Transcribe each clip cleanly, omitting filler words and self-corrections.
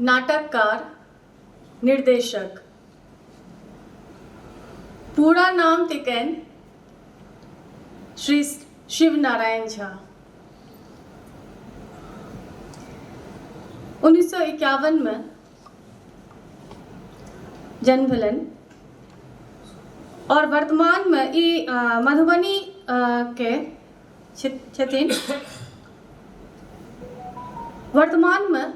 नाटककार, निर्देशक। पूरा नाम थिकन श्री शिव नारायण झा। 1951 में जन्म भेलन और वर्तमान में ई मधुबनी के छथिन। वर्तमान में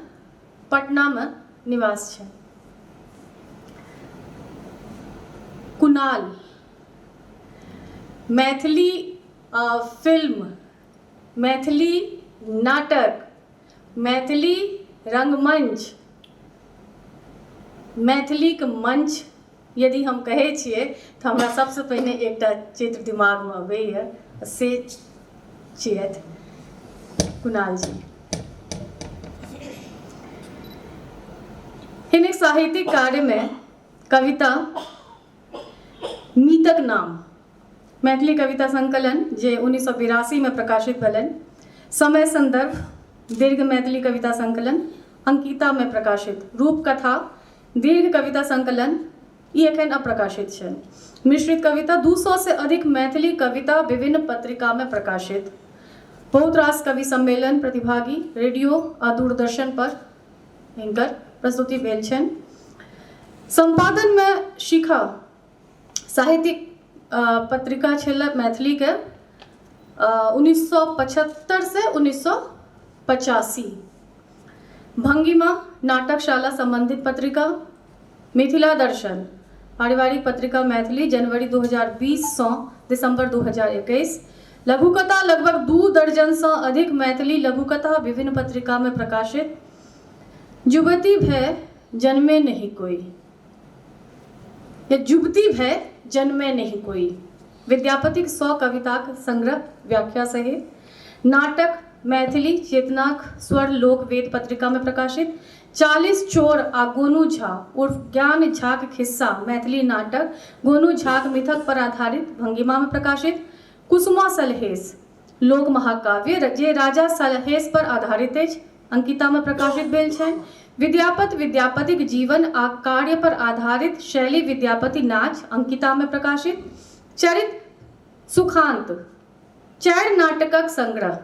पटना में निवास है। कुणाल मैथिली फिल्म, मैथिली नाटक, मैथिली रंगमंच, मैथिली के मंच यदि हम कहै छियै तो हमरा सबसे पहिने एकटा चित्र दिमाग में अबैए, से छियथि कुणाल जी। हिनक साहित्यिक कार्य में कविता मीतक नाम मैथिली कविता संकलन जे 1982 में प्रकाशित भेलन। समय संदर्भ दीर्घ मैथिली कविता संकलन अंकिता में प्रकाशित। रूपकथा दीर्घ कविता संकलन ई एखन अप्रकाशित है। मिश्रित कविता 200 से अधिक मैथिली कविता विभिन्न पत्रिका में प्रकाशित। बहुत रास कवि सम्मेलन प्रतिभागी, रेडियो आ दूरदर्शन पर हिनकर प्रस्तुति भेल छनि। संपादन में शिखा साहित्यिक पत्रिका छल मैथिली के 1975 से 1985। भंगिमा नाटकशाला संबंधित पत्रिका। मिथिला दर्शन पारिवारिक पत्रिका मैथिली जनवरी 2020 से दिसंबर 2021। लघुकथा लगभग 2 दर्जन से अधिक मैथिली लघुकथा विभिन्न पत्रिका में प्रकाशित। जुबती भय जन्मे नहीं कोई, या जुबती भय जन्मे नहीं कोई विद्यापति 100 कविता संग्रह व्याख्या सहित। नाटक मैथिली चेतनाक स्वर लोक वेद पत्रिका में प्रकाशित। 40 चोर आ गोनू झा उर्फ ज्ञान झा के खिस्सा मैथिली नाटक गोनू झा के मिथक पर आधारित भंगिमा में प्रकाशित। कुसुमा सलहेश लोक महाकाव्य जे राजा सलहेश पर आधारित अछि, अंकिता में प्रकाशित भेल छनि। विद्यापतिक जीवन आ कार्य पर आधारित शैली विद्यापति नाच अंकिता में प्रकाशित। चरित सुखांत 4 नाटकक संग्रह।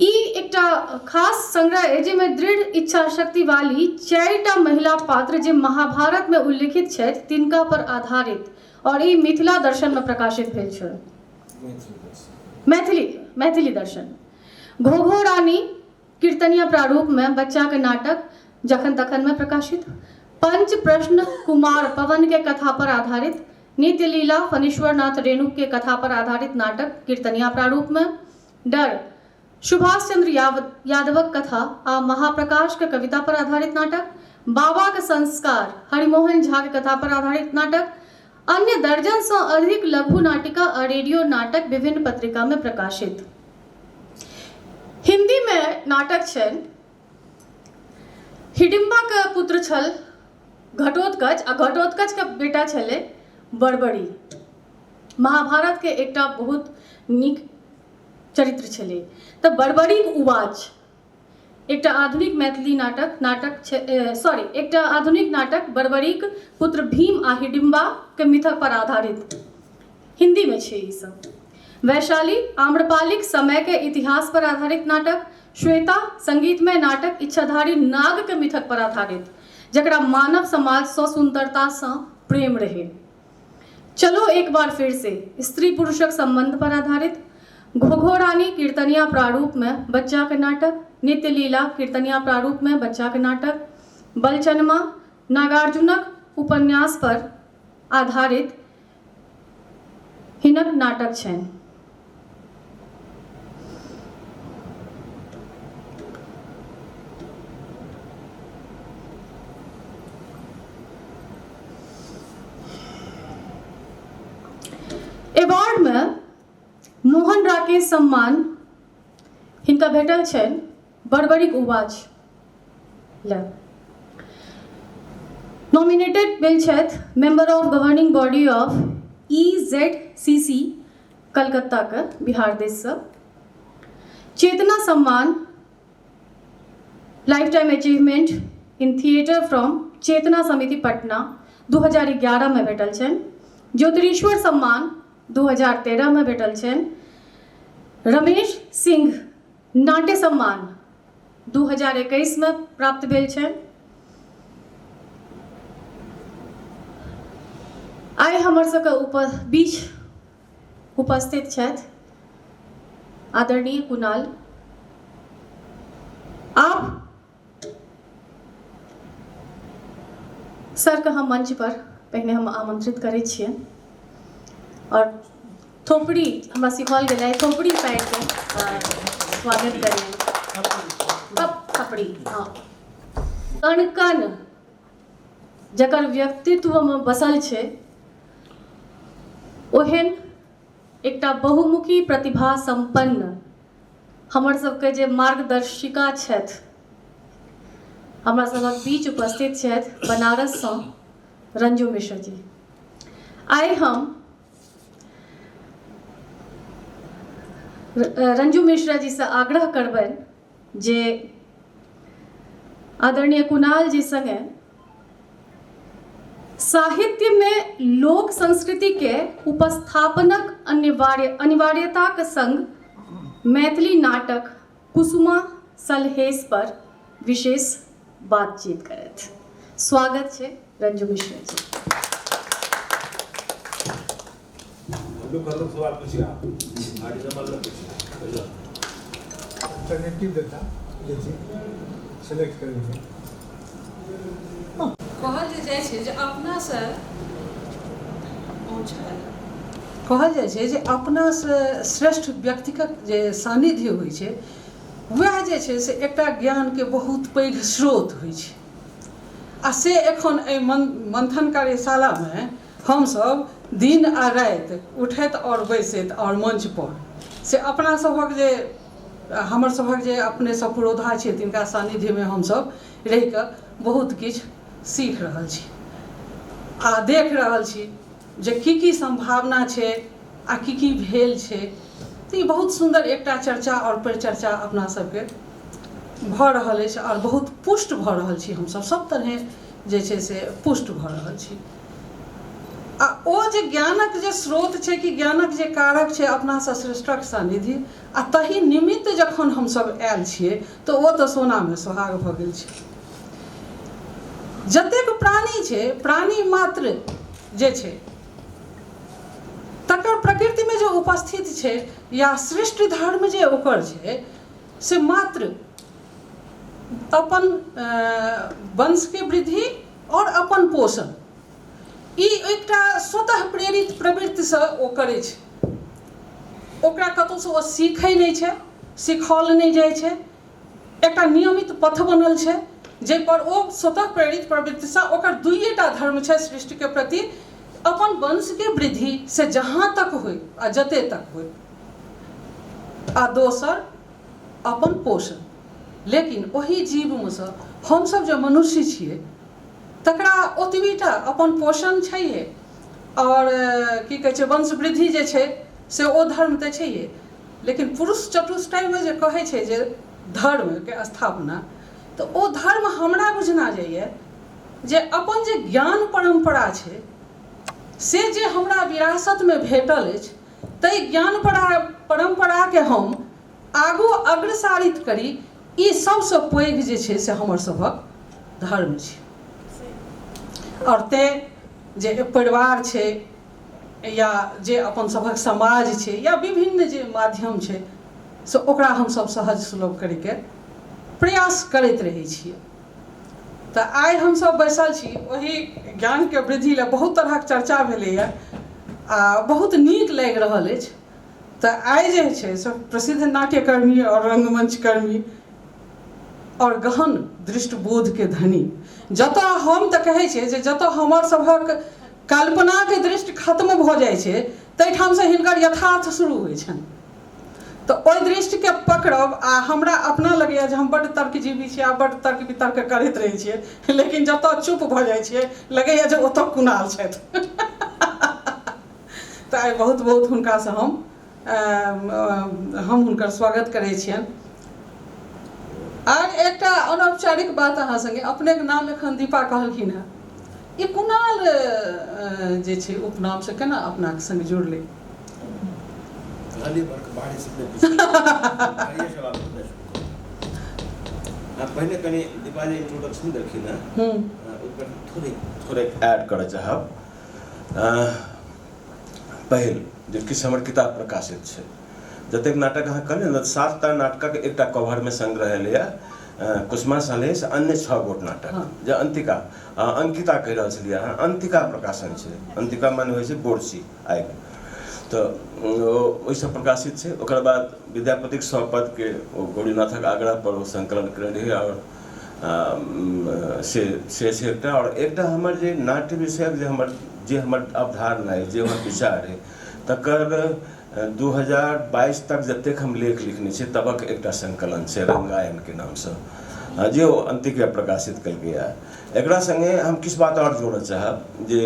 ई एकटा खास संग्रह है जेमे दृढ़ इच्छा शक्ति वाली 4टा महिला पात्र जे महाभारत में उल्लिखित छथि तिनका पर आधारित, और ई मिथिला दर्शन में प्रकाशित भेल छल। मैथिली दर्शन। घोघो रानी कीर्तनिया प्रारूप में बच्चा के नाटक जखन तखन में प्रकाशित। पंच प्रश्न कुमार पवन के कथा पर आधारित। नित्य लीला फणीश्वर नाथ रेणु के कथा पर आधारित नाटक कीर्तनिया प्रारूप में। डर सुभाष चंद्र यादवक कथा आ महाप्रकाश के कविता पर आधारित नाटक। बाबा के संस्कार हरिमोहन झा के कथा पर आधारित नाटक। अन्य दर्जन से अधिक लघु नाटिका और रेडियो नाटक विभिन्न पत्रिका में प्रकाशित। हिंदी में नाटक छन हिडिंबा के पुत्र छल घटोत्कच, आ घटोत्कच के बेटा छले बड़बड़ी। महाभारत के एकटा बहुत नीक चरित्र छले। तो बड़बड़ीक उवाच एकटा आधुनिक मैथिली एकटा आधुनिक नाटक बड़बड़ीक पुत्र भीम आ हिडिंबा के मिथक पर आधारित हिंदी में छे। ई सब वैशाली आम्रपालिक समय के इतिहास पर आधारित नाटक। श्वेता संगीतमय नाटक इच्छाधारी नाग के मिथक पर आधारित जकरा मानव समाज से सुंदरता से प्रेम रहे। चलो एक बार फिर से स्त्री पुरुषक संबंध पर आधारित। घोघो रानी कीर्तनिया प्रारूप में बच्चा के नाटक। नित्य लीला कीर्तनिया प्रारूप में बच्चा के नाटक। बलचनमा नागार्जुनक उपन्यास पर आधारित हिनक नाटक छनि। अवार्ड में मोहन राकेश सम्मान हिनका भेटल छनि बड़बड़ीक उवाच ल। नॉमिनेटेड भेल छथि member of governing body of EZCC Calcutta के बिहार देश से। Chetna Samman life time achievement in theatre from Chetna Samiti Patna 2011 में भेटल छनि। ज्योतिरीश्वर सम्मान 2013 में भेटल छनि। रमेश सिंह नाट्य सम्मान 2021 में प्राप्त भेल छनि। आइ हमर सबके बीच उपस्थित छथि आदरणीय कुणाल। आप सर के हम मंच पर पहिने हम आमंत्रित करै छियै और थोपड़ी हमरा सिखाओल गेल है, थोपड़ी पैर के स्वागत करिए। अब थोपड़ी हाँ कण कण जकर व्यक्तित्व में बसल छै ओहन एकटा बहुमुखी प्रतिभा संपन्न हमर सबके जे मार्गदर्शिका छथि हमरा सबक बीच उपस्थित छथि बनारस से रंजू मिश्र जी। आइ हम रंजू मिश्र जी से आग्रह करबनि जे आदरणीय कुणाल जी संगे साहित्य में लोक संस्कृति के उपस्थापनक अनिवार्यता के संग मैथिली नाटक कुसुमा सलहेस पर विशेष बातचीत करत। स्वागत छै रंजू मिश्र जी। सवाल पूछिए आप आगे मतलब पूछिए अल्टरनेटिव देता जैसे सेलेक्ट करेंगे। कहल जाइ छै जे अपना से कहल जाइ छै जे अपना से श्रेष्ठ व्यक्तिके जे सानिध्य होइ छै वएह जे छै से एकटा ज्ञान के बहुत पैघ स्रोत होइ छै। आ से एखन एहि मंथन कार्यशाला में हम सब दिन आ राति उठैत और बैसैत और मंच पर से अपना सभक जे हमर सभक जे अपने सब पुरोधा छै तिनका सानिध्य में हम सब रहि कऽ बहुत किछु सीख रहल छी आ देख रहल छी जे की संभावना छै आ की भेल छै। तो ये बहुत सुंदर एकटा चर्चा और परिचर्चा अपना सबके भऽ रहल अछि और बहुत पुष्ट भऽ रहल छी। हम सब तरहे जे छै से पुष्ट भऽ रहल छी। आ ओ जे ज्ञानक जे स्रोत छै कि ज्ञानक जे कारक छै अपना से श्रेष्ठक सानिध्य आ तही निमित्त जखन हम सब आयल छियै तो ओ तो सोना में सुहाग भऽ गेल छै। जतेक प्राणी छै प्राणी मात्र जे छै तकर प्रकृति में जो उपस्थित छै या सृष्टि धर्म जे ओकर छै से मात्र अपन वंश के वृद्धि और अपन पोषण ई एकटा स्वतः प्रेरित प्रवृत्ति से ओ करै छै। ओकरा कतौ से ओ सीखै नहीं छै, सिखाओल नहीं जाइ छै, एकटा नियमित पथ बनल छै जे पर ओ स्वतः प्रेरित प्रवृत्ति से ओकर दुइटा धर्म छै सृष्टि के प्रति अपन वंश के वृद्धि से जहाँ तक होय आ जते तक होय आ दोसर अपन पोषण। लेकिन वही जीव में से हम सब जो मनुष्य छियै तकरा ओतबीटा अपन पोषण छैहे और की कहै छै वंश वृद्धि जे छै से ओ धर्म तऽ छैहे। लेकिन पुरुष चतुष्टय में जे कहै छै जे धर्म के स्थापना तो ओ धर्म हमरा बुझना जाइए जे अपन जे ज्ञान परंपरा छै से जे हमरा विरासत में भेटल अछि ताहि ज्ञान परंपरा के हम आगू अग्रसारित करी ई सबसे पैघ जे छै से हमर सभक धर्म छै। और ते जे परिवार छै या जे अपन सभक समाज छै या विभिन्न जे माध्यम छै से ओकरा हम सब सहज सुलभ करे के प्रयास करैत रहै छियै। तो आइ हम सब बैसल छी वही ज्ञान के वृद्धि ले बहुत तरह के चर्चा भेलैया आ बहुत नीक लागि रहल अछि। तो आइ जे छै से प्रसिद्ध नाट्यकर्मी और रंगमंच कर्मी और गहन दृष्टिबोध के धनी जतऽ हम तऽ कहै छियै जे जतऽ हमर सभक कल्पना के दृष्टि खत्म भऽ जाइ छै ताहिठाम से हिनकर यथार्थ शुरू होइ छनि। तो ओहि दृष्टि के पकड़ब आ हमरा अपना लगैया जे हम बड्ड तर्कजीवी छियै आ बड्ड तर्क वितर्क करैत रहै छियै लेकिन जतऽ चुप भऽ जाइ छियै लगैया जे ओतऽ कुणाल छथि। तऽ आइ बहुत बहुत हुनकासँ हम हुनकर स्वागत करै छियनि। आर एकटा अनौपचारिक बात अहाँ संगे अपने के नाम एखन दीपा कहलखिन हँ, ई कुणाल जे छै उपनाम से केना अपना के संग जोड़ले? पहले कनी दीपा जी इंट्रोडक्शन देलखिन हँ, ओहिपर थोड़े ऐड करऽ चाहब। पहिल जे किछु हमर किताब प्रकाशित छै, जतेक नाटक अहाँ कहलियै ने 7टा नाटकक एकटा कवरमे संग्रह एलैए, कुसुमा सलेश अन्य 6 गोट नाटक जे अंतिका अंकिता कहि रहल छलियै अहाँ, अंतिका प्रकाशन छै। अंतिका माने होइ छै बोरसी आगि, तऽ ओहिसँ प्रकाशित छै। ओकर बाद विद्यापतिक 100 पदके ओ गौरीनाथक आग्रह पर ओ संकलन कयने रही, और से एकटा। और एकटा हमर जे नाट्य विषयक जे हमर अवधारणा है, जे हमर विचार है, तकर 2022 तक जतेक हम लेख लिखने छी तबक एकटा संकलन छै रंगायन के नामसँ, जे ओ अंतिके प्रकाशित कयल गेल। एकरा संगे हम किछु बात और जोड़ऽ चाहब, जे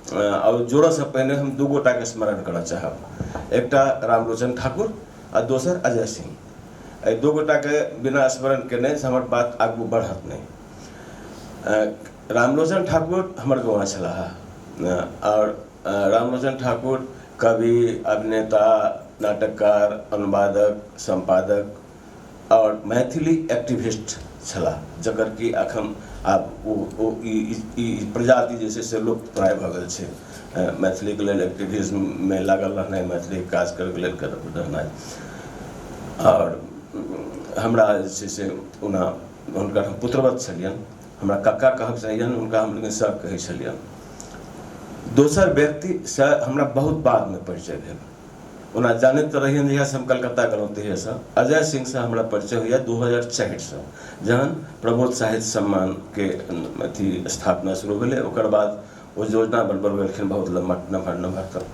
और जोड़ऽसँ पहिने हम 2 गोटाके स्मरण करऽ चाहब। एकटा रामलोचन ठाकुर आ दोसर अजय सिंह। एहि 2 गोटाके बिना स्मरण केने से हमर बात आगू बढ़त नहीं। रामलोचन ठाकुर हमर गौंआ छलाह, और रामलोचन ठाकुर कवि, अभिनेता, नाटककार, अनुवादक, संपादक और मैथिली एक्टिविस्ट छलाह, जकर कि अखन आब ई प्रजाति जे छै से लुप्त प्राय भऽ गेल छै। मैथिलीके लेल एक्टिविज्ममे लागल रहनाइ, मैथिली काज करैके लेल रहनाइ। और हमरा जे छै से हुनकर हम पुत्रवत छलियनि, हमरा कक्का कहब चाहियनि, हुनका हम लेकिन सर कहै छलियनि। दोसर व्यक्ति से हमरा बहुत बाद में परिचय भेल, ओना जानैत तऽ रहियनि जहियासँ हम कलकत्ता गेलहुँ तहियासँ। अजय सिंह से हमरा परिचय होइए 2004 से, जहन प्रबोध साहित्य सम्मान के अथी स्थापना शुरू भेलै। ओकर बाद ओ योजना बनबेलखिन बहुत नम्हर तक।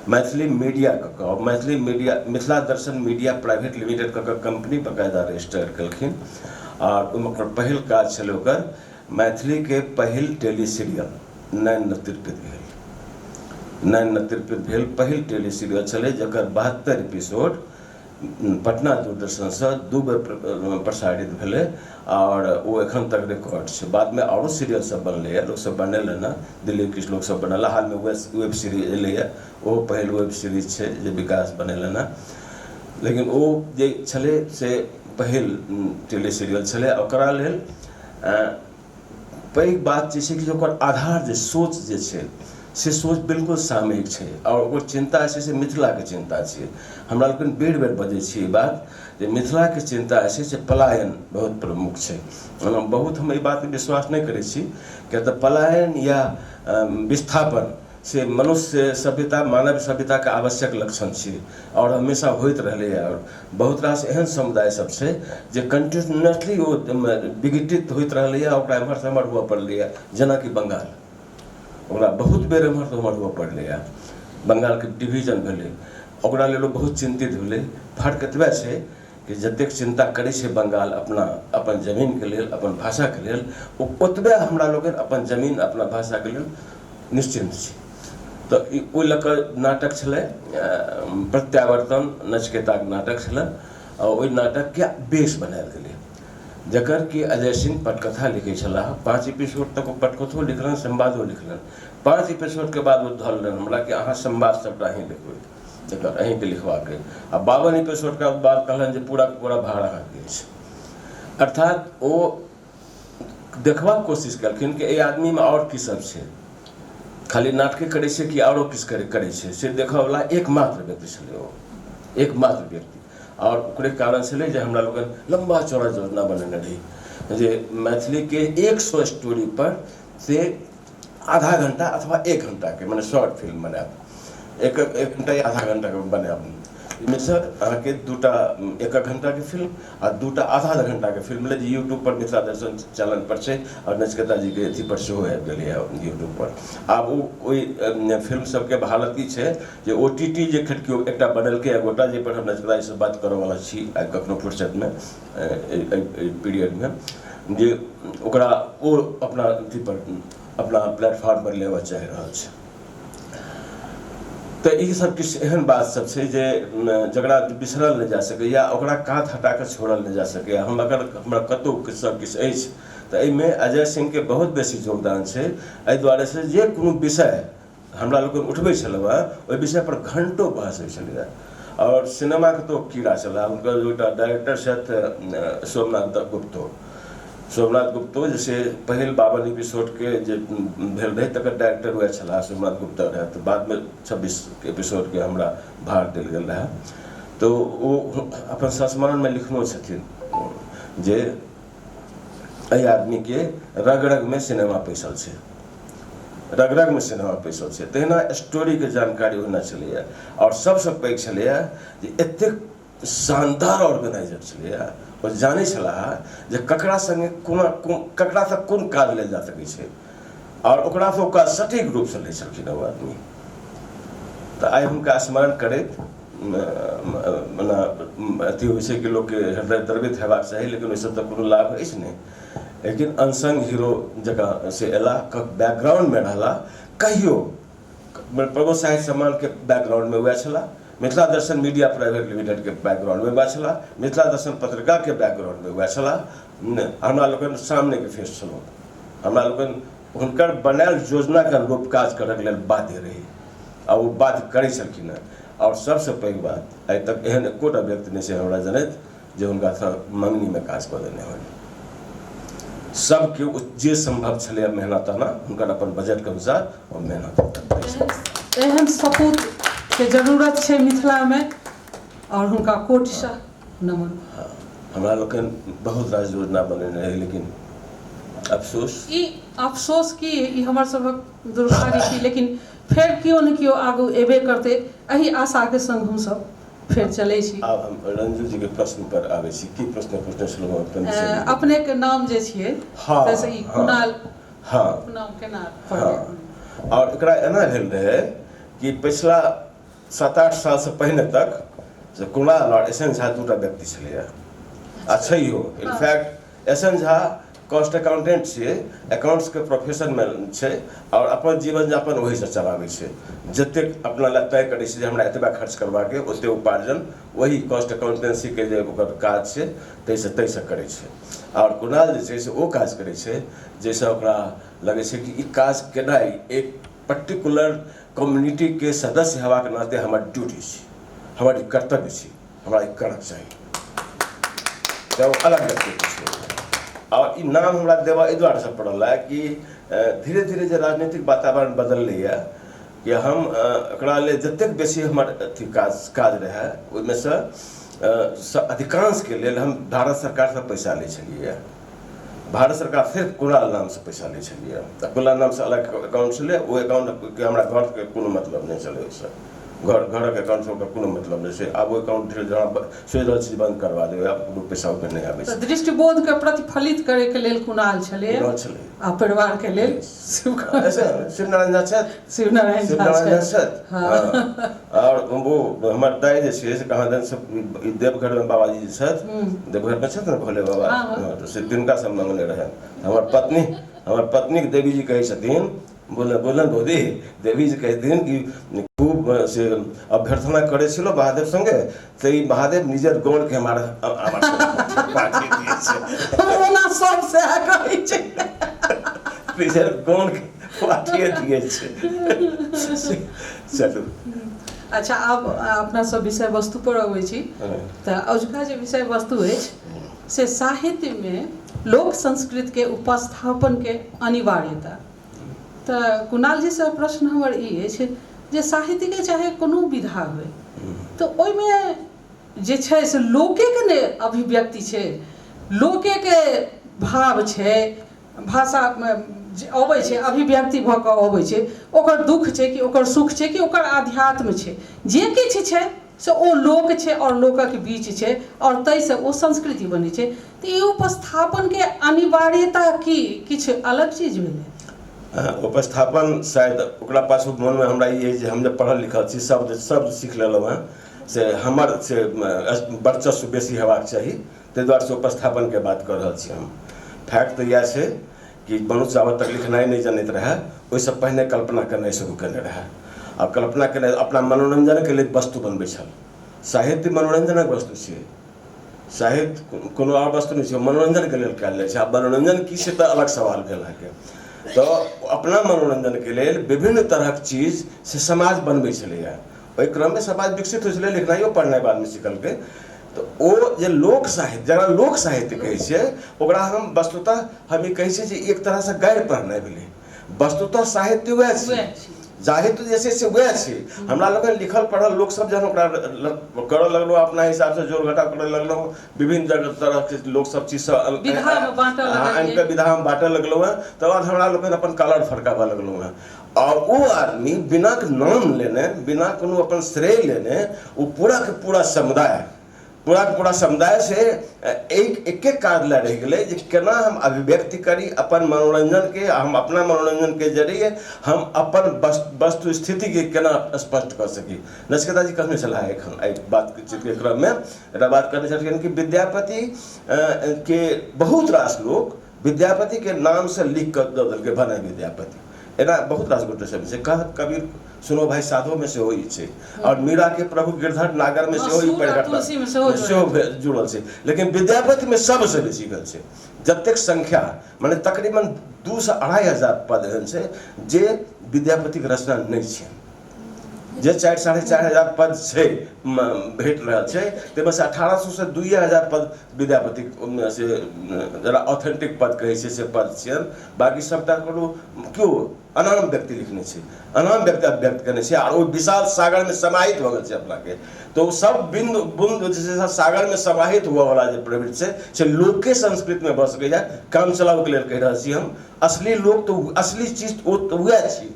मैथिली मीडिया कऽ मैथिली मीडिया मिथिला दर्शन मीडिया प्राइवेट लिमिटेड कऽ कंपनी बकायदा रजिस्टर केलखिन, और ओकर पहिल काज छलै ओकर मैथिली के पहिल टेली सीरियल नैन नतिर्पित भेल। नैन नतिर्पित भेल पहिल टेली सीरियल छलै, जकर 72 एपिसोड पटना दूरदर्शन से 2 बेर प्रसारित भेलै, और वो एखन तक रिकॉर्ड छै। बाद में औरो सीरियल सब बनलै, लोग सब बनेले ना, दिल्ली किछु लोग सब बनल। हाल में वेब सीरीज एलैए, ओ पहिल वेब सीरीज छै जे विकास बनेले ना, लेकिन ओ जे छलै से पहिल टेली सीरियल छलै। ओकरा लेल पैघ बात जे छै कि ओकर आधार जे सोच जे छै से सोच बिल्कुल सामयिक छै, और ओकर चिंता छै से मिथिलाके चिंता छै। हमरा लोकनि बेर बेर बजै छी ई बात जे मिथिलाके चिंता छै से पलायन बहुत प्रमुख छै। बहुत हम ई बात विश्वास नहीं करै छी, किया तऽ पलायन या विस्थापन से मनुष्य सभ्यता मानव सभ्यता के आवश्यक लक्षण छै, और हमेशा होइत रहलै। और बहुत रास एहन समुदाय सब छै जे कंटिन्यूअसली ओ विघटित होइत रहलै, ओकरा एम्हर से एम्हर हुअ पड़लै, जेना कि बंगाल, ओकरा बहुत बेर एम्हर से एम्हर हुअ पड़लै। बंगाल के डिवीजन भेलै, ओकरा लेल बहुत चिंतित भेलै। फर्क एतबे छै कि जतेक चिंता करै छै बंगाल अपन जमीन के लेल, अपन भाषा के लेल, ओतबे हमरा लोगन अपन जमीन अपना भाषा के लेल निश्चिंत छी। तो ओहि लऽ कऽ नाटक छलै प्रत्यावर्तन, नचिकेताक नाटक छलै, और ओहि नाटक के बेस बनायल गेलै, जकर कि अजय सिंह पटकथा लिखै छलाह। 5 एपिसोड तक ओ पटकथो लिखलनि, संवादो लिखलनि। 5 एपिसोड के बाद ओ धरलनि हमरा कि अहाँ संवाद सबटा अहीं लिखबै, जकर अहीं के लिखबाक अइ। आ 52 एपिसोड के बाद कहलनि जे पूरा पूरा भार अहाँके अछि। अर्थात ओ देखबाक कोशिश केलखिन कि एहि आदमी में और की सब छै, खाली नाटके करै छै कि औरो किछु करै छै, से देखऽवला एकमात्र व्यक्ति छलै ओ, एकमात्र व्यक्ति। और ओकरे कारण छलै जे हमरा लोगन लंबा चौड़ा योजना बनेने रही जे मैथिली के 100 स्टोरी पर से आधा घंटा अथवा 1 घंटा के माने शॉर्ट फिल्म बनायब, 1 घंटा या आधा घंटा के बनायब। इनमें सर अहाँके 2टा 1 घंटा के फिल्म आ 2टा आधा घंटा के फिल्म जे यूट्यूब पर मिथिला दर्शन चैनल पर छै, और नचिकेता जी के अथी पर सेहो आबि गेलै यूट्यूब पर। आब ओहि फिल्म सबके हालत ई छै जे OTT जे खटकियो एकटा बनेलकै एक गोटा, जे पर हम नचिकेता जी से बात करऽ वाला छी आ कखनो फुर्सत में पीरियड में, जे ओकरा ओ अपना अथी पर अपना प्लेटफॉर्म पर लेबऽ चाहि रहल छै। तो ये सब किछु एहन बात सब छै जे जकरा बिसरल नहीं जा सके या ओकरा कात हटा के छोड़ल नहीं जा सके। हम अगर हमरा कतौ सब किछु अछि तो एहिमे अजय सिंह के बहुत बेसी योगदान छै। एहि दुआरे से जे कोनो विषय हमरा लोग उठबै छलहुँ ओहि विषय पर घंटों बहस होइ छलै। और सिनेमा के तो कीड़ा छला। उनकर जो डायरेक्टर छथि सोमनाथ गुप्तो जैसे पहिल 52 एपिसोड के जे भेल रहे तकर डायरेक्टर हुए छला सोमनाथ गुप्ता रहे। तो बाद में 26 एपिसोड के हमरा भार देल गेल रहे। तो वो अपन संस्मरण में लिखनो छथिन जे एहि आदमी के रग रग में सिनेमा पैसल छै, रग रग में सिनेमा पैसल छै। तहिना स्टोरी के जानकारी होना छलैया। और सबसे पैघ छलैया जे एतेक शानदार ऑर्गेनाइजर छलैया। और जाने छला जे ककरा संगे ककरा से कोन काज लेल जा सकै छै और ओकरा से ओकरा सटीक रूप से लै छलखिन ओ आदमी। तो आइ हुनका स्मरण करैत अथी होइ छै कि लोग के हृदय द्रवित हेबाक चाही, लेकिन ओहिसँ तऽ कोनो लाभ अछि नहि। लेकिन अनसंग हीरो जगह से एला बैकग्राउंड में रहला। कहियो प्रभु साहित्य सम्मान के बैकग्राउंड में हुआ छला, मिथिला दर्शन मीडिया प्राइवेट लिमिटेड के बैकग्राउंड में हुआ छला, मिथिला दर्शन पत्रिका के बैकग्राउंड में हुआ छला। हमरा लोगन सामने के फेस छलहुँ। हमरा लोगन हुनकर बनायल योजना के अनुरूप काज करके लेल बाध्य रही और वो बाध्य करै छलखिन। और सबसे पैघ बात आइ तक एहन एकोटा व्यक्ति नहीं छै हमरा जनैत जे हुनका सँ मंगनी में काज कऽ देने हो। सबके जे संभव छलै मेहनत आना हुनकर अपन बजट के अनुसार और मेहनत। एहन सपूत के जरूरत छै मिथिला में और हुनका कोटिशा नमन। हमरा लोकन बहुत राज योजना बनेने रही, लेकिन अफसोस की ई हमर सबक दुर्भाग्य छी। लेकिन फेर कियो न कियो आगू एबे करते, एही आशा के संग हम सब फेर चलै छी। आब हम रंजू जी के प्रश्न पर आबै छी। की प्रश्न पूछने छलहुँ अपने के नाम जे छियै जैसे ई कुणाल, नाम केना पड़लै? और एकरा एना भेल रहे कि पिछला 7-8 साल से पहिने तक जे कुणाल और एस एन झा दूटा व्यक्ति छलैया। अच्छा ही हो in fact S N Jha cost accountant छे, अकाउंट्स के प्रोफेशन में छे और अपन जीवन यापन वही से चलावे छे। जते अपना ला तय करे छे हमरा एतबा खर्च करवा के ओते उपार्जन वही कॉस्ट अकाउंटेंसी के जे ओकर काज छे तैसे करे छे। और कुणाल जे छे से ओ काज करे छे जैसे ओकरा लगे छे कि ई काज केनाई एक पर्टिकुलर कम्युनिटी के सदस्य हेबाक नाते हमर ड्यूटी छे, हमर कर्तव्य छे, हमरा ई करक चाही। तो अलग व्यक्ति छे। और ई नाम हमरा देवा एहि दुआरे से पड़ल है कि धीरे धीरे जो राजनीतिक वातावरण बदल है कि हम एकरा ले जतेक बेसी हमर अथी काज रहे ओहिमे से अधिकांश के लिए हम भारत सरकार से पैसा ले छलिए। भारत सरकार सिर्फ कुणाल नाम से पैसा ले छलिए। तो कुणाल नाम से अलग अकाउंट छलै, वो अकाउंट के हमरा घर के कोनो मतलब नहीं चले। उससे घर के अकाउंट से कोनो मतलब नहीं छै। आब वो अकाउंट सोच रहल छी बंद करवा देबै, आब कोनो पैसा ओहिमे नहीं आबै छै। दृष्टिबोध के प्रतिफलित करे के लेल कुणाल छलै आ परिवार के लेल शिवनारायण झा छथि। और वो हमर दाई जे छै से कहाँ दिन से देवघर में बाबाजी जे छथि, देवघर में छथि ने भोले बाबा, से तिनका सब मंगले रहे। हमर पत्नी के देवी जी कहै छथिन, बोलन बोधी देवी जी कहथिन कि खूब से अभ्यर्थना करे छलो महादेव संगे, तो ई महादेव निजर गौण के हमार पाठी दिए छै। ओना सब से कहै छै निजर गौण के पाठी दिए छै। चलू अच्छा, अब अपना सब विषय वस्तु पर अबै छी। तऽ अजुका जे विषय वस्तु अछि से साहित्य में लोक संस्कृति के उपस्थापन के अनिवार्यता। तो कुणाल जी से प्रश्न हमर ई अछि जे साहित्य के चाहे कोनो विधा हो तो ओहिमे जे छै से लोके के ने अभिव्यक्ति छै, लोके के भाव छै, भाषा अबै छै, अभिव्यक्ति भऽ कऽ अबै छै, ओकर दुख छै कि ओकर सुख छै कि ओकर आध्यात्म छै, जे किछु छै से ओ लोक छै और लोकक बीच छै और ताहिसँ ओ संस्कृति बनै छै। तऽ ई उपस्थापन के अनिवार्यता की किछु अलग चीज भेलै? उपस्थापन शायद ओकरा पास मन में हमरा ये जे हम जब पढ़ल लिखल छी शब्द सीख लेलहुँ हैं से हमर से वर्चस्व बेसी हेबाक चाही, ताहि दुआरे से उपस्थापन के बात कर रहल छी हम। फैक्ट तो यह छै कि मनुष्य आब तक लिखनाइ नहीं जानैत रहे, ओहिसँ पहिने कल्पना करनाइ शुरू केने रहे। आ कल्पना केने अपना मनोरंजन के लिए वस्तु बनबै छल। साहित्य मनोरंजनक वस्तु छियै, साहित्य कोनो और वस्तु नहीं छै, मनोरंजन के लिए कयल जाइ छै। आब मनोरंजन की छै तऽ अलग सवाल भेल अहाँके। तो अपना मनोरंजन के लिए विभिन्न तरह के चीज से समाज बनबै छलैया। ओहि क्रम में समाज विकसित होइ छलै, लिखनाइयो पढ़नाइ बाद में सिखलकै। तो ओ जे लोक साहित्य जकरा लोक साहित्य कहै छै, ओकरा हम वस्तुतः हम ई कहै छियै जे एक तरह से गैर पढ़नाइ भेलै। वस्तुतः साहित्य वएह छै, साहित्य जे छै से वएह छै। हमरा लोगन लिखल पढ़ल लोक सब जहन ओकरा करऽ लगलो, अपना हिसाब से जोड़ घटाव करऽ लगलो, विभिन्न तरह के लोक सब चीज सब विधा में बांटऽ लगलियै, विधा में बांटऽ लगलो है। तब बाद हमरा लोगन अपन कलर फरकाबऽ लगलो है। और वो आदमी बिना नाम लेने, बिना कोनो अपन श्रेय लेने, वो पूरा के पूरा समुदाय से एक कार्य रह गए जे केना हम अभिव्यक्ति करी अपन मनोरंजन के, हम अपना मनोरंजन के जरिए हम अपन वस्तु स्थिति के केना स्पष्ट कर सकी। नचिकेता जी कहने चला है एक बात के क्रम में बात करने चलते कि विद्यापति के बहुत रास लोग विद्यापति के नाम से लिख कर दल के बने विद्यापति एना बहुत रास गोटे सब छै। कबीर सुनो भाई साधो में से होई छै, और मीरा के प्रभु गिरधर नागर में से होई पढ़ जुड़ल छै। लेकिन विद्यापति में सबसे बेसी गल छै, जतेक संख्या माने तकरीबन 2 से 2.5 पद एहन छै जे विद्यापति के रचना नहीं छै। जे 4-4.5 पद छै भेट रहल छै, ताहिमे से 1800 से 2,000 पद विद्यापति से जरा ऑथेंटिक पद कहै छै से पद छियन। बाकी सबटा कोनो क्यों अनाम व्यक्ति लिखने छै, अनाम व्यक्ति व्यक्त करने छै, और वो विशाल सागर में समाहित हो गए छै अपना के। तो सब बिंदु बुंद जैसे सागर में समाहित हुआ वाला जो प्रवृत्ति से लोक के संस्कृत में बस गई है। काम चलाओ के लिए कह रहा छी हम, असली लोक तो असली चीज वह छी,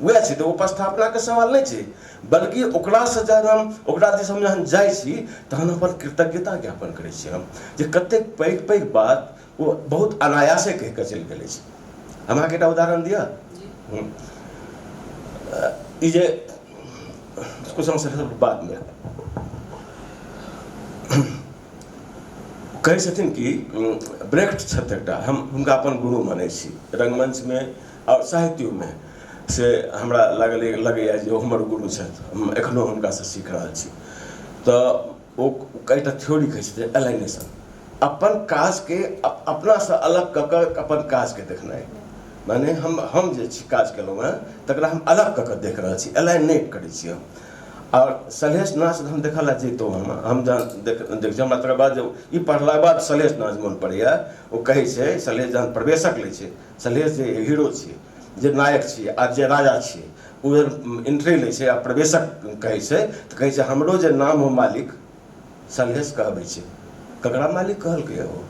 वह छै। तो उपस्थापना के सवाल नहीं छै, बल्कि ओकरा से जब हम ओकरा दिस हम जहन जाइ छी तहन अपन कृतज्ञता ज्ञापन करै छी हम, जे कतेक पैघ बात वो बहुत अनायासे कह के चलि गेलै छै। हम अहाँके एकटा उदाहरण दिअ। ई जे कुछ बात में कहै छथिन कि ब्रेख्ट छथि एकटा, हम हुनका अपन गुरु मानै छी रंगमंच में और साहित्य में से हमरा लगैया जे हमर गुरु छथि, हम एखनो हुनका से सीख रहल छी। तो ओ कईटा थ्योरी कहै छथिन एलाइनेशन, अपन काज के अपना से अलग कऽ कऽ अपन काज के देखनाइ। माने हम जे काज केलहुँ हैं तकरा हम अलग कऽ देख रहल छी, एलाइनेट करै छी हम। और सलहेश नाच हम देखा ला जैतौं, हम जहन देख हमरा तकर बाद जब ई पढ़ला बाद सलहेश नाच मन पड़ैया। ओ कहै छै सलहेश जहन प्रवेशक लै छै, सलहेश जे हीरो छै, जे नायक छियै आ जे राजा छियै, ओ एंट्री लै छै आ प्रवेशक कहै छै तऽ कहै छै हमरो जे नाम हो मालिक सलहेश कहबै छै। ककरा मालिक कहलकै हो,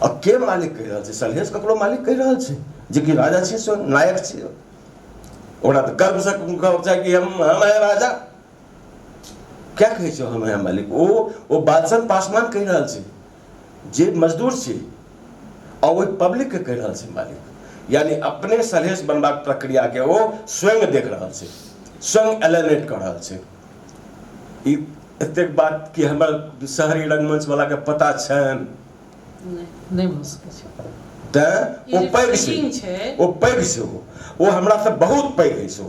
और के मालिक कहि रहल छै? सलहेश ककरो मालिक कहि रहल छै जे कि राजा छै, सो नायक छै। ओकरा तऽ गर्व से कहब चाही कि हम है राजा। क्या कहै छै हम है मालिक? ओ बादशाह पासवान कहि रहल छै जे मजदूर छै, और वो पब्लिक के कहि रहल छै मालिक। यानी अपने सलहेश बनबाक प्रक्रिया के वो स्वयं देख रहल छै, स्वयं एलिनेट कर रहल छै। ई एतेक बात कि हमर शहरी रंगमंच वाला के पता छन नहीं हो सकै छै। तऽ ओ पैघ छै, ओ पैघ छै, ओ हमरा से बहुत पैघ है छै।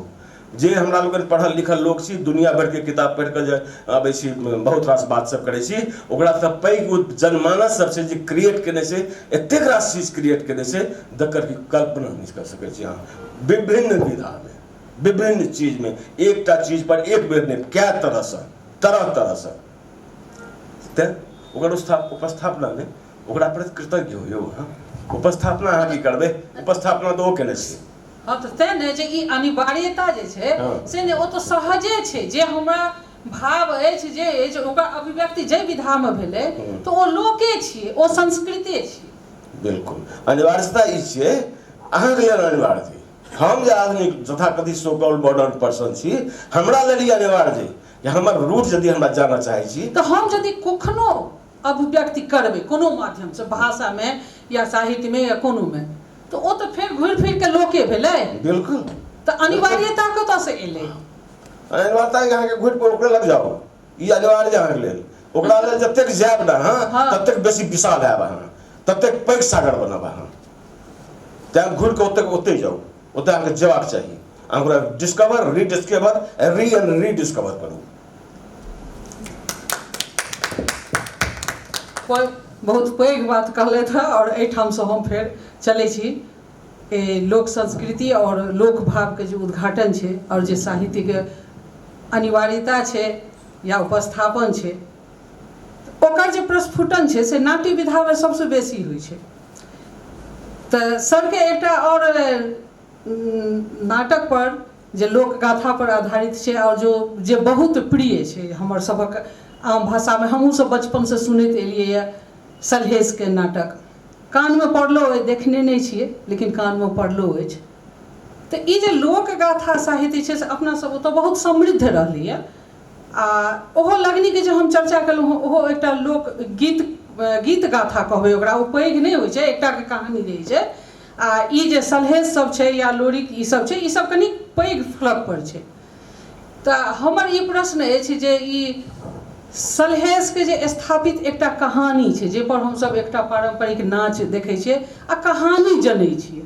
जे हमरा लोगन पढ़ल लिखल लोग छी, दुनिया भर के किताब पढ़ के जे आबै छी, बहुत रास बात सब करै छी, ओकरा से पैघ ओ जनमानस सब छै जे क्रिएट केने छै, एतेक रास चीज क्रिएट केने छै जकर की कल्पना नहीं कर सकै छी अहाँ। विभिन्न विधा में, विभिन्न चीज में, एकटा चीज पर एक बेर नहीं, क्या तरह से ते ओकर उपस्थापना में ओकरा प्रति कृतज्ञ हो। उपस्थापना अहाँ की करबै? उपस्थापना तो ओ केने छी। हाँ तो तें ने जे ई अनिवार्यता जे छै से ने ओ तो सहजे छै, जे हमरा भाव अछि जे अछि ओकर अभिव्यक्ति जे विधा में भेलै तो ओ लोके छियै, ओ संस्कृते छियै। बिल्कुल अनिवार्यता ई छियै अहाँके लेल अनिवार्य छै। हम जे आधुनिक तथाकथित सो कॉल्ड मॉडर्न पर्सन छी, हमरा लेल ई अनिवार्य छै कि हमर रूट यदि हमरा जाना चाहै छी तो हम यदि कखनो अभिव्यक्ति करबै कोनो माध्यम से, भाषा में या साहित्य में या कोनो में, तो वो तो फिर घुर फिर के लोके भेलै। बिल्कुल। तो अनिवार्यता कतऽ से एलै? अनिवार्यता अहाँ के घुर पर ओकरे लग जाओ, ई अनिवार्य अहाँ लेल। ओकरा लेल जतेक जायब ना हाँ ततेक बेसी विशाल हैब अहाँ, ततेक पैघ सागर बनब अहाँ। तें घुर के ओते जाओ, ओते अहाँके जेबाक चाही। ओकरा डिस्कवर रीडिस्कवर री एंड रीडिस्कवर करू। बहुत पैघ बात कहलथि हँ और एहिठामसँ हम फेर चलै छी लोक संस्कृति और लोक भावके जे उद्घाटन छै और जे साहित्यिक अनिवार्यता छै या उपस्थापन छै ओकर जे प्रस्फुटन छै से नाट्य विधामे सबसँ बेसी होइ छै। तऽ सबके एकटा और नाटक पर जे लोकगाथा पर आधारित छै और जे बहुत प्रिय छै हमर सबक आम भाषामे हमहूँ सब बचपनसँ सुनैत एलियै यऽ सलहेशके नाटक कानमे पड़लो अछि, देखने नहीं छियै लेकिन कानमे पड़लो अछि। तऽ ई जे लोकगाथा साहित्य छै से अपना सब ओतऽ बहुत समृद्ध रहलैए आ ओहो लगनीके जे हम चर्चा केलहुँ हँ ओहो एकटा लोक गीत गाथा कहबै ओकरा, ओ पैघ नहि होइ छै, एकटाके कहानी रहै छै। आ ई जे सलहेश सब छै या लोरिक ई सब छै, ई सब कनी पैघ फलक पर छै। तऽ हमर ई प्रश्न अछि जे ई सलहेशके जे स्थापित एकटा कहानी छै जाहि पर हमसब एकटा पारंपरिक नाच देखै छियै आ कहानी जनै छियै,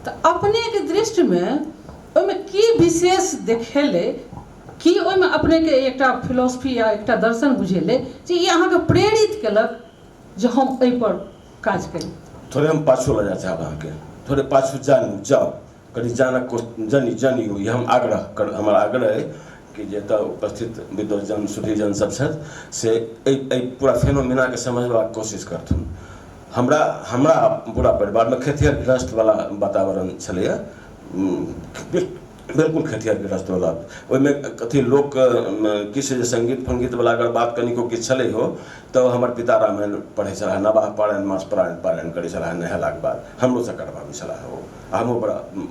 तऽ अपनेके दृष्टिमे ओहिमे की विशेष देखेलै, की ओहिमे अपनेके एकटा फिलॉसफी या एकटा दर्शन बुझेलै जे ई अहाँके प्रेरित केलक जे हम एहि पर काज करी? थोड़े हम पाछू लऽ जाए चाहब अहाँके, थोड़े पाछू जाउ कनि जानक जानी हो, ये हम हमर आग्रह है कि जतऽ उपस्थित विद्वजन सुधीजन सब छथि से पूरा फेनोमेनाके समझबाक कोशिश करथुन। हमरा पूरा परिवारमे खेतिहर गृहस्थवला वातावरण छलैए, बिल्कुल खेतिहर गृहस्थवला। ओहिमे कथी लोक किछु जे संगीत फंगीतवला अगर बात कनिको किछु छलै हो तऽ हमर पिता रामायण पढ़ै छलाह, नवाह पारायण मास पारायण करै छलाह नहेलाके बाद, हमरोसँ करबाबै छलाह ओ, हमहूँ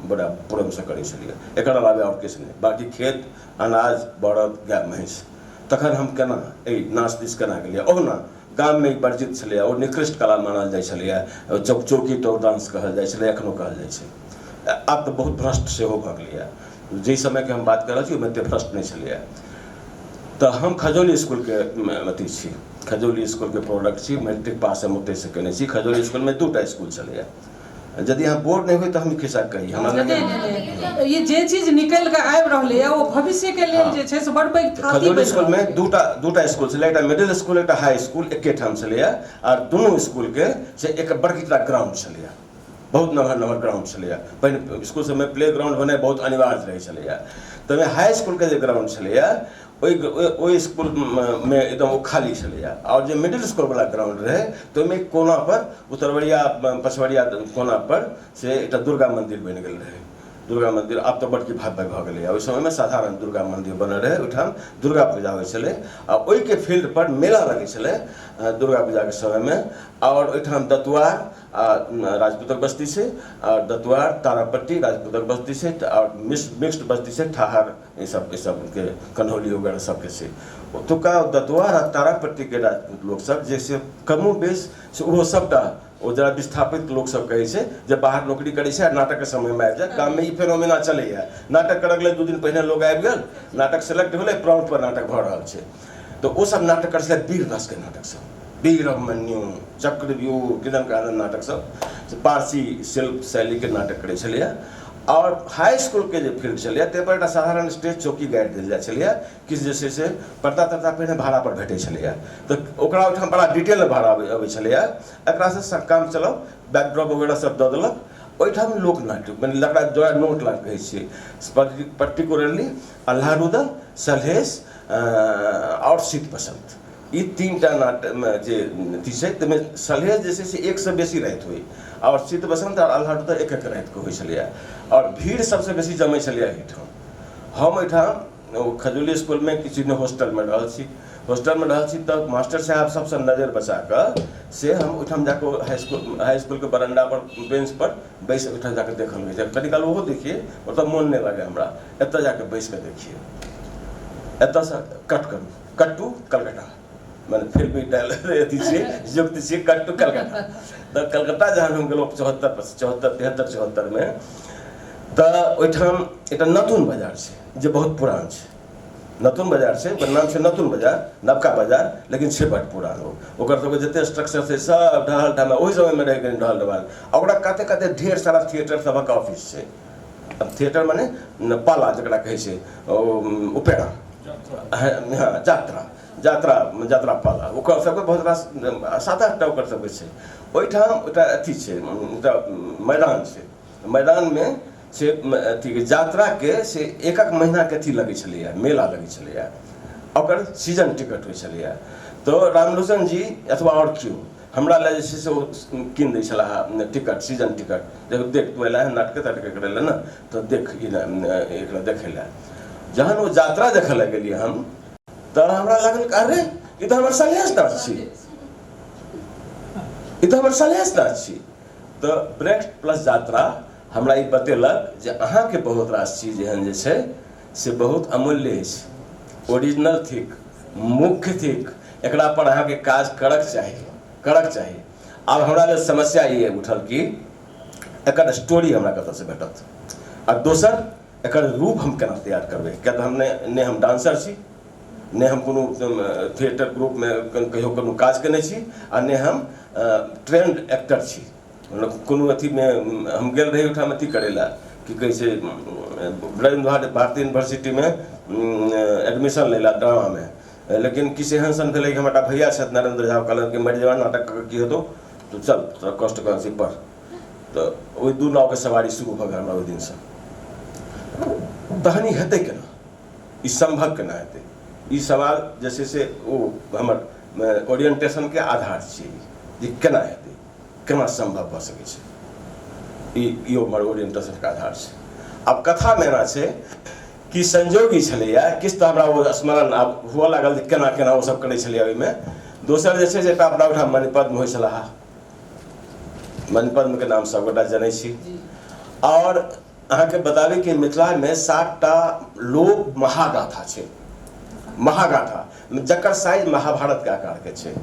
बड़ा प्रेमसँ करै छलियै। एकर अलावे आओर किछु नहि, बाकी खेत अनाज बरद गाय महीँस। तखन हम केना एहि नाच दिस केना गेलियै? ओहुना गाममे ई वर्जित छलैए, ओ निकृष्ट कला मानल जाइ छलैए, चौकी टोर डांस कहल जाइ छलै, एखनो कहल जाइ छै। आब तऽ बहुत भ्रष्ट सेहो भऽ गेलैए, जाहि समयके हम बात कऽ रहल छी ओहिमे एतेक भ्रष्ट नहि छलैए। तऽ हम खजौली इसकुलके अथी छी, खजौली इसकुलके प्रोडक्ट छी, मैट्रिक पास हम ओतहिसँ केने छी। खजौली इसकुलमे 2टा इसकुल छलैए, यदि अहाँ बोर्ड नहीं हुई तो हम खिस्सा कही ये जे चीज निकल के आबि रहलै है वो भविष्य के लेल जे छै से बड़ पैघ थाती। खजौली स्कूल में दूटा स्कूल छलै, एकटा मिडिल स्कूल एकटा हाई स्कूल एके ठाम छलैया, और दुनू स्कूल के से एक बड़की टा ग्राउंड छलैया, बहुत नमहर ग्राउंड छलैया। पहिने स्कूल सबमे प्ले ग्राउंड बने बहुत अनिवार्य रहै छलैया। तऽ हाई स्कूल के जे ग्राउंड छलैया ओहि स्कूल में एकदम वो खाली छलैया, और जो मिडिल स्कूल वाला ग्राउंड रहे तो ओहिमे कोना पर उत्तरवरिया पछवरिया कोना पर से एकटा दुर्गा मंदिर बनि गेल रहे। दुर्गा मंदिर आब तो बड़की भव्य भऽ गेलै। ओहि समय में साधारण दुर्गा मंदिर बनल रहे, ओहिठाम दुर्गा पूजा होइ छलै, आ ओहिके फील्ड पर मेला लगै छलै दुर्गा पूजा के समय में। और ओहिठाम दतुआर राजपूतक बस्ती से, और दतुआर तारापट्टी राजपूतक बस्ती से, और मिक्स्ड बस्ती से ठहार ये सब के कन्हौली वगैरह सबके से। ओतुका दतुआर आ तारापट्टी के राजपूत लोग सब जैसे कमो बेस से ओहो सबटा ओ जरा विस्थापित लोग सब कहै छै जे बाहर नौकरी करै छै, नाटक के समय में आबि जाए। गाम में ई फेनोमेना चलैया, नाटक करक लेल 2 दिन पहिने लोग आबि गेल, नाटक सेलेक्ट भेलै, प्राउंड पर नाटक भऽ रहल छै, तो ओ सब नाटक करै छलै वीर रस के नाटक सब, वीर अभिमन्यु चक्रव्यूह किदन कादन नाटक सब पारसी शिल्प शैली के नाटक करै छलैया। और हाई स्कूल के जो फील्ड छलैया ताहि पर एकटा साधारण स्टेज चौकी गाड़ि देल जाइ छलैया, किछु जे छै से पर्दा तर्दा पहिने भाड़ा पर भेटै छलैया, तऽ ओकरा ओहिठाम बड़ा डिटेल में भाड़ा अबै छलैया। एकरासँ काम चलाउ, बैकड्रॉप वगैरह सब दऽ देलक, ओहिठाम लोक नाट्य मने लकड़ा जोड़ा नोट लाग कहै छियै पर्टिकुलरली अल्लाह रुदल, सलहेश और शीत बसंत, ई 3टा नाटक जे अथी छै ताहिमे सलहेश जे छै से 1 से बेसी राति होइ, और शीत बसंत और अल्लाह रुदल 1 राति के होइ छलैया। और भीड़ सबसे बेसी जमै छलैया एहिठाम। हम एहिठाम खजौली स्कूल में किछु दिन हॉस्टल में रहल छी, तऽ मास्टर साहब सबसे नजर बचा कऽ से हम ओहिठाम जाकर हाई स्कूल के बरंडा पर बेंच पर बैस ओहिठाम जाकर देखल होइ छै। कनी काल ओहो देखिए, ओतऽ मोन नहीं लगे हमरा, एतऽ जाकर बैस के देखिए, एतऽसँ कट्टू कलकत्ता मैंने फिर भी अथी छै युक्त छै कट्टू कलकत्ता। तऽ कलकत्ता जहन हम गेलहुँ 74 में, तऽ ओहिठाम एकटा नतुन बाजार छै जे बहुत पुरान छै, नतुन बाजार छै, ओकर नाम छै नतुन बाजार, नवका बाजार, लेकिन छै बड़ पुरान। ओकर सबके जते स्ट्रक्चर छै सब ढहल ढाल ओहि समय में रहि गेल ढहल ढाल, और ओकरा काते काते ढेर सारा थिएटर सबक ऑफिस छै, थिएटर माने पाला जकरा कहै छै ओपेरा, हाँ यात्रा पाला, ओकर सबके बहुत रास 7-8 टा ओकर सबके छै। ओहिठाम ओटा अथी छै, मैदान छै, मैदान में से अथी यात्रा के से एक महीना के अथी लगे छलैया, मेला लगे छलैया, ओकर सीजन टिकट होइ छलैया। तो रामलोचन जी अथवा और क्यों हमरा लए जे छै से कीन दै छलाह टिकट, सीजन टिकट, जब देख तू अयला है नाटके ताटके करे लए ना, तो देख एकरा देखे लए। जहन वो यात्रा देखे लए गेलियै हम, तऽ हमरा लागल अरे ई तऽ हमर सलहेश नाच छी, ई तऽ हमर सलहेश नाच छी। तऽ ब्रेक प्लस यात्रा हमरा ई बतेलक जे अहाँके बहुत रास चीज एहन जे छै से बहुत अमूल्य छै, ओरिजिनल थिक, मुख्य थिक, एकरा पर अहाँके काज करक चाही। आब हमरा लेल समस्या ये उठल कि एकर स्टोरी हमरा कतऽसँ भेटत, आ दोसर एकर रूप हम केना तैयार करबै, किया तऽ हम ने हम डांसर छी, ने हम कोनो थिएटर ग्रुपमे कहियो कोनो काज केने छी, आ ने हम ट्रेंड एक्टर छी। कोनो अथीमे हम गेल रही ओहिठाम अथी करै लए, की कहै छै ब्रह्म भारती यूनिवर्सिटीमे एडमिशन लै लए ड्रामामे, लेकिन किछु एहन सन भेलै कि हमरा भैया छथि नरेंद्र झा, कहलक कि मरि जवान नाटक की हेतौ तो चल कष्ट कर से पढ़। तऽ ओहि 2 नाव के सवारी शुरू भऽ गेल हमरा ओहि दिनसँ। तहन ई हेतै केना, ई संभव केना हेतै, ई सवाल जे छै से ओ हमर ओरिएंटेशन के आधार छियै, जे केना हेतै, केना संभव भऽ सकै छै, ई हमर ओरिएंटेशन के आधार छै। आब कथा में एना छै कि संजोगी छलैया, किछु तऽ हमरा ओ स्मरण आब हुअ लागल जे केना केना ओ सब करै छलैया ओहिमे। दोसर जे छै से एकटा अपना ओहिठाम मणिपद्म होइ छलाह, मणिपद्म के नाम सबगोटा जनै छी। और अहाँके बताबी कि मिथिला में 7 टा लोक महागाथा छै, महागाथा जकर साइज महाभारत के आकार के छै,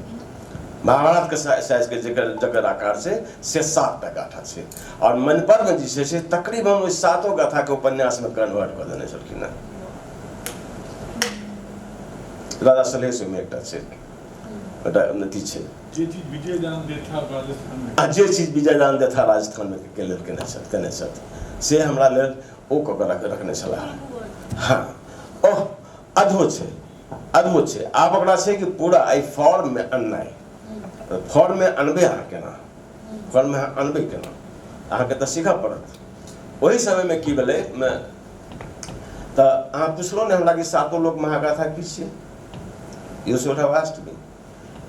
महाभारत के साइज के जकर आकार छै से 7 टा गाथा छै। और मणिपद्म जी छै से तकरीबन ओहि 7 गाथा के उपन्यास में कन्वर्ट कऽ देने छलखिन हैं। राजा सलहेश में एकटा छै, अथी छै जे चीज विजयदान देथा राजस्थान में, आ जे चीज विजयदान देथा राजस्थान में के लेल केने छथि से हमरा लेल ओ कऽ के रखने छलाह। हाँ ओह अद्भुत छै, अद्भुत छै। आब ओकरा छै कि पूरा एहि फॉर्म में अननाइ, फॉर्म में अनबे अहाँ केना, फॉर्म में अहाँ अनबे केना, अहाँके तऽ सीखऽ पड़त। ओहि समय में की भेलै तऽ अहाँ पुछलहुँ ने हमरा कि 7 लोक महागाथा की छियै, you should have asked me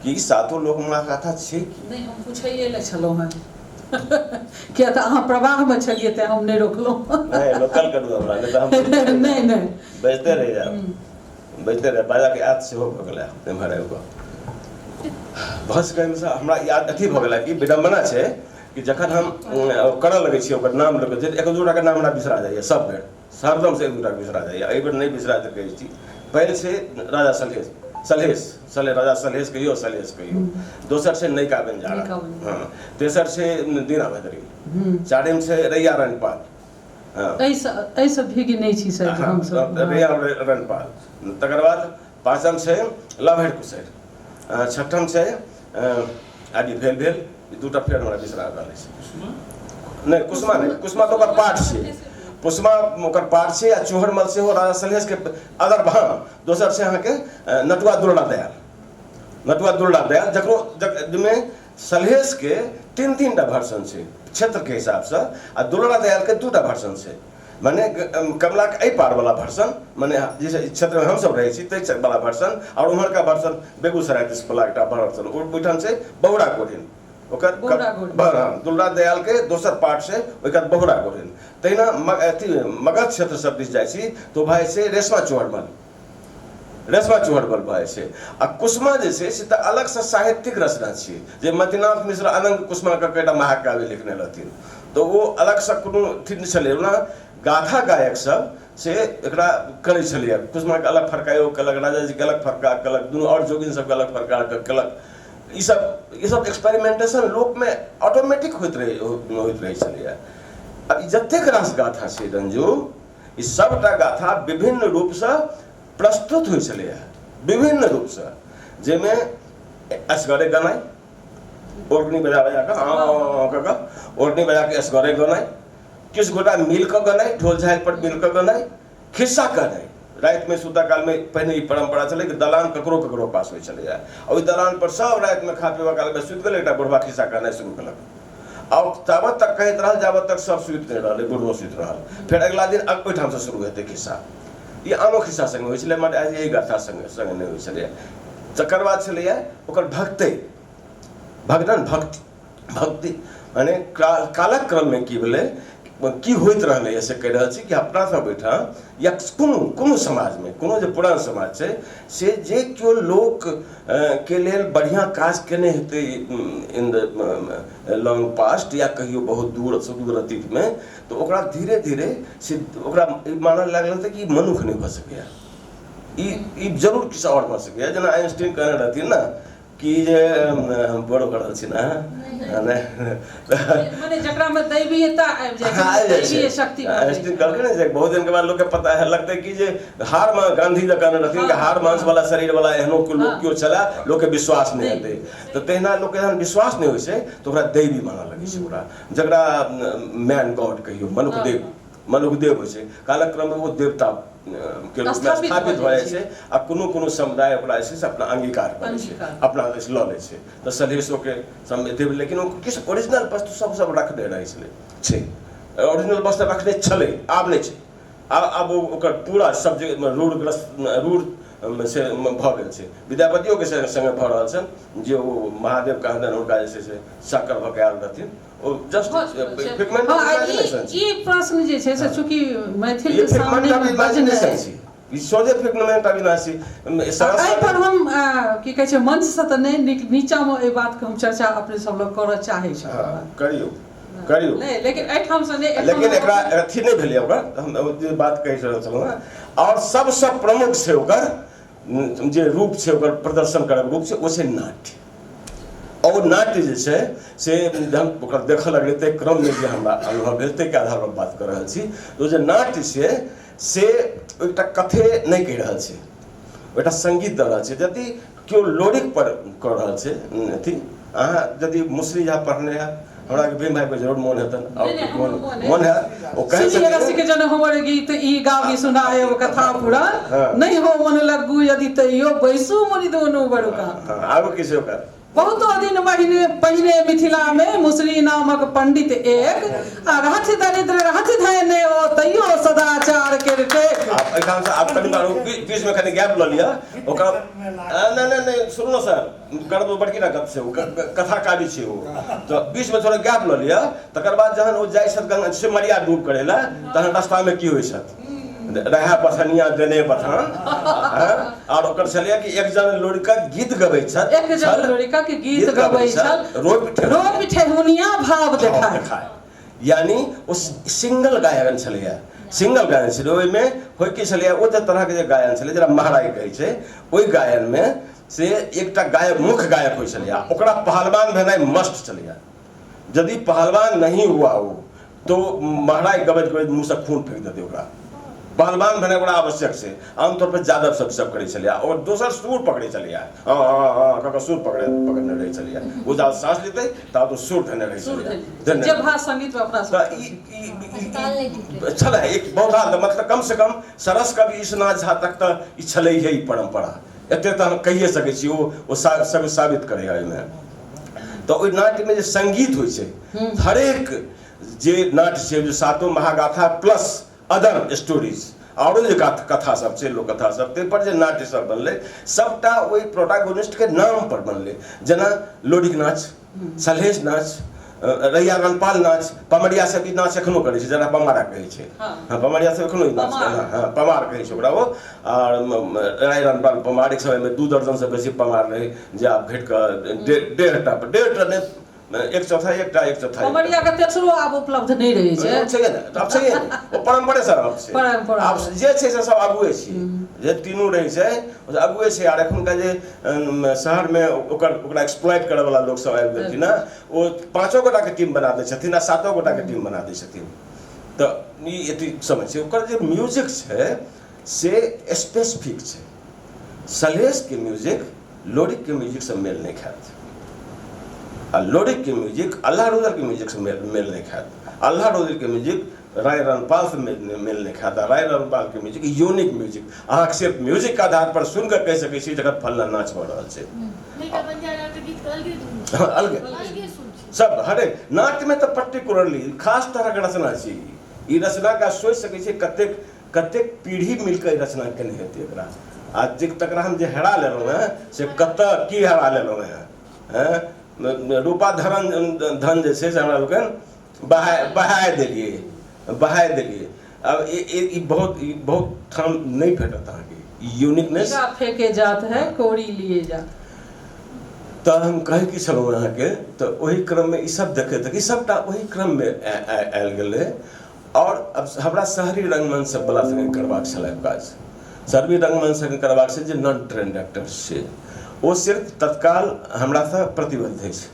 कि 7 लोक महागाथा छै कि नहीं, हम पूछैए ले छलहुँ हैं किया तऽ अहाँ प्रवाह में छलिए तेँ हम नहीं रोकलहुँ। नहीं लोकल करू हमरा, नहीं तऽ हम नहीं बजते रहि जायब, बजते रहे बाजा के याद से हो गेलै एम्हर एगो भस कहैमे से हमरा याद अथी भऽ गेलै कि विडम्बना छै कि जखन हम करऽ लगै छी ओकर नाम लगै छै 1-2 टा के नाम हमरा बिसरा जाइए, सब बेर हरदम से 1-2 टा बिसरा जाइए। एहि बेर नहीं बिसरा तऽ कहै छी। पहिल छै राजा राजा सलहेश कहियो, सलहेश कहियो। दोसर छै नैका बंजारा, हाँ। तेसर छै दीना भद्री, चारिम छै रैया रणपाल, ऐसे भीगी नहीं छी सर हम सब रैया रणपाल। तकर बाद 5म छै लभैर कुसैर, 6ठम छै आदि भेल 2 टा फेर हमरा बिसरा रहल छै। नहीं कुसमा नहीं, कुसमा तो ओकर पाठ छै, कुसमा ओकर पाठ छै। आ चोहरमल सेहो राजा सलहेश के अदर, हाँ। दोसर छै अहाँके नटुआ दुर्ला दयाल, जकरो में सलहेश के 3-3 टा वर्जन छै क्षेत्र के हिसाब से, आ दुर्ला दयाल के 2 टा वर्जन छै। माने कमला के एहि पार वाला वर्जन, माने जिस क्षेत्र में हम सब रहे छी ताहि वाला वर्जन, और उम्हर का वर्जन बेगूसराय दिस वाला एकटा वर्जन, ओहिठाम छै बहुरा गोढ़िन, ओकर दुर्ला दयाल के दोसर पार्ट छै ओकर बहुरा गोढ़िन। तहिना अथी मगध क्षेत्र सब दिस जाइ छी तो भाई छै रेशमा चोहरमल भाई छै। आ कुसमा जे छै से तऽ अलग से साहित्यिक रचना छियै, जे मतिनाथ मिश्र अनंग कुसमा के कएटा महाकाव्य लिखने रहथिन, तो वो अलग से कोनो अथी नहि छलै। ओना गाथा गायक सब से एकरा करै छलियै, कुसमा के अलग फरकायो केलक, राजा जी के अलग फरका केलक, दुनू और जोगिन सब के अलग फरका केलक। ई सब एक्सपेरिमेंटेशन लोक में ऑटोमेटिक होइत रहै छलैया। अब जतेक रास गाथा छै रंजू, ई सबटा गाथा विभिन्न रूप से प्रस्तुत होइ छलैया, विभिन्न रूप से, जाहिमे असगरे गनाई, ओढ़नी बजा के ओढ़नी बजा के असगरे गनाई, किस गोटा मिल कर गनाई, ढोल झाइल पर मिल कर गनाई, खिस्सा कहनाई। रात में सुता काल में पहले ही परंपरा चले कि दलान ककरो ककरो पास हो चले जाए, और दलान पर सब रात में खा पीवा काल में सुत गए, एक बुढ़वा खिस्सा कहना शुरू कलक। और तब तक कहते रहा जब तक सब सुत नहीं रहा, बुढ़ो सुत रहा, फिर अगला दिन ओहिठाम से शुरू हेतै खिस्सा। ये आनो खिस्सा संगे होइ छलै, माने यही गाथा संगे संगे नहीं होइ छलै। तकर बाद छलैया ओकर भक्ति, भगवान भक्ति भक्ति माने कालक क्रम में की भेलै, की होइत रहलै से कहि रहल छी कि अपना सब ओहिठाम या कोनो समाज में, कोनो जे पुरान समाज छै से जे केओ लोक के लेल बढ़िया काज केने हेतै इन द लॉन्ग पास्ट या कहियो बहुत दूर सुदूर अतीत में, तो ओकरा धीरे धीरे से ओकरा मानल लागल कि मनुख नहीं भऽ सकैया, ई जरूर किछु और भऽ सकैया। जेना आइंस्टीन कहने रहथिन ना कि जे बड़ो करल छी ना माने जकरा में दैवीयता आबि जाइ छै, दैवीय शक्ति आइंस्टीन कहलकै ने जे बहुत दिन के बाद लोग के पता है लगतै कि जे हार में गांधी जी कहने रहथिन कि हार मांस वाला शरीर वाला एहनो लोग केओ छला, लोग के विश्वास नहीं हेतै। तो तहिना लोग के जहन विश्वास नहीं होइ छै तो ओकरा दैवी मानऽ लगै छै, ओकरा जकरा मैन गॉड कहियो, मनुख देव होइ छै। कालक्रम में वो देवता के रूप में स्थापित भऽ जाइ छै, आ कोनो समुदाय ओकरा जे छै से अपना अंगीकार करै छै, अपना लऽ लै छै। तऽ सलहेशो के देव, लेकिन ओ किछु ओरिजिनल वस्तु सब रखने रहै छै, ओरिजिनल वस्तु रखने छलै, आब नहीं छै। आब ओकर पूरा सब जगह रूढ़ से भऽ गेल छै। विद्यापतियों के संगे भऽ रहल छन, जे ओ महादेव कहने हुनका जे छै से साकर भऽ के आयल रहथिन, ओ जस्ट फिगमेंट ऑफ इमेजिनेशन छै। ई प्रश्न जे छै से चूंकि मैथिल के सामने बजने छै, ई सोझे फिगमेंट अविनाशी। एहि पर हम की कहै छै मंच से तऽ नहि, नीचा में एहि बात के हम चर्चा अपने सब लोग करऽ चाहै छी। करियो नहीं, लेकिन एहिठाम से नहीं, लेकिन एकरा अथी नहीं भेलै ओकर, हम जे बात कहि रहल छलहुँ हेँ। और सबसे प्रमुख छै ओकर जे रूप छै, ओकर प्रदर्शन करब रूप छै, ओ छै नाट्य। और नाट्य जे छै से हम ओकर देखऽ लगलै ताहि क्रम में जे हमरा अनुभव भेल ताहि के आधार पर बात कर रहल छी। तो जे नाट्य छै से एकटा कथे नहीं कहि रहल छै, एकटा संगीत दऽ रहल छै। यदि केओ लोरिक पर कऽ रहल छै अथी, अहाँ यदि मुसरी जहाँ पढ़ने है, हमरा के भीम भाई पे जरूर मोन हेतन, मोन है ओ कहे सुनी रस के जन हमर गीत ई गावी सुनाए ओ कथा पुराण नहीं हो मन लगू यदि तैयो बैसू मोरी दोनों बड़का। आगो किसी ओकर बहुतो दिन पहिने मिथिला में मुसरी नामक पंडित एक, रहथ दरिद्र रहथ धने ओ तैयो सदाचार करके। आप एठाम से आप कनी बार बीच में कनी गैप ल लिया, ओकर नहीं सुनो ना सर, करब बड़की ना गप से कथा काव्य छै ओ, तो बीच में थोड़ा गैप ल लिया। तकर बाद जहन ओ जाइ छत गंगा से मरिया डूब करेला, तहन रास्ता में की होइ छत रहा पथनिया देने पथान, और ओकर छलिया कि एक जन लोरिका गीत गबै छत, एक जन लोरिका के गीत गबै छल, रोप ठेहुनिया भाव देखाय, यानी उस सिंगल गायन छलिया, सिंगल गायन छलै। ओहिमे होइ कि छलिया ओ जे तरह के जे गायन छलै जरा महाराज कहै छै, ओहि गायन में से एकटा गायक मुख्य गायक होइ छलिया, ओकरा पहलवान भेनाइ मस्ट छलिया। यदि पहलवान नहीं हुआ वो तो महाराज गबैत गबैत मुँह से खून फेंक देते ओकरा। पहलवान भेनाइ बड़ा आवश्यक छै। आमतौर पर यादव सब करै छलिया, और दोसर सुर पकड़े छलिया, ककर सुर पकड़ने रहै छलिया। ओ जब सांस लेतै ता तो सुर धने रहै छलिया, जे भाषा संगीत में अपना छलै एक बहुत, मतलब कम से कम सरस कवि ईशनाथ झा तक तऽ ई छलै है ई परंपरा, एते तऽ हम कहिए सकै छी। ओ सब साबित करे है में। तो ओहि नाट्य में जे संगीत होइ छै, हरेक जे नाट्य छै, जो सातों महागाथा प्लस अदर स्टोरीज और जे कथा सब छै, लोक कथा सब, ताहि पर जे नाट्य सब बनलै सबटा ओहि प्रोटागोनिस्ट के नाम पर बनलै। जेना लोरिक नाच, सलहेश नाच, रैया रनपाल नाच, पमरिया सब ई नाच एखनो करै छै, जेना पमारा कहै छै। हाँ, पमरिया सब एखनो ई नाच, हाँ पमार कहै छै ओकरा ओ। और राय रनपाल पमार एक समय में 2 दर्जन से बेसी पमार रहे, जे आब घट के 1.5 नहीं 1/4 पमरिया के तेसरो आब उपलब्ध नहीं रहे छै, छै ने, अब छै ओ परंपरे से अब छै, आब जे छै से सब आगुए छी, जे तीनू रहै छै ओ आगुए छै। आर एखन का जे शहर में ओकरा एक्सप्लॉइट करे वाला लोग सब आबि गेलखिन ना, ओ 5 गोटा के टीम बना दै छथिन आ 7 गोटा के टीम बना दै छथिन। तो ई एती समझ छै। ओकर जे म्यूजिक छै से स्पेसिफिक छै। सलहेश के म्यूजिक लोरिक के म्यूजिक से मेल नहीं खात, लोरिक के म्यूजिक अल्लाह रोजर के म्यूजिक से मेल नहीं खात। अल्लाह रोजर के म्यूजिक राय रनपाल से मेल नहीं खाता। राय रनपाल के म्यूजिक यूनिक म्यूजिक, अहाँ सिर्फ म्यूजिक के आधार पर सुन कर कह सकै छी जगह फलना नाच हो रहा है। अलग सब हरेक नाट्य में तो पर्टिकुलरली खास तरह के रचना चाहिए। ई रचना का सोच सकै छी कतेक कतेक पीढ़ी मिलकर रचना केने हेतै एकरा। आज तक हम जे हेरा लेलहुँ हैं से कतऽ की हेरा लेलहुँ हैं। रूपा धन जे छै से हमरा लोकनि बहाय देलियै। अब ई बहुत ठाम नहीं भेटत अहाँके यूनिकनेस। फेंके जात है कोड़ी लिए जात। तो हम कहे कि छलहुँ अहाँके तो वही क्रम में ई सब देखे तक सबटा वही क्रम में आयल गेलै। और अब हमरा शहरी रंगमंच सब बला संगे करबाक छलै काज। शहरी रंगमंच संगे करबाक छै जे नॉन ट्रेंड एक्टर्स छै, ओ सिर्फ तत्काल हमरा से प्रतिबद्ध अछि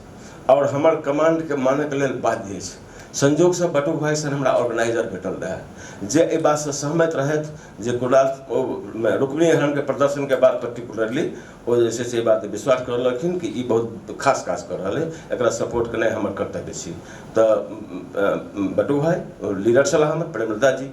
और हमर कमांड के माने के लेल बाध्य अछि। संजोग से बटुक भाई सन हमरा ऑर्गेनाइजर भेटल रहे जे एहि बात से सहमत रहथि जे गुलाल रुक्मिणी हरण के प्रदर्शन के बाद पर्टिकुलरली वो जे छै बात विश्वास कर लखिन कि ई बहुत खास काज कर रहा है, एकरा सपोर्ट करना हमर कर्तव्य छी। तो बटुक भाई लीडर छलाह, हमर प्रेमलता जी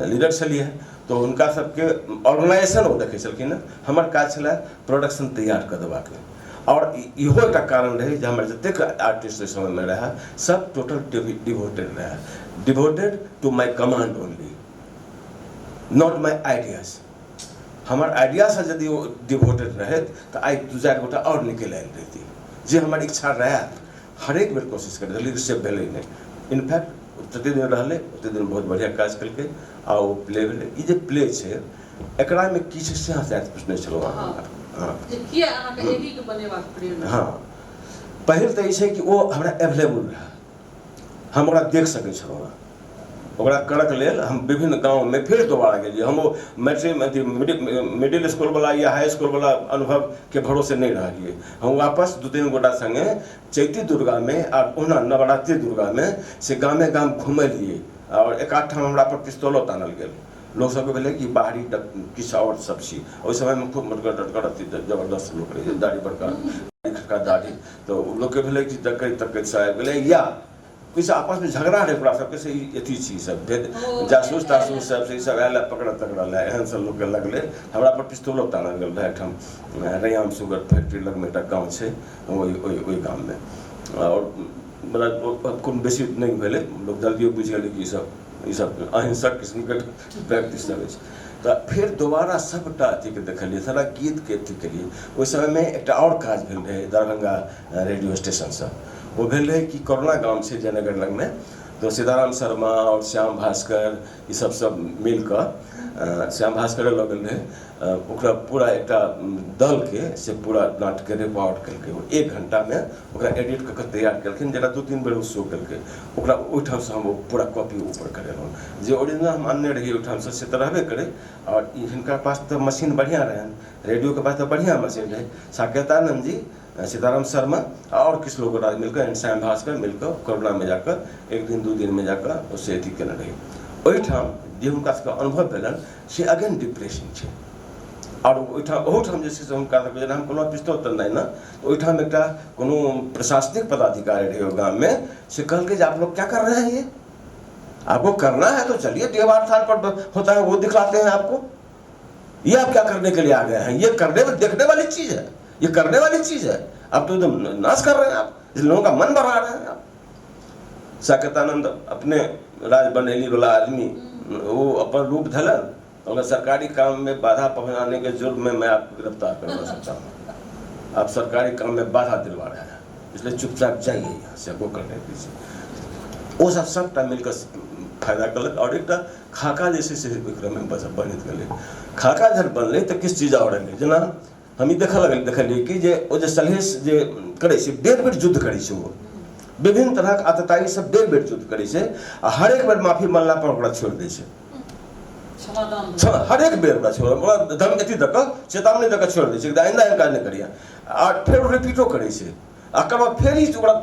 लीडर छलिए, तो उनका सबके ऑर्गेनाइजेशन वो देखे छलखिन। हमर काज छलै प्रोडक्शन तैयार कर देबाक लेल। और इहो एकटा कारण रहे जे हमर जतेक आर्टिस्ट समय में रहा सब टोटल डिवोटेड रहा, devoted to my command only, not my ideas. हमर आइडिया से यदि वो डिवोटेड रहे तो आई 2-4 गोटा और निकल आयल रहती जे हमर इच्छा रहा। हरेक बेर कोशिश कर लीडरशिप भेलै नहीं। इनफैक्ट जते दिन रहले ओते दिन बहुत बढ़िया काज केलकै आ ओ प्ले भेलै। ई जे प्ले छै एकरा में की छै से अहाँ पूछने छलहुँ। हाँ पहिल तो ये कि वो हमरा अवेलेबल रहा, हम ओकरा देख सकै छलहुँ। ओकरा करक लेल हम विभिन्न गाँव में फिर दोबारा गेलिए। हम वो मिडिल स्कूल वाला या हाई स्कूल वाला अनुभव के भरोसे नहीं रहिए। हम वापस 2-3 गोटा संगे चैती दुर्गा में और ओना नवरात्रि दुर्गा में से गामे गाम घूमलिए और एक आध ठाम हमरा पर पिस्तौलो तानल गेल। लोग सबके भेलै कि बाहरी किछु और सब छी। ओहि समय में खूब मटकर जबरदस्त लोग रहे, दाढ़ी बड़का दाढ़ी। तो लोग के भेलै कि तकैत से आबि गेलै या किछु आपस में झगड़ा रहे ओकरा सबके से अथी छी सब जासूस तासूस सब से सब आयल पकड़ल है। एहन सब लोग के लगले हमरा पर पिस्तौलो तानल गेल रहे। ठाम रैयाम शुगर फैक्ट्री लग में एकटा गाँव छै, ओहि गाँव में। और मतलब कोनो बेसी नहीं भेलै, लोग जल्दियो बुझि गेलै कि ई सब अहिंसक किस्म के प्रैक्टिस सब अछि। तो फिर दोबारा सबटा अथी के देखलिए, सारा गीत के अथी केलिए। ओहि समय में एकटा और काज भेल रहे दरभंगा रेडियो स्टेशन से। वो भेल रहे कि कोरोना गाँव से जयनगर लग में, तो सीताराम शर्मा और श्याम भास्कर ये सब मिलकर श्याम भास्कर लग रहे ओकरा पूरा एक दल के से पूरा नाटक के रिकॉर्ड करके 1 घंटा में ओकरा एडिट करके तैयार कलखिन, जरा 2-3 बेर शो करके ओकरा ओहिठाम से हम पूरा कॉपी ऊपर करेलहुँ। जो ओरिजिनल हम आनने रहिए ओहिठाम से तो रहबे करे। और हिनका पास तो मशीन बढ़िया रहे, रेडियो के पास तो बढ़िया मशीन रहे। साकेतानंद जी, सीताराम शर्मा और किस लोग मिलकर श्याम भास्कर मिलकर कोरोना में जाकर 1 दिन 2 दिन में जाकर उससे अथी केने रही। ओहिठाम जे हुनका सबके अनुभव भेलन से अगेन डिप्रेशन छै। और ओहिठाम जे छै से हुनका सबके जेना हम कोनो पिस्तौल तऽ नहि ने, ओहिठाम एकटा कोनो प्रशासनिक पदाधिकारी रहे गाँव में, से कहलकै जे आप लोग क्या कर रहे हैं, ये आपको करना है तो चलिए देवार स्थान पर होता है वो दिखलाते हैं आपको, ये आप क्या करने के लिए आ गए हैं, ये करने देखने वाली चीज है, ये करने वाली चीज है, आप तो एकदम नाश कर रहे हैं, आप इस लोगों का मन बढ़ा रहे हैं आप। साकेतानंद अपने राज बनेली वाला आदमी, वो अपन रूप धलन और सरकारी काम में बाधा पहुंचाने के जुर्म में मैं आपको गिरफ्तार करवा सकता हूँ। आप सरकारी काम में बाधा दिलवा रहे हैं, इसलिए चुपचाप जाइए यहाँ से, वो करने दीजिए। वो सबटा मिलकर फायदा कलक। और एक खाका जैसे से विक्रम में बनित गए। खाका जब बनले तो किस चीज और जेना हम ई देखलिए कि जे ओ जे सलहेश जे करे छै, बेर युद्ध करे छै, वो विभिन्न तरह के आतताई सब बेर युद्ध करे छै आ हर एक बेर माफी मांगला पर ओकरा छोड़ दै छै। हर एक बेर ओकरा छोड़ ओकरा धम अथी दऽ कऽ चेतावनी दऽ कऽ छोड़ दै छै, आइंदा एहन काज नहि करिए। आ फेर रिपीटो करे छै, एकर बाद फेर ही ओकरा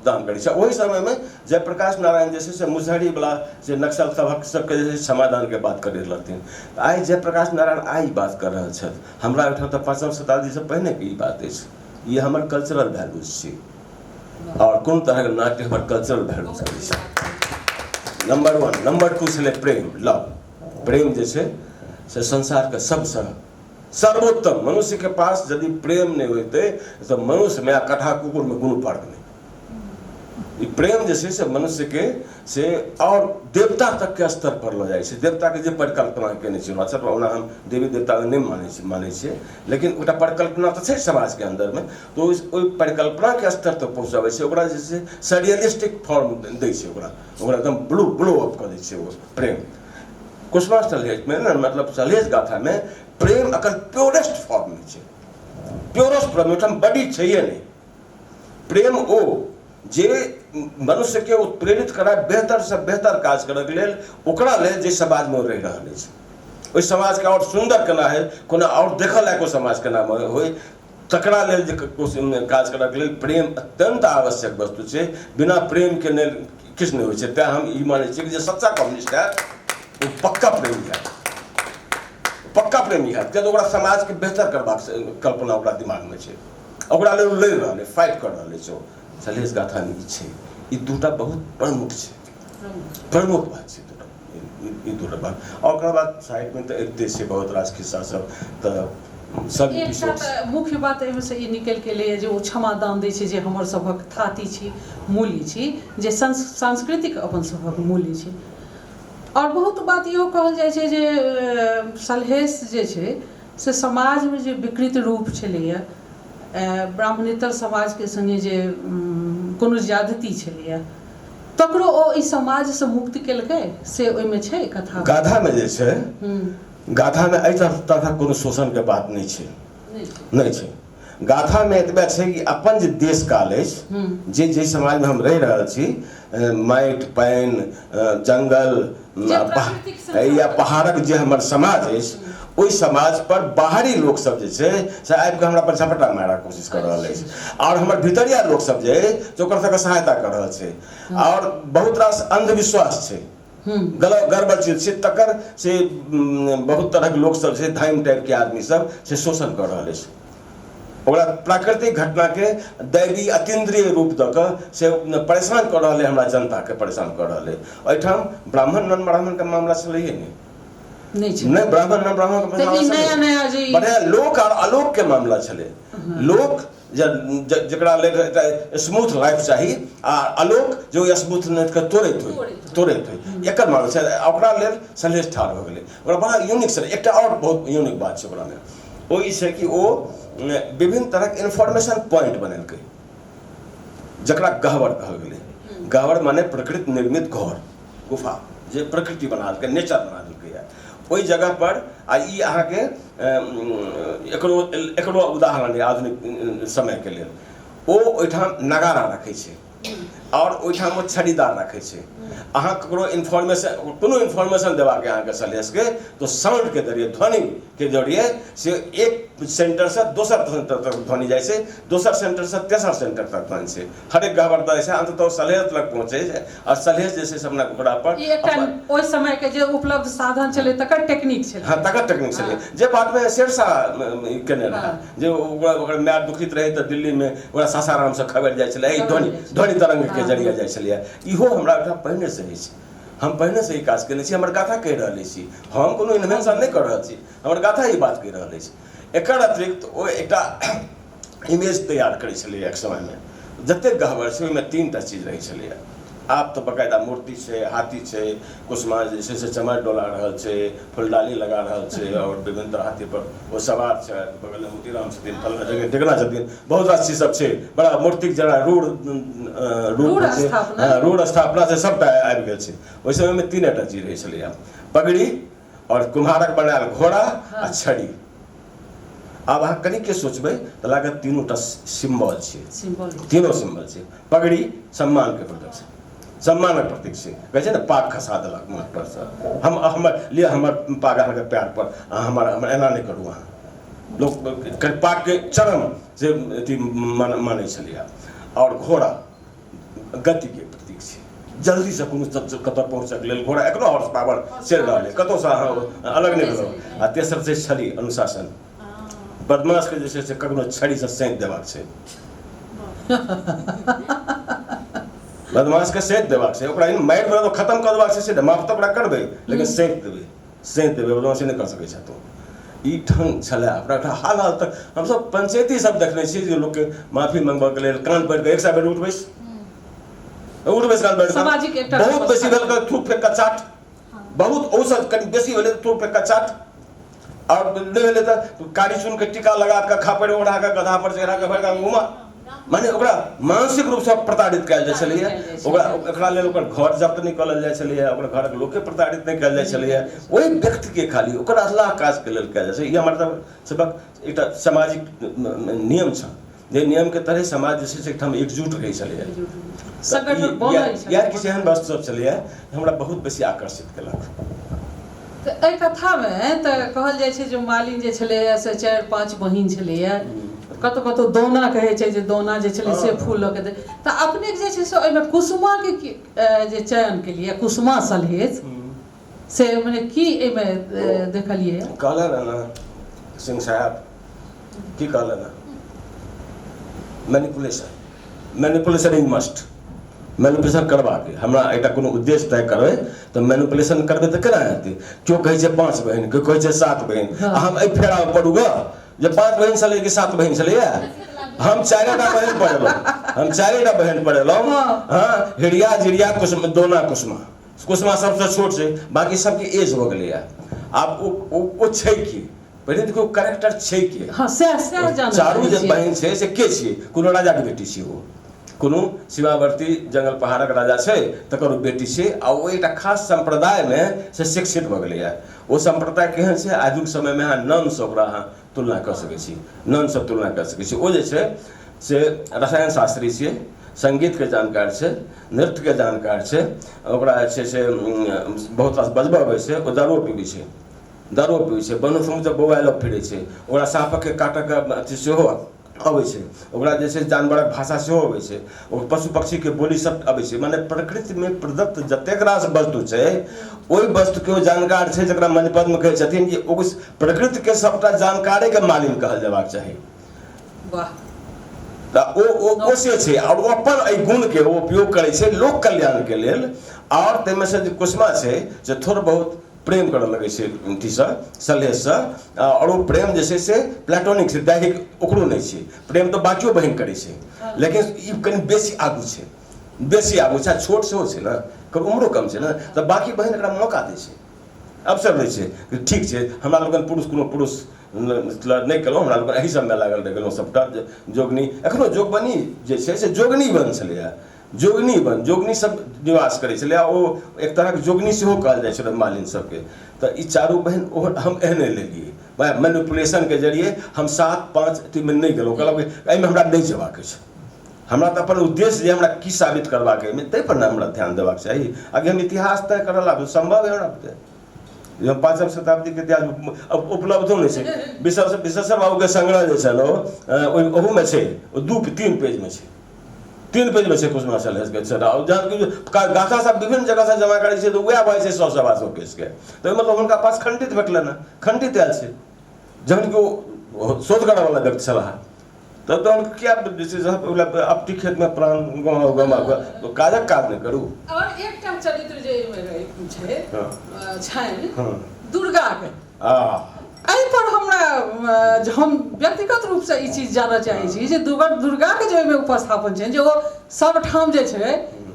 दान करे छै। ओहि समय में जयप्रकाश नारायण जे छै से मुसहरी वाला जे नक्सल सबके जे समाधान के बात करे रहथिन। आई जयप्रकाश नारायण आई बात कर रहल छथि, हमरा ओहिठाम तऽ 5वीं शताब्दी से पहिने के ई बात अछि। ये हमर कल्चरल वैल्यूज छी और कोन तरह के नाट्य हमर कल्चरल वैल्यूज छै। नंबर 1 नंबर 2 छलै प्रेम लव। प्रेम जे छै से संसार के सबसे सर्वोत्तम, मनुष्य के पास यदि प्रेम नहीं होते तो मनुष्य में कथा कुकुर में कोनो फर्क नहीं। ई प्रेम जे छै से मनुष्य के से और देवता तक के स्तर पर लो जाए छै। देवता के जे परिकल्पना केने छै ओना हम देवी देवता के नहीं मानै छियै, लेकिन ओटा परिकल्पना तो छै समाज के अंदर में, तो ओइ परिकल्पना के स्तर तक पहुंचाबै छै, ओकरा जे छै सरियलिस्टिक फॉर्म दै छै, ओकरा एकदम ब्लो अप कर दै छै वो प्रेम। कुसुमा सलहेज में ना, मतलब सलहेज गाथा में प्रेम अकर प्योरेस्ट फॉर्म में छै, प्योरेस्ट फॉर्म में बड़ी चाहिए नहीं। प्रेम ओ जे मनुष्य के उत्प्रेरित करा बेहतर से बेहतर काज करय के लेल, ओकरा लेल जे समाज में रह रहल अछि, ओहि समाज के और सुंदर केना है, कोनो और देखल लायक समाज केना होय, तकरा लेल जे काज करय के लेल प्रेम अत्यंत आवश्यक वस्तु छै। बिना प्रेम के ने किछु नहीं होय छै। तें हम ई मानै छियै कि जे सच्चा कम्युनिस्ट है वो पक्का प्रेमी है, पक्का प्रेमी है, किया ओकरा समाज के बेहतर करबाक कल्पना ओकरा दिमाग में छै, ओकरा लेल लड़ि रहल है, फाइट कर रहल है। सलहेज गाथा में ई छै, ई दूटा बहुत प्रमुख छै, प्रमुख बात छै दूटा, ई दूटा बात। और ओकरा बाद साइड में तो एते छै बहुत रास खिस्सा सब, तो सब एकटा मुख्य बात एहिमे से ई निकलि के लिए जे ओ क्षमा दान दै छै, जे हमर सभक थाती छी, मूल्य छी, जे सांस्कृतिक अपन सभक मूल्य छी। और बहुत बात इहो कहल जाइ छै जे सलहेज जे छै से समाज में जे विकृत रूप छलैया, ब्राह्मणेतर समाज के संगे जे कोनो ज्यादती छलैया, तकरो ओ ई समाज से मुक्त केलकै, से ओहिमे छै कथा। गाथा में जे छै, गाथा में एहि तरह कोनो शोषण के बात नहीं छै, नहीं छै। गाथा में एतबे छै कि अपन जे देश काल अछि, जे समाज में हम रह रहल छी, माटि पानि जंगल या पहाड़क जे हमर समाज अछि, ओहि समाज पर बाहरी लोक सब जे छै से आबि के हमरा पर झपटा मारऽ कोशिश कर रहल अछि, और हमर भीतरिया लोक सब जे ओकर सबके सहायता कर रहल छै, और बहुत रास अंधविश्वास छै, गड़बड़ चीज छै, तकर से बहुत तरह के लोक सब छै, धाइम टाइप के आदमी सब से शोषण कर रहल अछि। ओकरा प्राकृतिक घटना के दैवी अतीन्द्रिय रूप दऽ कऽ से परेशान कर रहल है, हमरा जनता के परेशान कर रहल है। एहिठाम ब्राह्मण नन ब्राह्मण के मामला छलैहे नहीं, ब्राह्मण नन ब्राह्मण के मामला बढ़िया लोक और आलोक के मामला छलै। लोक जकरा लेल स्मूथ लाइफ चाही, आ आलोक जो स्मूथनेस के तोड़ैत होइ, एकर मामला छै। ओकरा लेल सलहेज ठाढ़ हो गेलै, ओकरा बड़ा यूनिक छै। एकटा और बहुत यूनिक बात छै ओकरा में, ओ ई छै कि ओ विभिन्न तरह के इन्फॉर्मेशन पॉइंट बनेलकै, जकरा गहवर कहल गेलै। गहवर माने प्रकृति निर्मित घर, गुफा जे प्रकृति बना देलकै, नेचर बना देलकै है ओहि जगह पर। आ ई अहाँके एकरो उदाहरण है आधुनिक समय के लेल। ओ ओहिठाम नगारा रखै छै, और ओहिठाम ओ छड़ीदार रखै छै। अहाँ ककरो इन्फॉर्मेशन, कोनो इन्फॉर्मेशन देबाक अहाँके सलहेज के, तो साउंड के जरिए, ध्वनि के जरिए से एक सेंटर से दोसर सेंटर तक ध्वनि जाइ छै, दोसर सेंटर से तेसर सेंटर तक ध्वनि छै, हरेक गहवर दै छै, अंततः सलहेज तक पहुँचे छै। और सलहेज जे छै से अपना ओकरा पर ओहि समय के जे उपलब्ध साधन छलै तकर टेक्निक छलै। हाँ, तकर टेक्निक छलै, जे बाद में शेरशाह केने रहा, जे ओकर माय दुखित रहे तो दिल्ली में ओकरा सासाराम से खबर जाइ छलै, ध्वनि तरंग के जरिए जाइ छलै। इहो हमरा ओहिठाम पहिने से होइ छै, हम पहिने से ही काज केने छी, हमर गाथा कहि रहल छी, हम कोनो इन्वेंशन नहीं कर रहल छी, हमर गाथा ही बात कहि रहल अछि। एकर अतिरिक्त ओ एकटा इमेज तैयार करै छलै एक समय में, जतेक गहवर छै ओहिमे 3टा चीज रहै छलैया। आब तो बकायदा मूर्ति छै, हाथी छै, कुसुमा जे छै से चमर डोला रहल छै, फुलडाली लगा रहल छै, और विभिन्न तरह हाथी पर वो सवार छै, बगल में मोतीराम छथिन, फलना जगह टेकना छथिन, बहुत रास चीज सब छै, बड़ा मूर्तिक जरा रूढ़ स्थापना से सबटा आबि गेल छै। ओहि समय में 3टा चीज रहै छलैया, पगड़ी और कुम्हारक बनायल घोड़ा आ छड़ी। आब अहाँ कनि के सोचबै तऽ लागत तीनोटा सिंबल छै, तीनों सिंबल छै। पगड़ी सम्मान के प्रतीक छै, सम्मानक प्रतीक छै, कहै छै ने पाग खसा देलक माथ पर से, हमर पाग अहाँके पैर पर, हमर एना नहीं करू अहाँ। लोग पाग के चरम से अथी मानै छलैया। और घोड़ा गति के प्रतीक छै, जल्दी से कोनो कतऽ पहुँचक लेल घोड़ा एकरो हॉर्स पावर चलि रहल है, कतौ से अहाँ अलग नहीं भेलौ। आ तेसर छै छड़ी, अनुशासन, बदमाश के जे छै से ककरो छड़ी से सेंक देबाक छै। बदमाश के सेंत देबाक छै, ओकरा मारि देबै तो खत्म कर देबाक छै, से माफ तो ओकरा करबै लेकिन सेंत देबै बदमाशी नहीं कर सकै छै तू। ई ढंग छलै अपना हाल हाल तक हम सब पंचायती सब देखने छी जे लोग के माफी मंगबा के लेल कान पकड़ के एक साइड उठ बैस कान पकड़ सामाजिक एकटा बहुत बेसी भेल के थूक फेंक के चाट, बहुत औसत कनि बेसी भेलै थूक फेंक के चाट, और नहीं भेलै तो कारी चुन के टीका लगा के खापर ओढ़ा के गधा पर चढ़ा के भर घुमा, माने ओकरा मानसिक रूप से प्रताड़ित कयल जाय छलैया, ओकरा एकरा लेल ओकर घर जब्त नहीं कयल जाय छलैया, ओकर घरक लोक के प्रताड़ित नहीं कयल जाय छलैया, ओहि व्यक्ति के खाली ओकर अल्लाह काज के लेल कयल जाय छै। ई हमर सबक एकटा सामाजिक नियम छ, जे नियम के तहत समाज जे छै से एकठाम एकजुट रहै छलैया, संगठन बनल छै। या किसी एहन वस्तु सब छलैया हमरा बहुत बेसी आकर्षित केलक। तऽ एहि कथामे तऽ कहल जाइ छै जे मालिन जे छलैया से 4-5 बहिन छलैया, कतौ कतौ दोना कहै छै जे दोना जे छलै से फूल लऽ के दे, तऽ अपने जे छै से ओहिमे कुसुमा के जे चयन केलिए, कुसुमा सलहेज से मने की एहिमे देखलिए? कहले ना सिंह साहब की कहले ना, मैनिपुलेशन इन मस्ट, मैनिपुलेशन करबा के हमरा एकटा कोनो उद्देश्य तय करबै तऽ मैनिपुलेशन करबै तऽ केना हेतै? केओ कहै छै 5 बहिन, केओ कहै छै 7 बहिन, हम एहि फेरा पड़ू ग जे 5 बहिन छलै कि 7 बहिन छलैया? हम 4टा बहिन पढ़ेलहुँ, हाँ हिड़िया जिड़िया कुसुम दोना कुसुमा सबसे छोट छै, बाकी सबके एज हो गेलैया। आब ओ छै कि पहिले देखियौ कैरेक्टर छै कि? हाँ से जान चारू जे बहिन छै से के छियै? कोनो राजा के बेटी छियै, ओ कोनो सीमावर्ती जंगल पहाड़क राजा छै तकर बेटी छै, आ ओ एकटा खास संप्रदाय में से शिक्षित भऽ गेलैया। ओ संप्रदाय केहन छै आजुक समय में अहाँ नन से ओकरा अहाँ तुलना कऽ सकै छी, नन से तुलना कऽ सकै छी। ओ जे छै से रसायन शास्त्री छियै, संगीत के जानकार छै, नृत्य के जानकार छै, ओकरा जे छै से बहुत रास बजबऽ अबै छै, ओ दारू पीबै छै, बनो समुद्र बौआएल फिरै छै, ओकरा साँपक के काटऽ के अथी सेहो अबै छै, ओकरा जे छै जानवरक भाषा सेहो अबै छै, ओकर पशु पक्षी के बोली सब अबै छै, माने प्रकृति में प्रदत्त जतेक रास वस्तु छै ओहि वस्तु के ओ जानकार छै, जकरा मणिपद में कहै छथिन कि ओ प्रकृति के सबटा जानकारे के मालिन कहल जेबाक चाही। वाह, ओ से छै, और ओ अपन एहि गुण के उपयोग करै छै लोक कल्याण के लेल, और ताहिमे से जे कुसुमा छै से थोड़ बहुत प्रेम करऽ लगै छै अथीसँ सलहेजसँ, और ओ प्रेम जे छै से प्लेटोनिक छै, दैहिक ओकरो नहि छै प्रेम, तऽ बाकियो बहिन करै छै, लेकिन ई कनि बेसी आगू छै, छोट सेहो छै ने, एकर उम्रो कम छै ने, तऽ बाकी बहिन एकरा मौका दै छै, अवसर दै छै कि ठीक छै हमरा लोगन कोनो पुरुष नहीं केलहुँ, हमरा लोगन एहि सबमे लागल रहि गेलहुँ सबटा जोगनी, एखनो जोगबनी जे छै से जोगनी बन छलैया, जोगनी सब निवास करै छलै, ओ एक तरहक जोगनी सेहो कहल जाइ छलै मालिन सबके। तऽ ई चारू बहिन हम एहने लेलियै, मैनिपुलेशन के जरिए हम 7-5 अथीमे नहि गेलहुँ, कहलक एहिमे हमरा नहीं जेबाक छै, हमरा तऽ अपन उद्देश्य जे हमरा की साबित करबाक है ताहि पर ने हमरा ध्यान देबाक चाही। आगे हम इतिहास तय करऽ लागू संभव है हमरा 5वीं शताब्दी के इतिहास उपलब्धो नहीं छै, विश्वेश्वर बाबू के संग्रह जे छल ओहूमे छै, 2-3 पेज में छै, 3 पेज में छै कुसुमा सलहेज के छल, गाथा सब विभिन्न जगह से जमा करै छै तऽ वएह भऽ छै 100-125 पेज के, तऽ मतलब हुनका पास खंडित भेटलनि हैं, खंडित आयल छै, जखन कि ओ शोध करऽ वाला व्यक्ति छलाह, तब तो हम क्या अपनी खेत में प्राण गमा काजक काज नहीं करू। और एकटा चरित्र जे छै छनि दुर्गा के, एहि पर हमरा हम व्यक्तिगत रूप से ई चीज जानऽ चाहै छी जे दुर्गा के जे ओहिमे उपस्थापन छै, जे ओ सब ठाम जे छै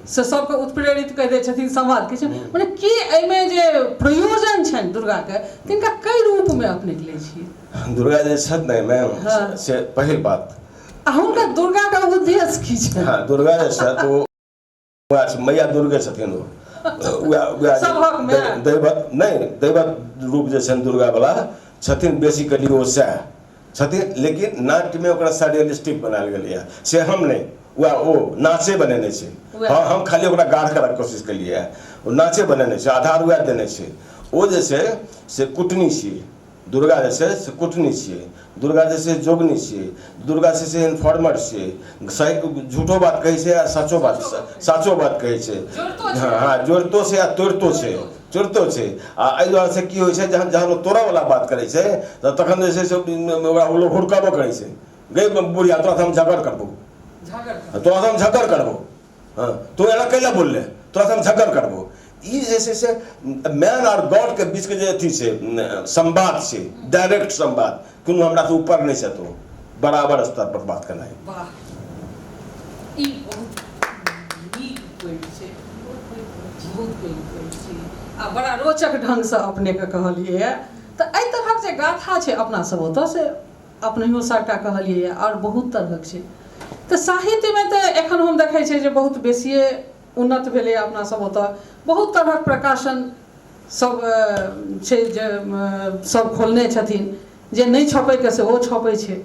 से सबके उत्प्रेरित कऽ दै छथिन समाज के, मने की एहिमे जे प्रयोजन छनि दुर्गा के, तिनका कई रूप में अपने लै छी? दुर्गा जे छथि ने मैम से पहिल बात हुनका दुर्गा का उद्देश्य की छै? हाँ दुर्गा जे छथि ओ मैया दुर्गे छथिन, दैवत रूप जे छनि दुर्गा वाला छथिन, बेसिकली ओ सएह छथिन, लेकिन नाट्य में ओकरा सररियलिस्टिक बनायल गेलै से हम नहीं, ओ नाचे बनेने छै, हाँ हम खाली ओकरा गाढ़ करऽ कोशिश केलियै, ओ नाचे बनेने छै, आधार वएह देने छै, ओ जे छै से कुटनी छियै, दुर्गा जे छै से कुटनी छियै, दुर्गा जे छै जोगनी छियै, दुर्गा जे छै इन्फॉर्मर छियै, सही झूठो बात कहै छै आ साचो बात कहै छै, हाँ जोड़तो छै आ तोड़तो छै, आ एहि दुआरे से की होइ छै जहन तोड़ऽ वाला बात करै छै तऽ तखन जे छै से ओकरा हुड़कबो करै छै, गई बुढ़िया तोरा हम झगड़ करबो, हाँ तो एना कैला बोलले तोरा से हम झगड़ करबो ई जैसे से मैन और गॉड के बीच के जे अथी छै संवाद छै डायरेक्ट संवाद कोनो हमरा से ऊपर नहीं छै तो बराबर स्तर पर बात करना है वाह ई बहुत नीक पॉइंट छै बहुत पॉइंट छै आ बड़ा रोचक ढंग से अपने के कहलिए तऽ एहि तरहक जे गाथा छै अपना सब ओतऽ से अपनेहो सबटा कहलिए और बहुत तरहक छै तऽ साहित्य में तऽ एखन हम देखै छै जे बहुत बेसिए उन्नत भेलै अपना सब ओतऽ बहुत तरहक प्रकाशन सब छै जे सब खोलने छथिन जे नहीं छपैके सेहो छपै छै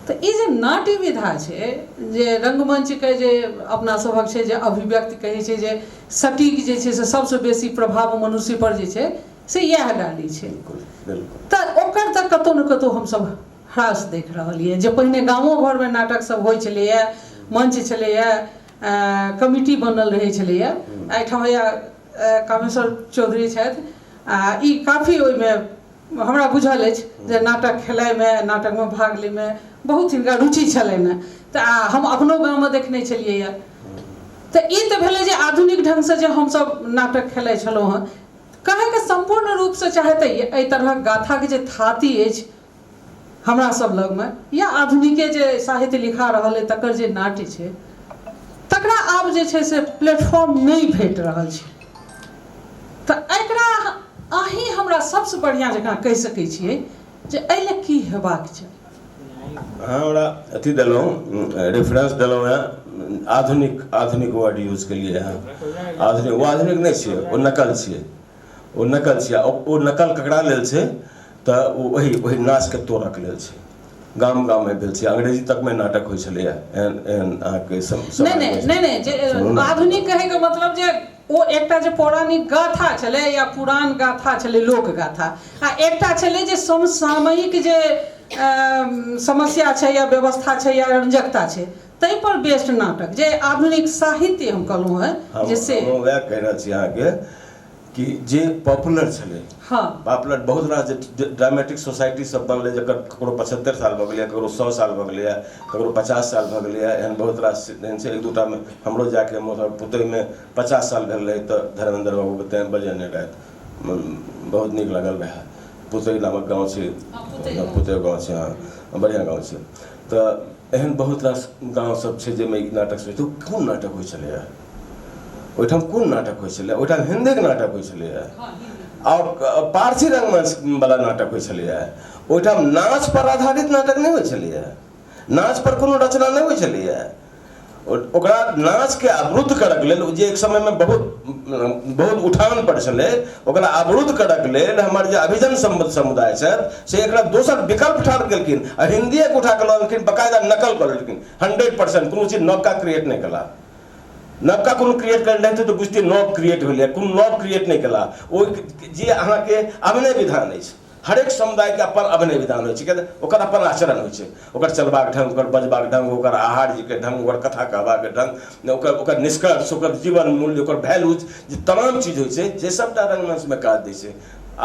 तऽ ई जे नाट्य विधा छै जे रंगमंचके जे अपना सभक छै जे अभिव्यक्ति कहै छै जे सटीक जे छै से सबसँ बेसी प्रभाव मनुष्य पर जे छै से इएह डाली छै तऽ ओकर तऽ कतहु ने कतहु हमसब ह्रास देख रहलिए जे पहिने गाँवो घरमे नाटक सब होइ छलैए मंच छलैए कमिटी बनल रहै छलैए एहिठाम या कामेश्वर चौधरी छथि आ ई काफी ओहिमे हमरा बुझल अछि जे नाटक खेलाइमे नाटकमे भाग लैमे बहुत हिनका रुचि छलनि तऽ हम अपनो गाँवमे देखने छलियै तऽ ई तऽ भेलै जे आधुनिक ढङ्गसँ जे हमसब नाटक खेलाइ छलहुँ हँ कहैके सम्पूर्ण रूपसँ चाहे तऽ एहि तरहक गाथाके जे थाती अछि हमरा सब लगमे या आधुनिके जे साहित्य लिखा रहल अइ तकर जे नाट्य छै तकरा आब जे छै से प्लेटफॉर्म नहीं भेट रहल छै तऽ एकरा अहीं हमरा सबसँ बढ़िआँ जकाँ कहि सकै छियै जे एहि लेल की हेबाक छै हमरा अथी देलहुँ रेफरेंस देलहुँ है आधुनिक वर्ड यूज केलिए है आधुनिक नहीं छै ओ नकल छियै ओ नकल ककरा लेल छै तऽ वही नाचके तोड़क लेल छै गाम में भेल छै अंग्रेजी तक में नाटक होइ छलैया एहन अहाँके नहीं जे आधुनिक कहैके मतलब जे ओ एकटा जे पौराणिक गाथा छलै या पुराण गाथा छलै लोक गाथा आ एकटा छलै जे समसामयिक जे समस्या छै या व्यवस्था छै या रंजकता छै ताहि पर बेस्ड नाटक जे आधुनिक साहित्य हम कहलहुँ हैं जैसे वएह कह रहल छी अहाँके कि जे पॉपुलर छलै हाँ पॉपुलर बहुत रास जे ड्रामेटिक सोसाइटी सब बनलै जकर ककरो 75 साल भऽ गेलै ककरो 100 साल भऽ गेलै ककरो 50 साल भऽ गेलै एहन बहुत रास एहन छै एक दूटा में हमरो जाके पुतै में 50 साल भेल रहै तऽ धर्मेंद्र बाबू के बजेने रहथि बहुत नीक लागल रहै पुतै नामक गाँव छै पुतै गाँव छै हाँ बढ़िआँ गाँव छै तऽ एहन बहुत रास गाँव सब छै जाहिमे ई नाटक सब कोन नाटक होइ छलैए ओहिठाम कोन नाटक होइ छलै ओहिठाम हिन्दीके नाटक होइ छलैए और पारसी रंगमंच वाला नाटक होइ छलैए ओहिठाम नाच पर आधारित नाटक नहीं होइ छलैए नाच पर कोनो रचना नहीं होइ छलैए ओकरा नाच के अवरुद्ध करक लेल जे एक समय में बहुत उठान पर छलै ओकरा अवरुद्ध करक लेल हमर जे अभिजन समुदाय छथि से एकरा दोसर विकल्प ठाढ़ केलखिन आ हिंदीए के उठा के ललखिन बकायदा नकल कर लेलखिन 100% कोनो चीज नवका क्रिएट नहीं कला नवका कोनो क्रिएट कर लेते तो बुझते नव क्रिएट भेलै कोनो नव क्रिएट नहीं कला ओ जे अहाँके अभिनय विधान अछि हरेक समुदाय के अपन अभिनय विधान होइ छै ओकर अपन आचरण होइ छै ओकर चलबाक ढंग ओकर बजबाक ढंग ओकर आहार जी के ढंग ओकर कथा कहबाक ढंग ओकर निष्कर्ष ओकर जीवन मूल्य ओकर वैल्यूज जे तमाम चीज होइ छै जे सबटा रंगमंच में काज दै छै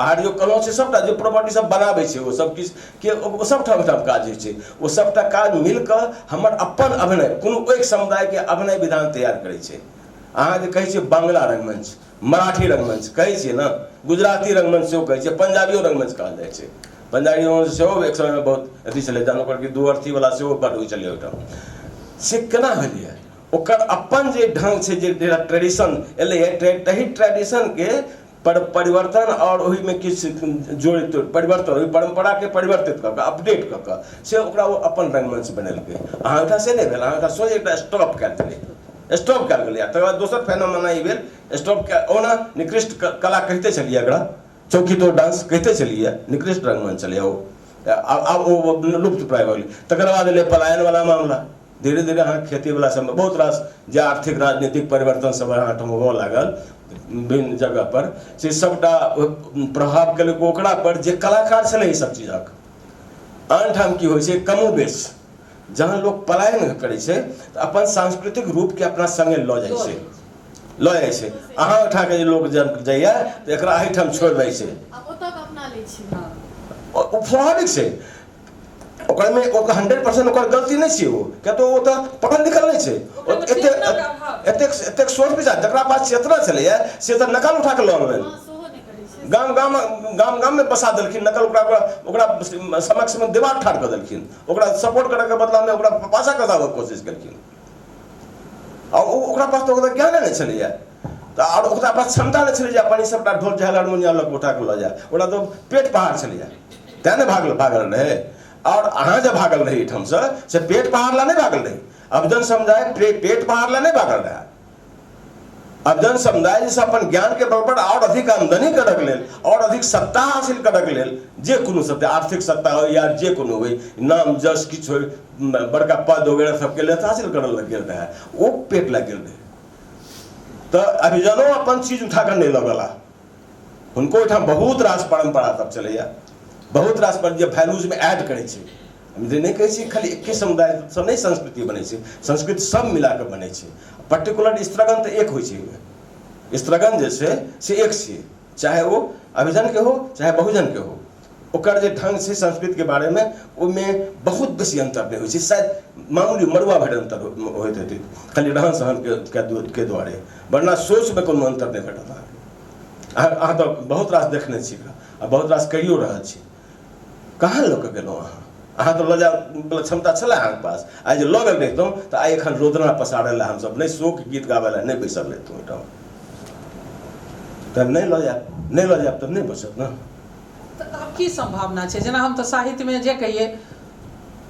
आहार जो कहलहुँ छै सबटा जे प्रॉपर्टी सब बनाबै छै ओ सब किछु के ओ सबठाम काज होइ छै ओ सबटा काज मिलकर हमर अपन अभिनय कोनो एक समुदाय के अभिनय विधान तैयार करै छै अहाँ जे कहै छियै बांग्ला रंगमंच मराठी रंगमंच कहै छियै ना गुजराती रंगमंच सेहो कहै छियै पंजाबियो रंगमंच कहल जाइ छै पंजाबी रंगमंच सेहो एक समय में बहुत अथी छलै जहन ओकर कि दू अर्थी वाला सेहो बड होइ छलै ओहिठाम से केना भेलै ओकर अपन जे ढंग छै जे ट्रेडिशन एलै तही ट्रेडिशन के परिवर्तन और ओहि में किछु जोड़ित परिवर्तन ओहि परंपरा के परिवर्तित कऽ कऽ अपडेट कऽ कऽ से ओकरा ओ अपन रंगमंच बनेलकै अहाँ ओहिठाम से नहि भेल अहाँ ओहिठाम सोझे एकटा स्टॉप कयल गेलै स्टॉप कयल गेलै तकर बाद दोसर फेनोमेना ई भेल स्टॉप ओना निकृष्ट कला कहिते छलियै एकरा चौकी तोड़ डांस कहिते छलियै निकृष्ट रंगमंच छलै ओ आब ओ लुप्त प्राय भऽ गेलै तकर बाद एलै पलायन वाला मामला धीरे धीरे अहाँ खेती वाला सब बहुत रास जे आर्थिक राजनीतिक परिवर्तन सब अहाँठाम होबऽ लागल विभिन्न जगह पर से सबटा प्रभाव केलक ओकरा पर जे कलाकार छलै ई सब चीजक आनठाम की होइ छै कमो बेस जहाँ लोग पलायन करै छै तऽ अपन सांस्कृतिक रूप के अपना संगे लऽ जाइ छै अहाँ उठा के जे लोग जाइया तऽ एकरा एहिठाम छोड़ि दै छै ओतऽ अपना लै छै स्वाभाविक छै ओकर में 100% ओकर गलती नहीं छै, वो क्या तो वो तो पढ़ल लिखल नहीं छै, एतेक सोच विचार जकरा पास चेतना छलैया से तऽ नकल उठा के लऽ लेलनि, गाम में बसा देलखिन नकल, ओकरा समक्ष में दीवार ठाड़ कर देलखिन, ओकरा सपोर्ट करे के बदला में ओकरा पाछा खसाबे के कोशिश केलखिन। और ओकरा पास तो ज्ञान नहीं छलैया, और ओकरा पास क्षमता नहीं छलै जे अपन सबटा ढोल झाल हारमोनियम लऽ उठा के लऽ जाए, ओकरा तो पेट पहाड़ छलैया, तें ने भागल रहे। और अहाँ जब भागल रही एहिठाम से पेट पहाड़ ला नहीं भागल रही, अभिजन समुदाय पेट पहाड़ ला नहीं भागल रहा, अभिजन समुदाय जैसे अपन ज्ञान के बल पर और अधिक आमदनी करक लेल और अधिक सत्ता हासिल करक लेल जे कोनो सत्ता, आर्थिक सत्ता हो या जे कोनो हो, नाम जस किछु हो, बड़का पद वगैरह सबके लिए हासिल करल लग गेल रहे, वो पेट लग गेल रहे। तो अभिजनो अपन चीज उठा कर नहीं लगला, उनको एहिठाम बहुत रास परंपरा सब चलैया, बहुत रास पर जे वैल्यूज में ऐड करे छै, हम जे नहीं कहै छी खाली एके समुदाय सब नहीं संस्कृति बने छै, संस्कृति सब मिला के बने छै। पर्टिकुलर स्त्रगन तो एक होइ छै, स्त्रगन जे छै से एक छै, चाहे वो अभिजन के हो चाहे बहुजन के हो, ओकर जे ढंग से संस्कृति के बारे में ओमें बहुत बेसी अंतर नहीं होइ छै, शायद मामूली मरुआ भर अंतर होइत हेतै खाली रहन सहन के द्वारे, वरना सोच में कोनो अंतर नहीं भेटत। अहाँ तो बहुत रास देखने छी आ बहुत रास करियो रहल छी, कहाँ लोक गेलहुँ अहाँ तो लजा क्षमता छलै अहाँके पास, आइ जे लऽ गेल रहितहुँ तऽ आइ एखन रोदना पसारै लए हमसब नहीं शोक गीत गाबै लए नहीं बैसल रहितहुँ एहिठाम, तब नहीं लऽ जायब तब नहीं बचत ना। तो अब की संभावना है, जेना हम तो साहित्य में जे कहिए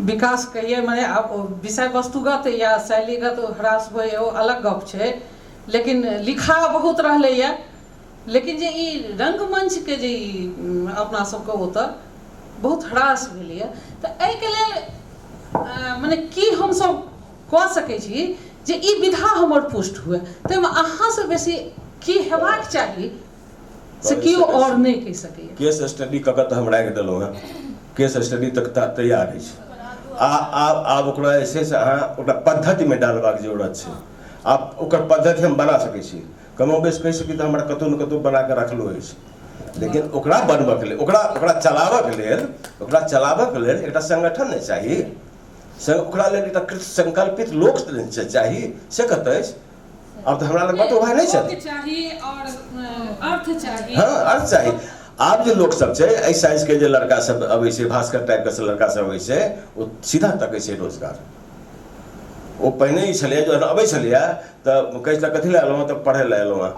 विकास कहिए माने अब विषय वस्तुगत या शैलीगत ह्रास हो ओ अलग गप है, लेकिन लिखा बहुत रहलै, लेकिन जे ई रंगमंच के जे अपना सबके ओतऽ बहुत ह्रास भेलैए, तो एहिके लेल माने की हमसब कऽ सकै छी जे ई विधा हमर पुष्ट हुए, ताहिमे अहाँसँ बेसी की हेबाक चाही से केओ और नहीं कहि सकैए। केस स्टडी कऽ कऽ तऽ हम राखि देलहुँ हँ, केस स्टडी तक तैयार अछि, आब ओकरा जे छै से अहाँ ओकरा पद्धतिमे डालबाक जरूरत छै, आब ओकर पद्धति हम बना सकै छी, कमो बेस कहि सकी तऽ हमरा कतहु ने कतहु बना कऽ रखलो अछि, लेकिन ओकरा बनबऽके लेल ओकरा चलाबऽके लेल एकटा संगठन नहीं चाही, ओकरा लेल एकटा कृत संकल्पित लोक चाही, से कतऽ अछि? अब तो हमरा लग बात वह नहीं छै, चाहिए और अर्थ चाहिए, हाँ अर्थ चाहिए। आब जे लोक सब छै एहि साइज के जे लड़का सब अबै छै, भास्कर टाइप के लड़का सब अबै छै, ओ सीधा तकै छै रोजगार। वो पहिने ही छलै जो अबै छलैया तऽ कहै छलै कथी लए एलहुँ तऽ पढ़ै लए एलहुँ,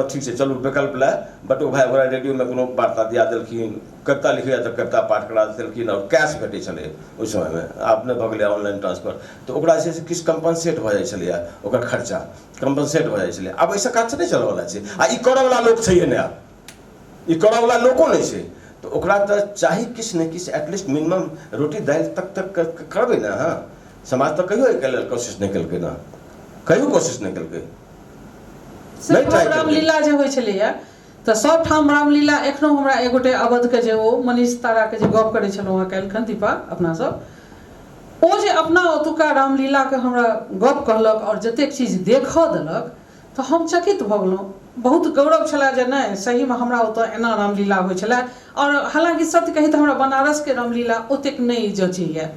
ठीक छै चलू विकल्प लए बटो भाई ओकरा रेडियोमे कोनो वार्ता दिया देलखिन, कविता लिखैया तऽ कविता पाठ करा देलखिन, और कैश भेटै छलै ओहि समयमे, आब नहि भऽ गेलै ऑनलाइन ट्रांसफर, तऽ ओकरा जे छै से किछु कम्पनसेट भऽ जाइ छलैया, ओकर खर्चा कम्पनसेट भऽ जाइ छलै। आब ऐसा काज नहि चलऽवला छै, आ ई करऽवला लोक छैहे नहि, आब ई करऽवला लोको नहि छै, तऽ ओकरा तऽ चाही किछु ने किछु एटलीस्ट मिनिमम रोटी दालि तक करबै ने। हाँ समाज तो कहियो एके लेल कोशिश नहीं केलकै ना, कहियो कोशिश नहीं केलकै। रामलीला जे होइ छलैया तऽ सब ठाम रामलीला एखनो हमरा एगोटे अवध के जे ओ मनीष तारा के जे गप करै छलहुँ हँ काल्हिखन दीपा अपना सब, ओ जे अपना ओतुका रामलीला के हमरा गप कहलक और जतेक चीज देखऽ देलक तऽ हम चकित भऽ गेलहुँ, बहुत गौरव छलै जे नहीं सही में हमरा ओतऽ एना रामलीला होइ छलै। और हालांकि सत्य कही तऽ हमरा बनारस के रामलीला ओतेक नहीं जचैया,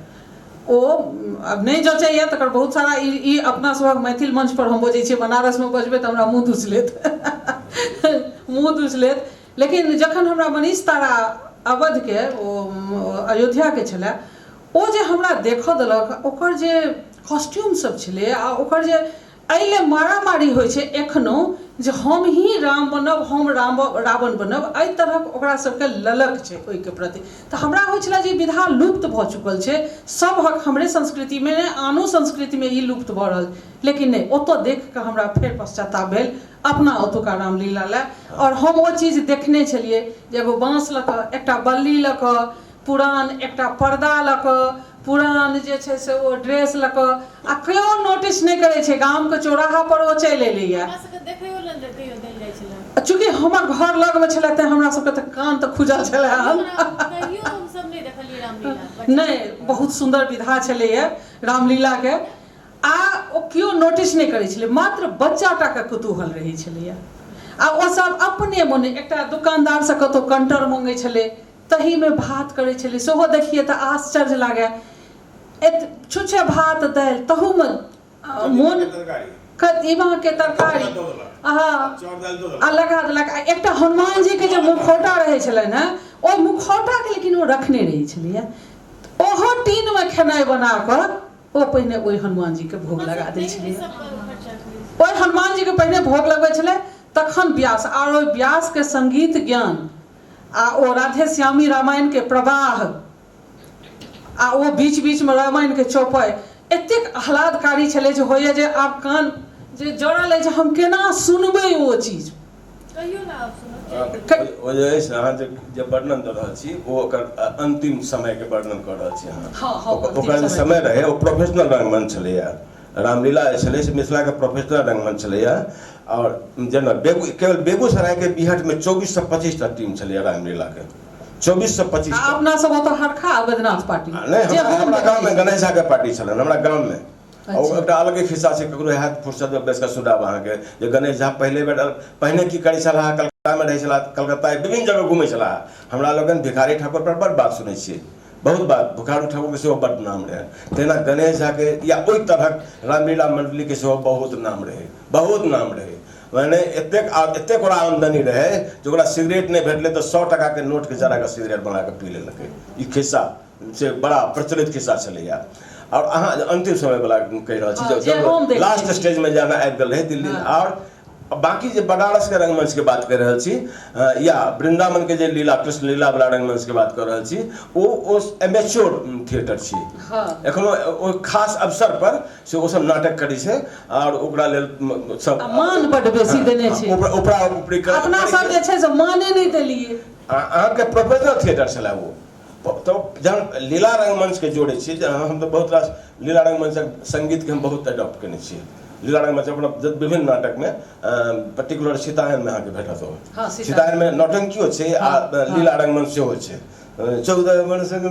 ओ अब नहीं जचैया तकर बहुत सारा ई अपना सबक मैथिल मंच पर हम बजै छियै, बनारस में बजबै तऽ हमरा मुँह दुस लेत, लेकिन जखन हमरा मनीष तारा अवध के ओ अयोध्या के छलै, ओ जे हमरा देखऽ देलक, ओकर जे कॉस्ट्यूम सब छलै आ ओकर जे एहि लेल मारामारी होइ छै एखनो जे हम ही राम बनब, हम रावण बनब, एहि तरहक ओकरा सबके ललक छै ओहिके प्रति। तऽ हमरा होइ छलै जे विधा लुप्त भऽ चुकल छै, सभक हमरे संस्कृतिमे नहि आनो संस्कृतिमे ई लुप्त भऽ रहल, लेकिन नहि ओतऽ देख कऽ हमरा फेर पश्चाताप भेल अपना ओतुका रामलीला लए। और हम ओ चीज देखने छलियै जे एगो बाँस लऽ कऽ, एकटा बल्ली लऽ कऽ, पुरान एकटा पर्दा लऽ कऽ, पुरान जे छै से ओ ड्रेस लऽ कऽ, आ केओ नोटिस नहि करै छै, गामके चौराहा पर ओ चलि एलैया। चूँकि हमर घर लगमे छलै तेँ हमरा सबके तऽ कान तऽ खुजल छलै, नहीं बहुत सुंदर विधा छलैया रामलीला के, आ ओ केओ नोटिस नहीं करै छलै, मात्र बच्चाटा के कुतूहल रहै छलैया। आ ओ सब अपने मोने एकटा दुकानदार से कतौ कंटर मांगै छलै, तही में भात करे छले सेहो देखिए तो आश्चर्य लागे। छुछे भात दालि तहू में मोन कदीमा के तरकारी आ लगा देलक। एकटा हनुमान जी के जो मुखौटा रहे छले ना, ओ मुखौटा के लेकिन वो रखने रही छलिए। ओहो टीन में खेनाई बना कर ओ पहिने ओहि हनुमान जी के भोग लगा दै छलिए। ओहि हनुमान जी के पहिने भोग लगबै छले, तखन व्यास और ओहि व्यास के संगीत ज्ञान आ ओ राधे श्यामी रामायण के प्रवाह आ ओ बीच बीच में रामायण के चौपाई एतेक आह्लादकारी छले जे होइए जे आब कान जे जोड़ल है जे हम केना सुनबै ओ चीज। कहियो ना आप सुनो। ओ जे है अहाँ जे वर्णन दऽ रहल छी ओ ओकर अंतिम समय के वर्णन कऽ रहल छी अहाँ। हाँ ओकर जे समय रहे ओ प्रोफेशनल रंगमंच छलैया। रामलीला छलै से मिथिला के प्रोफेशनल रंगमंच छलैया। और जेना केवल बेगूसराय के बिहट में 24 से 25 टा टीम छलैया रामलीला के। 24 से 25 अपना सब तो हरखा बैद्यनाथ पार्टी नहीं, हमरा गांव में गणेश झा के पार्टी छलन हमरा गांव में। और एकटा अलगे खिस्सा छै, ककरो हाथ फुर्सत में बैस के सुनाब अहाँ के जे गणेश झा पहिने की करै छलाह, कलकत्ता में रहै छलाह, कलकत्ता विभिन्न जगह घुमै छलाह। हमरा लोगन भिखारी ठाकुर पर बड़ बात सुनै छियै, बहुत बात। भिखारी ठाकुर के सेहो बड़ नाम रहे। तेना गणेश झा के या ओहि तरहक रामलीला मंडली के सेहो बहुत नाम रहे, बहुत नाम रहे। मैंने एतेक ओकरा आमदनी रहे जो ओकरा सिगरेट नहीं भेटले तो 100 टका के नोट के जरा के सिगरेट बना के पी लेलकै। ई खिस्सा से बड़ा प्रचलित खिस्सा छलैया। और अहाँ अंतिम समय वाला कहि रहल छी जब लास्ट स्टेज में जाना आबि गेल रहे दिल्ली। और बाकी जे बनारस के रंगमंच के बात कर रहल छी या वृंदावन के जे लीला कृष्ण लीला वाला रंगमंच के बात कर रहल छी, ओ एमेच्योर थिएटर छी। एखनो ओ खास अवसर पर से ओ सब नाटक करै छै और ओकरा लेल सब मान बड बेसी देने छै। उपरा उपरी अपना सब जे छै से माने नहीं देलिए। अहाँ के प्रोफेशनल थिएटर छला वो। तो जहन लीला रंगमंच के जोड़े छी, हम तो बहुत रास लीला रंगमंचक संगीत के हम बहुत अडॉप्ट केने छी। लीला रंगमंच अपना विभिन्न नाटक में पर्टिकुलर सीतायन में अहाँके भेटत हो। सीतायन में नौटंकियो छै आ लीला रंगमंच सेहो छै। 14 वर्षक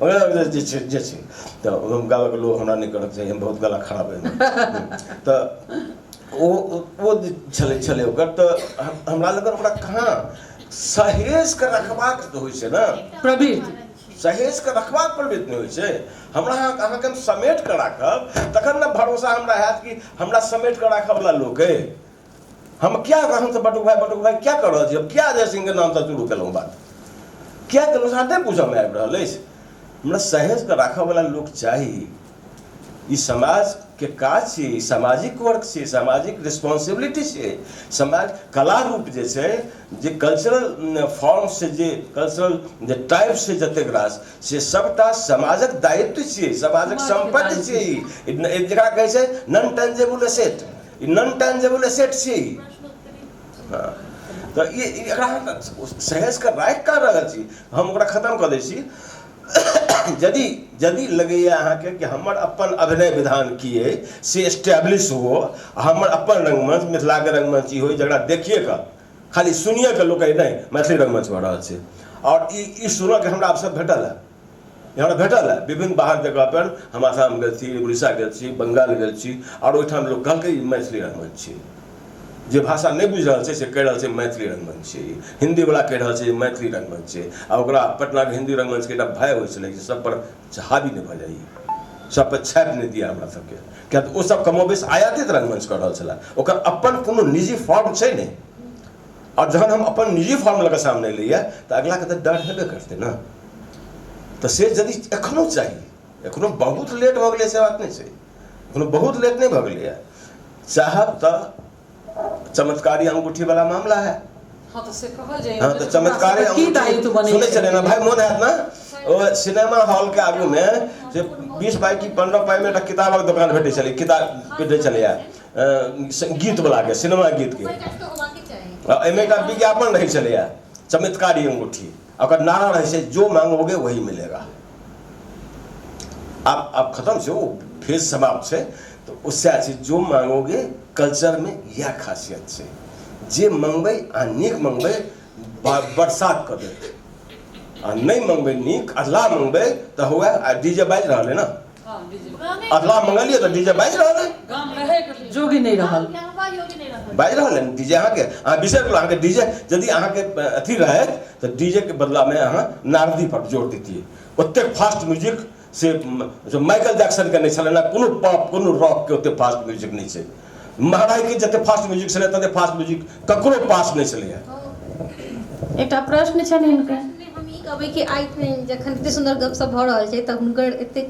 वगैरह जे छै तो गाँव के लोग हमरा नहीं करक चाहिए, हम बहुत गला खराब है। तो वो छले ओकर तो हमरा लगन ओकरा कहाँ सहेज के रखबाक तो होइ छै ना, प्रवृत्ति सहेज के रखबाक प्रवृत्ति नहीं होइ छै। हमरा अहाँके हम समेट के राखब तखन ना भरोसा हमरा हैत कि हमरा समेट के राखब वाला लोग है। हम क्या हम तो बटुक भाई क्या कर रहल छी, अब क्या जय सिंह के नाम से शुरू केलहुँ बात, क्या केलहुँ साथे पूछऽ में आबि रहल अछि। हमरा सहेज के राखब वाला लोग चाही। ई समाज के काज छै, सामाजिक वर्क छै, सामाजिक रिस्पॉन्सिबिलिटी छै। समाज कला रूप जे छै, जे कल्चरल फॉर्म से जे कल्चरल जे टाइप से जतेक रास से सबटा समाजक दायित्व छै, समाजक संपत्ति छै। जकरा कहै छै नॉन टेंजेबल एसेट, ई नॉन टेंजेबल एसेट छै। हाँ तो ई एकरा सहेज के राखि कर रहल छी, हम ओकरा खत्म कऽ दै छी। यदि लगैए अहाँके कि हमर अपन अभिनय विधान की है से एस्टेब्लिश हो, हमर अपन रंगमंच मिथिला के रंगमंच ई हो जरा देखिए का खाली सुनिए के लोग नहीं मैथिली रंगमंच भऽ रहल छै। और ई सुनऽ के हमरा अवसर भेटल है, हमरा भेटल है। विभिन्न बाहर जगह पर हम आसाम गेल छी, उड़ीसा गेल छी, बंगाल गेल छी और ओहिठाम लोग कहलकै मैथिली रंगमंच छै। जे भाषा नहीं बुझ रहा है से कह रहा है मैथिली रंगमंच छै, हिंदी वाला कह रहा है मैथिली रंगमंच छै। आ ओकरा पटना के हिंदी रंगमंच के भय होइ छलै कि सब पर हावी नहीं भऽ जाइए, सब पर छापि नहीं दिया हमरा सबके, क्या तो सब कमोबेश आयातित रंगमंच कर रहल छला। ओकर अपन कोनो निजी फॉर्म छै नहीं। और जहन हम अपन निजी फॉर्म लगे सामने लिया तो अगला के तो डर हेबे करते ना। तो से यदि एखनो चाहिए, एखनो बहुत लेट भऽ गेलै से बात नहीं छै, एखनो बहुत लेट नहीं भऽ गेलै। चाहब तो चमत्कारी अंगूठी वाला मामला है। हाँ तो से कहल जाए। हाँ तो चमत्कारी अंगूठी सुने चले ना भाई, मोन है ना वो सिनेमा हॉल के आगू में से 20 पाई की 15 पाई में एक किताब के दुकान भेटे चले, किताब भेटे चले गीत वाला के, सिनेमा गीत के एमे का विज्ञापन रहे चले चमत्कारी अंगूठी। और नारा रहे से जो मांगोगे वही मिलेगा। आप खत्म से वो फेज समाप्त से तो उससे अच्छी जो मांगोगे कल्चर में यह खासियत है। जे मंगबे आ नीक मंगबे बरसात कर दे, आ नहीं मंगबे नीक अधला मंगबे तो हुआ आ डीजे बाज रहा है ना। अधला मंगलिए तो डीजे बाज रहा है, गाम रहे जोगी नहीं रहल। बाजि रहल है डीजे अहाँके अहाँ बिसरि गेलहुँ अहाँके डीजे यदि अहाँके अथी रहै तऽ डीजे के बदलामे अहाँ नारदी पर जोर दैतियै ओतेक फास्ट म्यूजिक से माइकल जैक्सन के नहीं छलै कोनो पॉप कोनो रॉक के ओतेक फास्ट म्यूजिक नहीं छै महाराज के जते फास्ट म्यूजिक छलै तते फास्ट म्यूजिक ककरो पास नहीं छलै एकटा प्रश्न छनि हिनका हम ई कहबै कि आइ जखन एते सुंदर गपशप भऽ रहल छै तऽ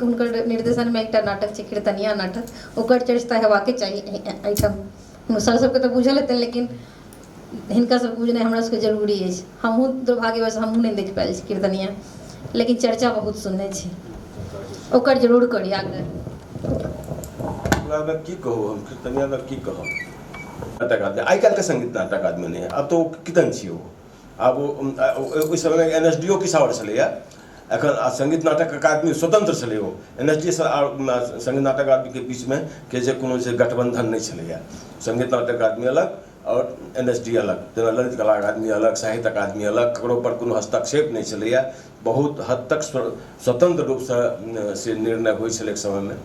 हुनकर निर्देशनमे एकटा नाटक छै कीर्तनिया नाटक ओकर चर्चा हेबाके चाही एहिठाम सर सबके तऽ बुझल हेतै लेकिन हिनका सबके बुझनाइ हमरा सबके जरूरी अछि हमहूँ दुर्भाग्यवश हमहूँ नहि देख पायल छी कीर्तनिया लेकिन चर्चा बहुत सुनने छी ओकर जरूर करी आग्रह की कहूँ हम कीर्तनिया की कहूँ नाटक आदमी आइ काल्हि के संगीत नाटक आदमी नहीं अब तो कीर्तन छी वो आब ओहि समय में NSDO किसावर छलैया एखन संगीत नाटक अकादमी स्वतंत्र छलै ओ NSD और संगीत नाटक अकादमी के बीच में के जे कोनो जे गठबंधन नहीं छलैया संगीत नाटक अकादमी अलग और NSD अलग जेना ललित कला अकादमी अलग साहित्य अकादमी अलग ककरो पर कोनो हस्तक्षेप नहीं छलैया बहुत हद तक स्वतंत्र रूप से निर्णय होइ छलै एक समय में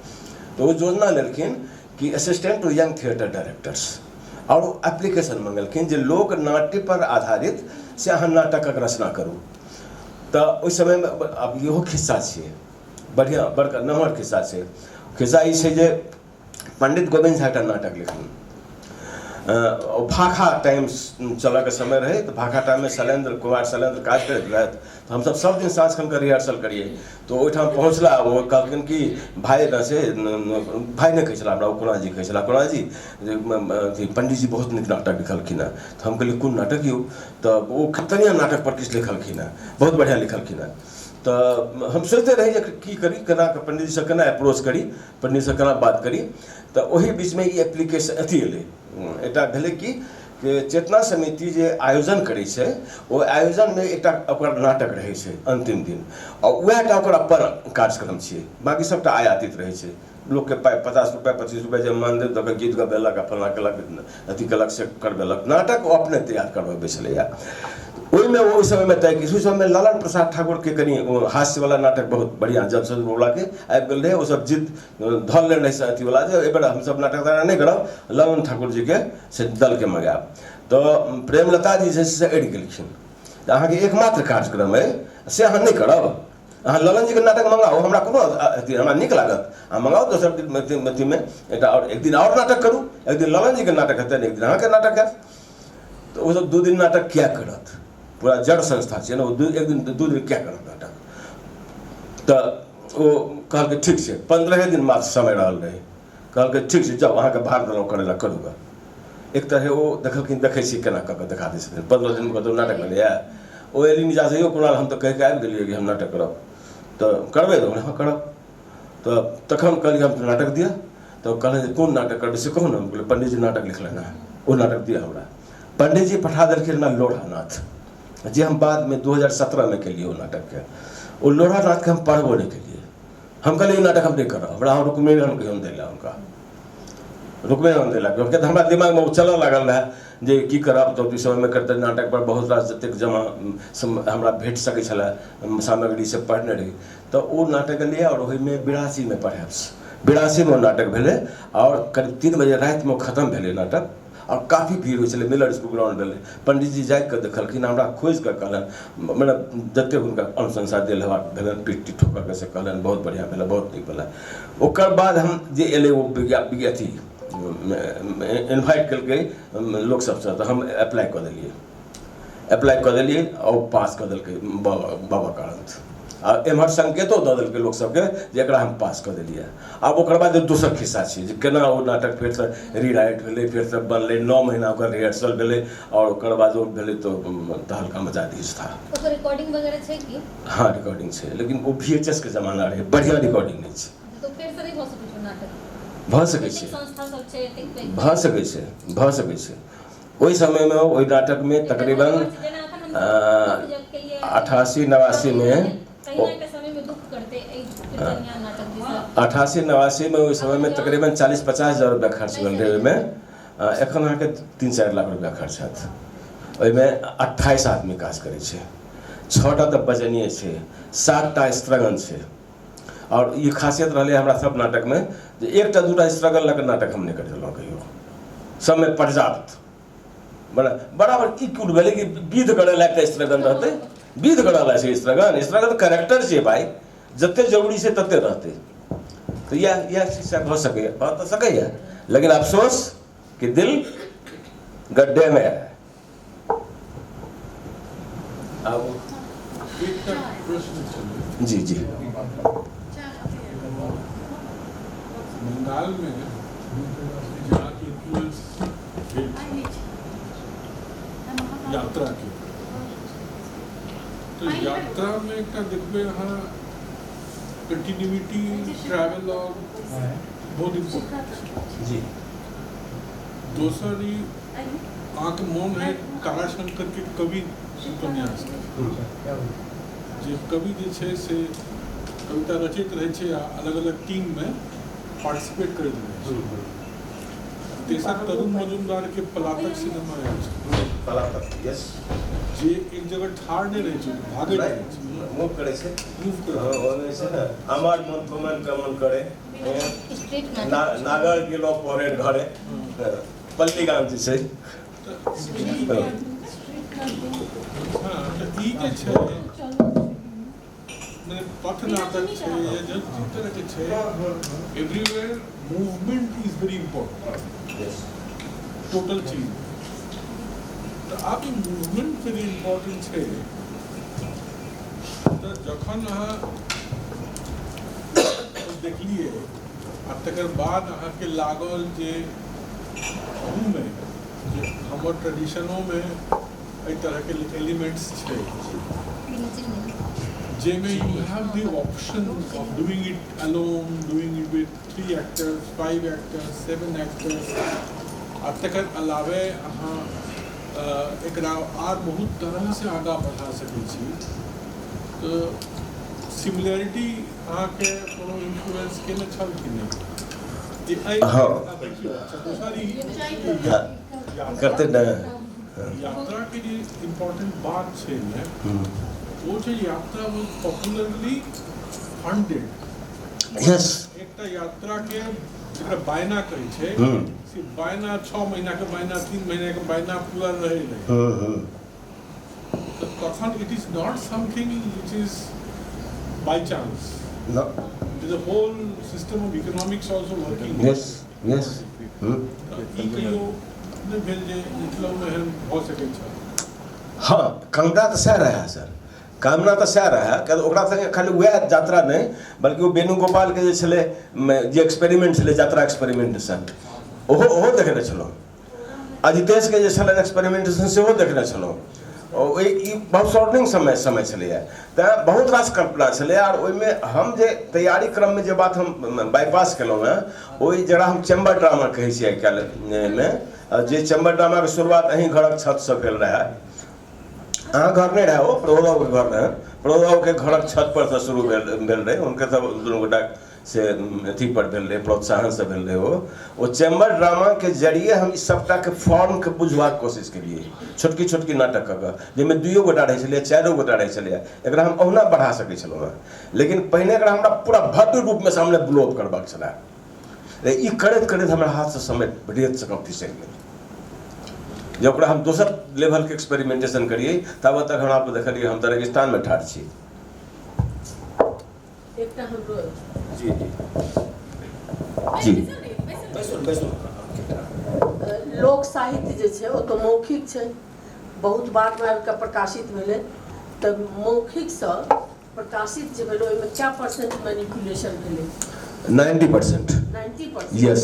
तो वो योजना लेलखिन कि assistant to young theatre directors और एप्लीकेशन मंगलखिन जे लोक नाट्य पर आधारित से अहाँ नाटकक रचना करू तो उस समय में अब इहो खिस्सा छे बढ़िया बड़का नमहर खिस्सा छे खिस्सा ई छै जे पंडित गोविंद झा एकटा नाटक लिखलखिन भाखा टाइम चलऽ के समय रहे तो भाखा टाइम में शैलेंद्र कुमार शैलेंद्र काज करैत रहथि तो हम सब दिन साँझ खन के रिहर्सल करिए तो ओहिठाम पहुँचला वो कहलखिन कि भाई न से भाई नहीं कहै छला हमरा कोना जी कहै छला कोना जी पंडित जी बहुत नीक नाटक लिखलखिन है तो हम कहलिए कोन नाटक यौ तो वो कीर्तनिया नाटक पर किछु लिखलखिन है बहुत बढ़िया लिखलखिन है तो हम सोचते रही जे की करी केना पंडित जी से केना अप्रोच करी पंडित से केना बात करी तो वही बीच में ये एप्लीकेशन अथी एलै एकटा भेलै कि चेतना समिति जे आयोजन करै छै ओ आयोजन में एकटा ओकर नाटक रहै छै अंतिम दिन और वएहटा ओकर अपन कार्यक्रम छियै बाकी सबटा आयातित रहै छै लोग के पाइ 50 रुपया 25 रुपया जे मान दे तो गीत गबेलक फलना केलक अथी केलक से करबेलक नाटक ओ अपने तैयार करबे छलैया ओहिमे ओहि समय में तय कि उस समय में लालन प्रसाद ठाकुर के कनी हास्य वाला नाटक बहुत बढ़िया जब से बोला के आबि गेल रहे ओ सब जिद धल ले रहे अथी वाला जे एहि बेर हम सब नाटक नहीं करब लालन ठाकुर जी के से दल के मंगाब तो प्रेमलता जी से अड़ि गेलखिन अहाँ के एकमात्र कार्यक्रम है से अहाँ नहीं करब अहाँ ललन जी के नाटक मंगाओ हमरा कोनो अथी हमरा नीक लागत अहाँ मंगाओ दोसर दिन में एक दिन और नाटक करू एक दिन ललन जी के नाटक हेतै एक दिन अहाँ के नाटक हैत तो वो सब 2 दिन नाटक क्या करत पूरा जड़ संस्था है ना वो एक दिन 2 दिन क्या करत नाटक तो वो कहल ठीक है 15 दिन मात्र समय रहल रहे कहल ठीक है जाओ अहाँ के भार देलहुँ करे ला करूँगा एक तरह वो देखलखिन देखै छी केना कऽ देखा दै छथिन 15 दिन में नाटक भेलैया ओ एली निजा से यो कुणाल हम तो कह के आबि गेलियै कि हम नाटक करब तो करबे तो हाँ करब तो तखन कहलियै हम नाटक दिया तो कहले कोन नाटक करबे से कहू ना बोले पंडित जी नाटक लिखलनि हैं वो नाटक दिया हमरा पंडित जी पठा देलखिन ना लोढ़ानाथ जे हम बाद में 2017 में केलिए वो नाटक के वो लोढ़ानाथ के हम पढ़बो नहीं केलिए हम कहलिए नाटक हम नहीं करब हमरा रुक्मिणी हम दिला उनका रुक्मिणी दिला क्योंकि हमरा दिमाग में वो चलऽ लागल रहे जे की करब तो इस समय में करते नाटक पर बहुत रास जतेक जमा हमरा भेट सकै छलै सामग्री से पढ़ने रही तो वो नाटक लिए और वही में 82 में पढ़े 82 में नाटक भेले और करीब 3 बजे रात में खत्म भेले नाटक और काफ़ी भीड़ होई मिलर स्कूल ग्राउंड भेले पंडित जी जाके देखलखिन हमरा खोज के कहलन मतलब जते उनका अनुशंसा दिल भेलन पीट ठोकर के से कहलन बहुत बढ़िया भेल बहुत नीक भेल ओकर बाद हम जे एले वो अथी इन्वाइट कल लोक सबसे तो हम अप्लाई कर दिलिए और पास कर दिल्के बाबा कारणत आ एम्हर संकेतो दऽ देलकै लोक सबके जेकरा हम पास कर दिलिए आब ओकर बाद दोसर खिस्सा छै जे केना ओ नाटक फेर से रीराइट भेलै फेर से बनलै 9 महीना ओकर रिहर्सल भेलै और ओकर बाद ओ भेलै तो तहलका मचा दिस था ओकर रिकॉर्डिंग वगैरह छै कि हाँ रिकॉर्डिंग छै लेकिन वो VHS के जमाना रहे बढ़िया रिकॉर्डिंग नहीं छै तो फेर से नहीं भऽ सकै छै नाटक भऽ सकै छै संस्था सब छै भऽ सकै छै ओहि समय में ओहि नाटक में तकरीबन 88-89 में 88-89 में ओहि समय में तकरीबन 40-50 हज़ार रुपया खर्च भेल रहे ओहिमे एखन अहाँके 3-4 लाख रुपया खर्च हैत ओहिमे 28 आदमी काज करै छै 6टा तऽ बजनीय छै 7टा स्त्रगन छै और ये खासियत रहे हमारा सब नाटक में जे 1टा 2टा स्ट्रगल लग नाटक हम नहीं कर दिलौं कहियो सब में पर्याप्त बराबर ई कुल भेलै कि विध गढ़े लायक का स्ट्रगन रहते, विध गढ़ला से स्ट्रगन तो कैरेक्टर छै भाई, जते जरूरी से तते रहते। तो यह चीज हो सके, लेकिन अफसोस कि दिल गड्ढे में है। अब एक प्रश्न चले, जी जी बंगाल में जहाँ की इन्फ्लुएंस यात्रा की, तो यात्रा में का देखबे हाँ कंटिन्यूटी ट्रैवल और बहुत इम्पोर्टेंट। जी दूसरी आँख मोन है ताराशंकर के कवि उपन्यास जे कवि जे छै से कविता रचित रहे छै, अलग अलग टीम में पार्टिसिपेट करैत रहे छै। तेसर तरुण मजुमदार के पलातक सिनेमा आयल छै, पलातक, यस, जे एक जगह ठाड़ नहीं रहे छै, भागैत रहे छै, मूव करे छै, मूव कर ओने छै ना अमर मन कमन कमन करे, स्ट्रीट नागर गेलो परे घरे, पल्ली गाम जे छै। हाँ, तो ई जे छै मैंने पथ नाटक छै या जिस तरह के छै, everywhere movement is very important, total चीज। तो आप मूवमेंट वेरी इम्पोर्टेंट है। तो जखन अहाँ देखलिए आ तकर बाद अहाँ के लागल जे अहू में जे हमर ट्रेडिशनों में एहि तरह के एलिमेंट्स छै, जेमे you have the option of doing it alone, doing it with 3 actors, 5 actors, 7 actors। आ तकर अलावे अहाँ एकरा आर बहुत तरह से आगा बढ़ा सकै छी। तो सिमिलरिटी अहाँ के कोनो इन्फ्लुएंस केने छल कि नहीं? दूसरी करते न यात्रा के जे इम्पोर्टेंट बात छै ने, वो छै यात्रा वो पॉपुलरली फंडेड। यस, एकटा यात्रा के जेकरा बायना कहै छै, से बायना 6 महीना के बायना, 3 महीना के बायना पूरा रहे नहीं। तो तखन it is not something which is by chance, no, it is a whole system of economics also working. Yes yes, ई कहियो ने भेल जे मिथिला में एहन भ सकै छै। हाँ, कामना तो सह रहा है सर, कामना तो सह रहा है, ओकरा संगे खाली वह यात्रा नहीं बल्कि वो वेणुगोपाल के जे छले जे एक्सपेरिमेंट छले, यात्रा एक्सपेरिमेंटेशन, ओहो देखने छलहुँ। अजितेश के जे छले एक्सपेरिमेंटेशन सेहो देखने छलहुँ। और ई बहुत शॉर्टिंग समय छलैए, तो बहुत रास कल्पना छलै। और ओहिमे हम जे तैयारी क्रम में जे बात हम बाईपास केलहुँ हैं, ओहि जरा हम चैम्बर ड्रामा कहै छी आइ काल्हिमे, जे चैम्बर ड्रामा के शुरुआत अहीं घरक छत से भेल रहे। अहाँ घर नहीं रहे, वो प्रभुराव के घर रहे, प्रभुराव के घरक छत पर से शुरू भेल रहे, उनके सब दुनू गोटा से अथी पर भेल रहे, प्रोत्साहन से भेल रहे। वो चैम्बर ड्रामा के जरिए हम इस सबटा के फॉर्म के बुझबाक कोशिश करिए, छोटकी छोटकी नाटक के, जिसमें 2 गोटा रहे छलिए, 4 गोटा रहे छलिए, एकरा हम ओहना बढ़ा सकै छलहुँ हैं। लेकिन पहिने एकरा हमरा पूरा भव्य रूप में सामने ब्लोअप करबाक छलै। ई करैत करैत हमरा हाथ से समय रेत से कम फिसलि गेल। जब हम दोसर लेवल के एक्सपेरिमेंटेशन करिए, तब तक हम आप देखलिए हम तो रेगिस्तान में ठाढ़ छी। जी जी जी, लोक साहित्य जे छै ओ तऽ मौखिक छै, बहुत बाद में आबि प्रकाशित भेलै। तऽ मौखिक से प्रकाशित जे भेलै ओहिमे क्या % मैनिपुलेशन भेलै? 90%। 90%? यस,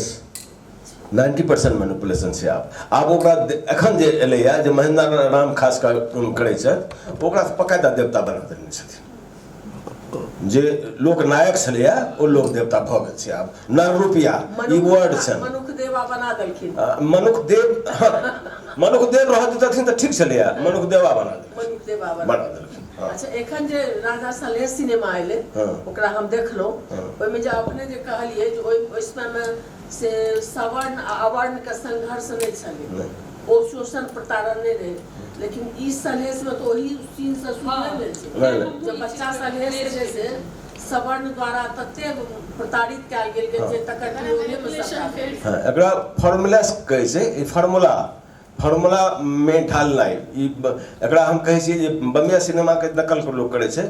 90% मैनिपुलेशन छै। आब ओकरा एखन जे एलैए, जे महेंद्र राम खास करै छथि, ओकरा पकायदा देवता बना देने छथिन। जे लोक नायक छलैए ओ लोक देवता भऽ गेल छै। आब नर रुपया ई वर्ड छनि, मनुख देवा बना देलखिन। मनुख देव रह देथिन तऽ ठीक छलैए, मनुख देवा बना देलखिन। अच्छा, एखन जे राजा सलहेश सिनेमा एलै, ओकरा हम देखलहुँ, ओहिमे जे अपने जे कहलिए जे ओहि समय में से सवर्ण आ अवर्ण के संघर्ष नहीं छलै, ओ शोषण प्रताड़न नहीं रहे। लेकिन इस सलहेश में तो वही सीन से सुनले छै, जब बच्चा सलहेश जे छै सवर्ण द्वारा तते प्रताड़ित कयल गेल जे तकर विरोधे में सब। एकरा फार्मूला कहै छै, ई फार्मूला फॉर्मूला में ढालनाइ एकरा हम कहै छियै जे बम्बई सिनेमा के नकल लोग करे छै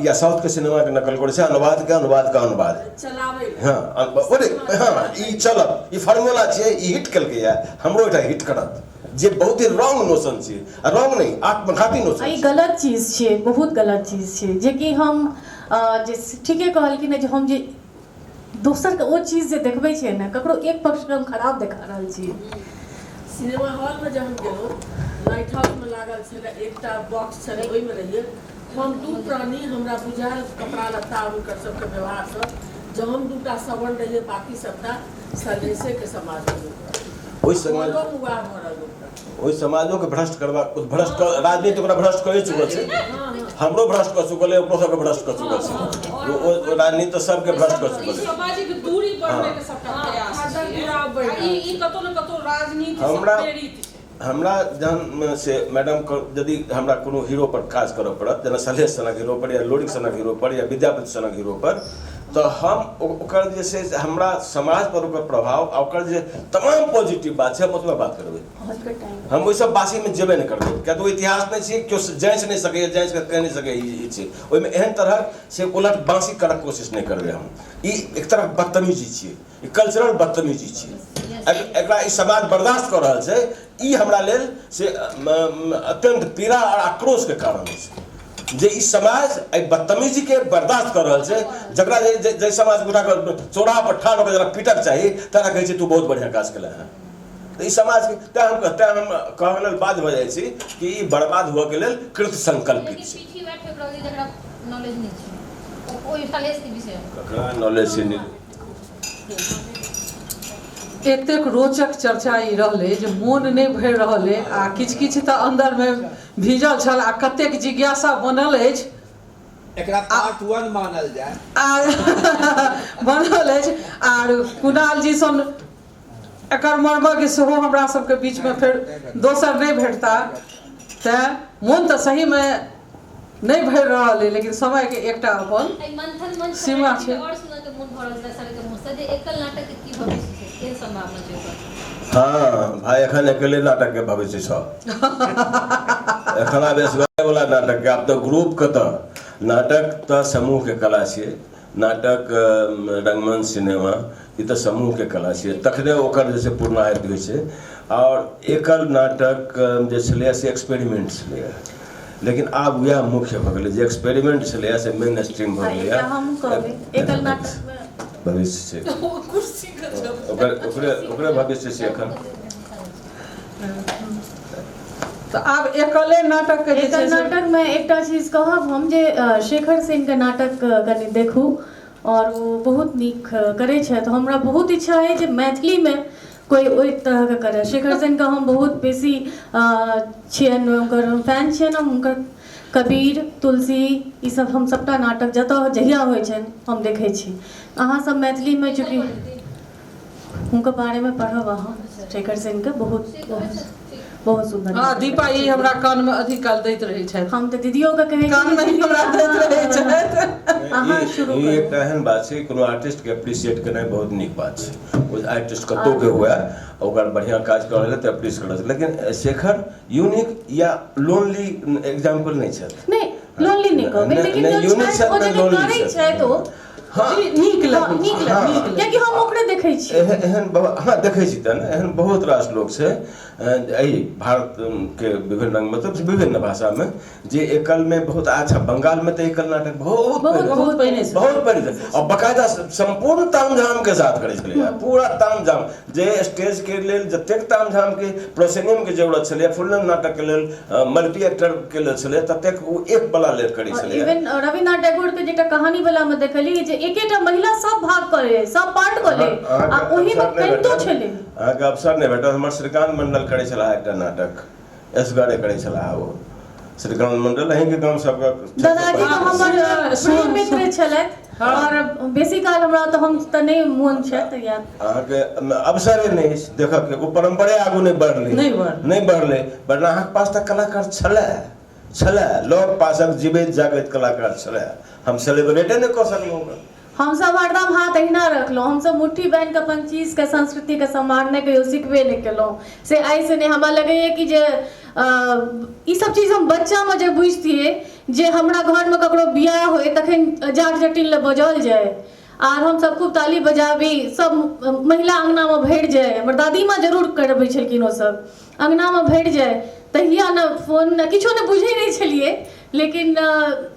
या साउथ के सिनेमा के नकल करे छै, अनुवाद के अनुवाद चलावे हाँ बोले हाँ ई चलत ई फार्मूला छै, ई हिट केलकै या हमरो एटा हिट करत, जे बहुत ही रॉन्ग नोशन छै, रॉन्ग नहीं आत्मघाती नोशन ई गलत चीज छै, बहुत गलत चीज छै, जे कि हम जे ठीके कहलखिन जे हम जे दोसर के ओ चीज जे देखबै छै ने, ककरो एक पक्ष के हम खराब देखा रहल छी। सिनेमा हॉल में जब हम गेलहुँ, लाइट हाउस में लागल छलै एकटा बॉक्स छलै, ओहि में रहिए हम दू प्राणी, हमरा बुझायल कपड़ा लत्ता हुनकर सबके व्यवहार सब, जब हम दूटा सवर्ण रहिए, बाकी सबटा सलेसे के समाज में ओहि समाज ओहि समाजों के भ्रष्ट करवा भ्रष्ट राजनीति ओकरा भ्रष्ट कर चुकल छै, हमरो भ्रष्ट कर चुकल है, ओकरो सबके भ्रष्ट कर चुकल छै, ओ राजनीति तो सबके भ्रष्ट कर चुकल है। सामाजिक दूरी बढ़ने के सबटा प्रयास छै, ई कतौ न कतौ राजनीति से प्रेरित छै। हमरा जहन से मैडम यदि हमरा कोनो हीरो पर काज करऽ पड़त, जेना सलहेश सनक हीरो पर या लोरिक सनक हीरो पर या विद्यापति सनक हीरो पर, तो हम ओकर जे छै हमरा समाज पर ओकर प्रभाव ओकर जे तमाम पॉजिटिव बात छै, हम ओतबे बात करबै, हम ओहि सब बासी में जेबे नहीं करबै, किया तो इतिहास नहीं छै, केओ जांच नहीं सकै, जांच के कह नहीं सकै ई छै, ओहि में एहन तरह से उलट बांसी करक कोशिश नहीं करबै हम। ई एक तरह बदतमीजी छियै, ई कल्चरल बदतमीजी छियै, एकरा ई समाज बर्दाश्त कर रहल छै, ई हमरा लेल से अत्यंत पीड़ा और आक्रोश के कारण छै, जे ई समाज एक बदतमीजी के बर्दाश्त कर रहल छै, जकरा जे समाज उठा कर चौराहा पर ठाड़ होकर जरा पीटक चाही, तरा कहै छै तू बहुत बढ़िया काज केला है, तो ई समाज के तैं हम कहै लेल बाध्य भ जाइ छी कि ई बर्बाद हुआ के लेल कृत संकल्पित छै। नॉलेज नहीं छै, ओइ सलेस के विषय ककरा नॉलेज छै नहीं, एतेक रोचक चर्चा ई रहलै जे मोन नहि भरि रहलै, आ किछु किछु तऽ अंदर में भीजल छल, आ कतेक जिज्ञासा बनल अछि, एकरा पार्ट 1 मानल जाय आ बनल अछि, आर कुणाल जी सन एकर मर्मज्ञ सेहो हमरा सबके बीच में फेर दोसर नहीं भेटता, तेँ मोन तऽ सही में नहीं भरि रहल है, लेकिन समय के एकटा अपन सीमा छै। और सुना के मोन भरल जा सर के मुंह से जे एकल नाटक के की भविष्य छै, के संभावना छै ओकर? हाँ भाई एखन अकेले नाटक के भविष्य छ, एखन आब एसगरे वाला नाटक के, आब तो ग्रुप के तो नाटक तो समूह के कला छियै, नाटक रंगमंच सिनेमा ई तो समूह के कला छियै, तखने ओकर जैसे पूर्णायत होइ छै, और एकल नाटक जे छलै से एक्सपेरिमेंट छलै, लेकिन आब वह मुख्य भ गेलै, जे एक्सपेरिमेंट छलै से मेन स्ट्रीम भ गेलै, हम कहबै एकल नाटक में भविष्य छै, कुर्सी के ओकरे भविष्य छै एखन। तो आब एकले नाटक के एकल नाटक में एकटा चीज कहब हम जे शेखर सिंह के नाटक कनि देखू, और वो बहुत नीक करे छै, तो हमरा बहुत इच्छा है जे मैथिली में कोई ओहि तरह के करे। शेखर सिंह का हम बहुत बेसी छियन, हुनकर फैन छियन, हुनकर कबीर, तुलसी ई सब हम सबटा नाटक जतऽ जहिया होइ छनि हम देखै छी। अहाँ सब मैथिली में चूँकि हुनकर बारे में पढ़ब, अहाँ शेखर सिंह के बहुत सुंदर। हाँ दीपा ई हमरा कान में अधिक काल दैत रहे छै, हम तऽ दीदियों के कहै कान में ही हमरा दैत रहे छै। अहाँ शुरू ई एकटा एहन बात छै, कोनो आर्टिस्ट के एप्रिशिएट करनाइ बहुत नीक बात छै, ओ आर्टिस्ट कतौ के हुए ओकर बढ़िया काज कर रहल तऽ एप्रिशिएट करल, लेकिन शेखर यूनिक या लोनली एग्जांपल नहीं छै, नहीं लोनली नहीं कहबै, लेकिन यूनिक छै, करै छै तो हाँ नीक लगे, नीक लगे, कियाकि हम ओकरे देखै छी, एहन हाँ देखै छी तऽ एहन बहुत रास लोग छै एहि भारत के विभिन्न रंग मतलब विभिन्न भाषा में जे एकल में बहुत अच्छा, बंगाल में तो एकल नाटक बहुत पहिने से बहुत पहले से, और बकायदा संपूर्ण तामझाम के साथ करे छलै, पूरा तामझाम जे स्टेज के लेल जतेक तामझाम के प्रोसेनियम के जरूरत छलै, फुल्लन नाटक के लेल मल्टी एक्टर के लेल छलै, ततेक ओ एक बला लेल करै छलै। इवन रविन्द्रनाथ टैगोर के जेटा कहानी वाला में देखली जे एकेटा महिला सब भाग करे, सब पार्ट करे, आ ओही में कहितो छलै, अहाँके अवसर नहि भेटल। हमर श्रीकांत मंडल करै छलाह एकटा नाटक, एसगरे करै छलाह ओ श्रीकांत मंडल, अहीं के गांव सबके दादाजी तो हमर प्रिय मित्र छलथि, और बेसी काल हमरा तऽ हम तऽ नहि मोन छथि याद, अहाँके अवसरे नहि देखऽ के, ओ परंपरे आगू नहि बढ़लै, वरना अहाँके पास तऽ कलाकार छलै, लग पासक जीवित जागृत कलाकार छलै, हम सेलिब्रेटे नहि कऽ सकलहुँ। हम सब हरदम हाथ अहिना रखलहुँ, हम सब मुट्ठी बांधि कऽ अपन चीजके संस्कृतिके सम्हारने कहियो सिखबे नहि केलहुँ। से आइसँ नहि, हमरा लगैए कि जे ई सब चीज हम बच्चामे जे बुझतियै, जे हमरा घरमे ककरो बियाह होय तखन जाट जटिन लए बजाओल जाय आर हमसब खूब ताली बजाबी, सब महिला अङ्गनामे भरि जाय। हमर दादीमाँ जरूर करबै छलखिन ओसब, अङ्गनामे भरि जाय। तहिया ने फोन ने किछो ने बुझै नहि छलियै, लेकिन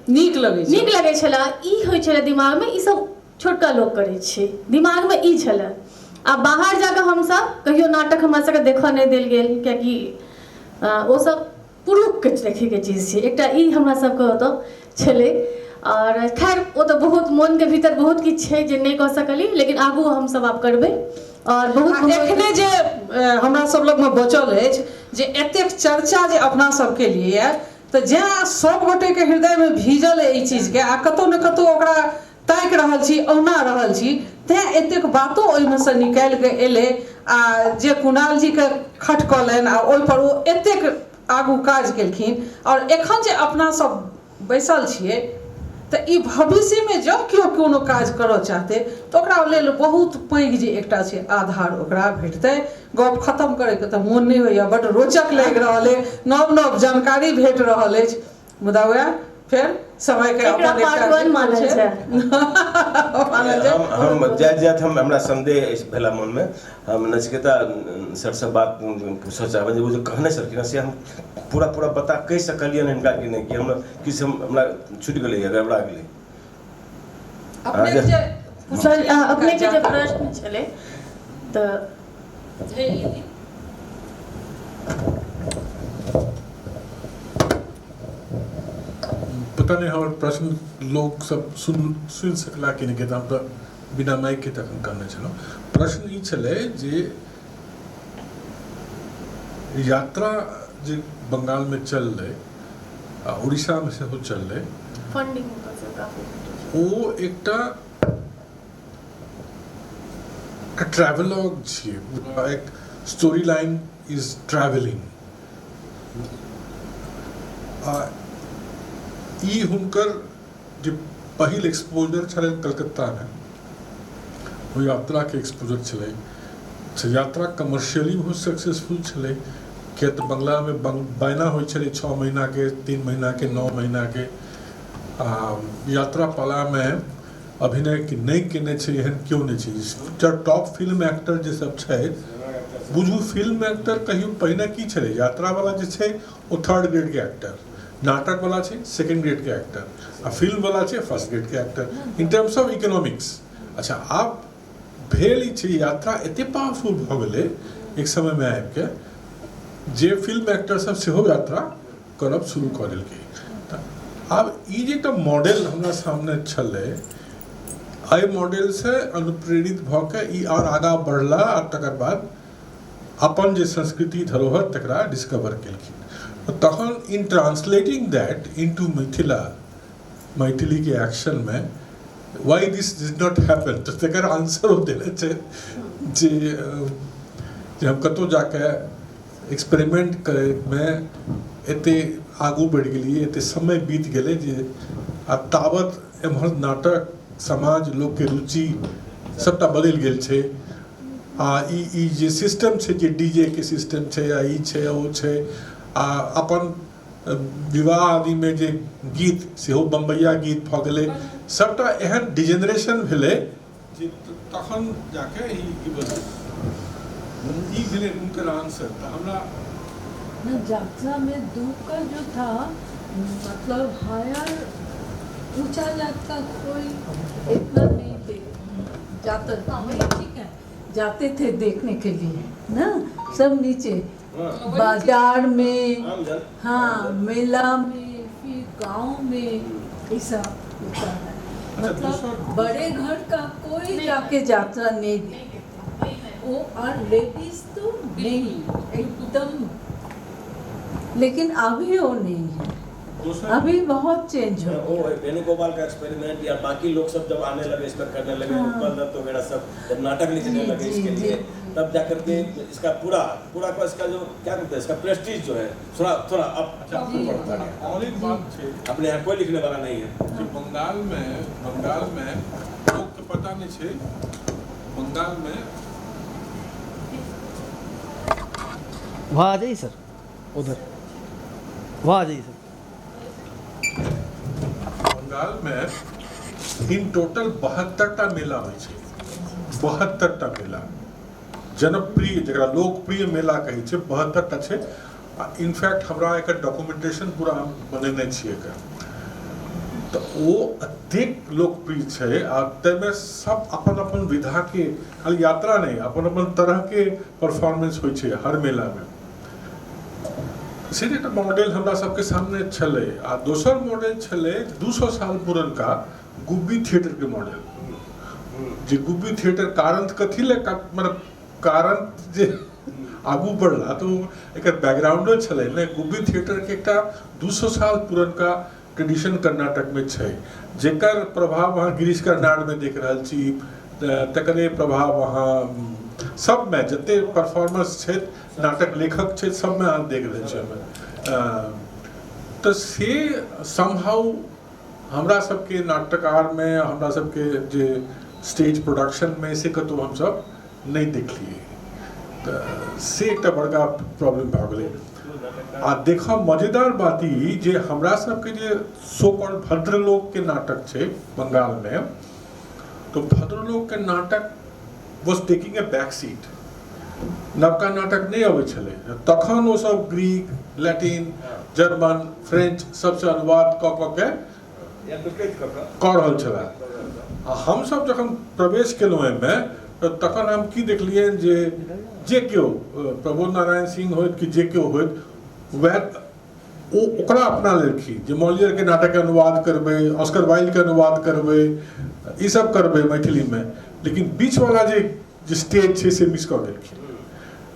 नीक लगै छलै। ई होइ छलै दिमागमे, ई सब छोटका लोक करै छै, दिमागमे ई छलै। आ बाहर जाकऽ हमसब कहियो नाटक हमरा सबके देखऽ नहि देल गेल, कियाकि ओ सब पुरुषके देखैके चीज छै, एकटा ई हमरा सबके ओतऽ छलै। और खैर ओ तऽ बहुत मोनके भीतर बहुत किछु छै जे नहि कऽ सकली, लेकिन आगू हमसब आब करबै। और बहुत एखने जे हमरा सब लगमे बचल अछि जे एतेक चर्चा जे अपना सबके लिए, तऽ जँ सब गोटेके हृदयमे भीजल ई चीजके आ कतहु ने कतहु ओकरा ताकि रहल छी, औना रहल छी, तेँ एतेक बातो ओहिमे से निकालि कऽ एलै। आ जे कुणाल जीके खटकलनि आ ओहिपर ओ एतेक आगू काज केलखिन, और एखन जे अपना सब बैसल छियै, तऽ ई भविष्यमे जँ केओ कोनो काज करऽ चाहतै तऽ ओकरा लेल बहुत पैघ जे एकटा छै आधार ओकरा भेटतै। गप खत्म करैके तऽ मोन नहि होइए, बड्ड रोचक लागि रहल अइ, नव नव जानकारी भेट रहल अछि। मुदा वएह फेर समयके अपन हम जाइत हम हमरा संदेह भेला मनमे, हम नचिकेता सरसँ बात पूछऽ चाहबै जे ओ जे कहने छलखिन से हम पूरा बता कहि सकलियनि हिनका कि नहि, कि हमरा किछु हमरा छूटि गेलै, गड़बड़ा गेलै। अपने के जे प्रश्न छलै तऽ पता नहीं हमारे प्रश्न लोग सब सुन सकला कि नहीं, हम तो बिना माइक के तक करने चलो। प्रश्न ई छले जे यात्रा जे बंगाल में चल रहे, उड़ीसा में से हो चल रहे, फंडिंग ओ एकटा ट्रैवलॉग छिए, पूरा एक स्टोरी लाइन इज ट्रैवलिंग। ई हुनकर जे पहिल एक्सपोजर छलै कलकत्ता में, वो यात्रा के एक्सपोजर छलै। यात्रा कमर्शियली बहुत सक्सेसफुल छलै, किया तऽ बंगला में बायना होइ छलै 6 महीना के, 3 महीना के, 9 महीना के। यात्रा पाला में अभिनय नहीं केने छै एहन क्यों नहीं छै। टॉप फिल्म एक्टर जे सब छै, बुझू फिल्म एक्टर कहियो पहिने की छलै, यात्रा वाला जे छै ओ 3rd ग्रेड के एक्टर, नाटक वाला छै 2nd ग्रेड के एक्टर, आ फिल्म वाला छै 1st ग्रेड के actor in terms of economics. अच्छा, आब भेल ई छै यात्रा एते पावरफुल भऽ गेलै एक समय में आबि के, जे फिल्म एक्टर सब सेहो यात्रा करब शुरू कऽ देलकै। आब ई जे एकटा मॉडल हमरा सामने छलै, एहि मॉडल से अनुप्रेरित भऽ के ई और आगाँ बढ़ला, और तकर बाद अपन जे संस्कृति धरोहर तकरा डिस्कवर केलखिन। तखन in translating that into Mithila, Maithili के एक्शन में why this did not happen, तो तकर आंसर ओ देने छै जे हम कतौ जाके एक्सपेरिमेंट करे में एते आगू बढ़ि गेलिए, एते समय बीत गेलै जे आब तावत एम्हर नाटक, समाज, लोक के रुचि सबटा बदलि गेल छै। ई जे सिस्टम छै, जे डीजे के सिस्टम छै, या ई छै ओ छै, आ अपन विवाह आदि में जे गीत सेहो बम्बैया गीत भऽ गेलै, सबटा एहन डिजेनरेशन भेलै जे तखन जाके ई भेलै हुनकर आंसर। तऽ हमरा यात्रा में दुख का जो था, मतलब हायर ऊंचा जात का कोई इतना नहीं थे, जाता ठीक है, जाते थे देखने के लिए ना, सब नीचे बाजार में, हाँ मेला में, फिर गांव में, ऐसा होता है। मतलब बड़े घर का कोई जाके यात्रा नहीं देखते वो, और लेडीज तो नहीं एकदम, लेकिन अभी वो नहीं है, अभी बहुत चेंज हो गया। वेणुगोपाल का एक्सपेरिमेंट या बाकी लोग सब जब आने लगे, इसमें करने लगे, उत्पल दत्त वगैरह सब जब नाटक लिखने लगे इसके लिए, तब जाकर के इसका पूरा का इसका जो क्या कहते हैं, इसका प्रेस्टीज जो है थोड़ा अब बढ़ता गया। और एक बात है, अपने यहाँ कोई लिखने वाला नहीं है। बंगाल में लोग पता नहीं छे बंगाल में वहाँ आ जाइए सर, उधर वहाँ आ जाइए सर। बंगाल में इन टोटल 72टा मेला होइ छै, 72टा मेला जनप्रिय जकरा लोकप्रिय मेला कहै छै, 72टा छै। इनफैक्ट हमरा एकर डॉक्यूमेंटेशन पूरा हम बनेने छियै एकर, तो वो अत्यधिक लोकप्रिय छै। आ ताहिमे सब अपन अपन विधा के, खाली यात्रा नहीं, अपन अपन तरह के परफॉर्मेंस होइ छै हर मेला में। सीधे मॉडल हमरा सबके सामने छलै। आ दोसर मॉडल छलै 200 साल पुरनका गुब्बी थिएटर के मॉडल, जे गुब्बी थिएटर कारण कथी ले मतलब कारण जे आगू बढ़ला तो एकर बैकग्राउंडो छलै ने। गुब्बी थिएटर के एकटा 200 साल पुरनका ट्रेडिशन कर्नाटक में छै, जेकर प्रभाव वहाँ गिरीश कर्नाड में देख रहल छी, तकरे प्रभाव वहाँ सब में जते परफॉर्मर्स छै, नाटक लेखक छै, सब में अहाँ देख रहल छी। तो से समहाउ हमरा सबके नाटककार में, हमरा सबके जे स्टेज प्रोडक्शन में से कतौ हम सब नहीं देखलिए, तो से एकटा बड़का प्रॉब्लम भऽ गेलै। आ देखो मजेदार बात ई जे हमरा सबके जे सो कॉल्ड भद्रलोक के नाटक छै बंगाल में, तो भद्रलोक के नाटक was taking a back seat. नवका नाटक नहीं अबै छलै तखन, ओ सब ग्रीक, लैटिन, जर्मन, फ्रेंच सबसे अनुवाद कऽ रहल छलै। आ हम सब जखन प्रवेश केलहुँ एहिमे, तखन हम की देखलियै जे केओ प्रबोध नारायण सिंह होइत कि जे केओ होइत, वह ओकरा अपना लेलखिन जे मॉलियर के नाटक के अनुवाद करबै, ऑस्कर वाइल्ड के अनुवाद करबै, ई सब करबै मैथिली में, लेकिन बीच वाला जे स्टेज छै से मिस कऽ गेलखिन।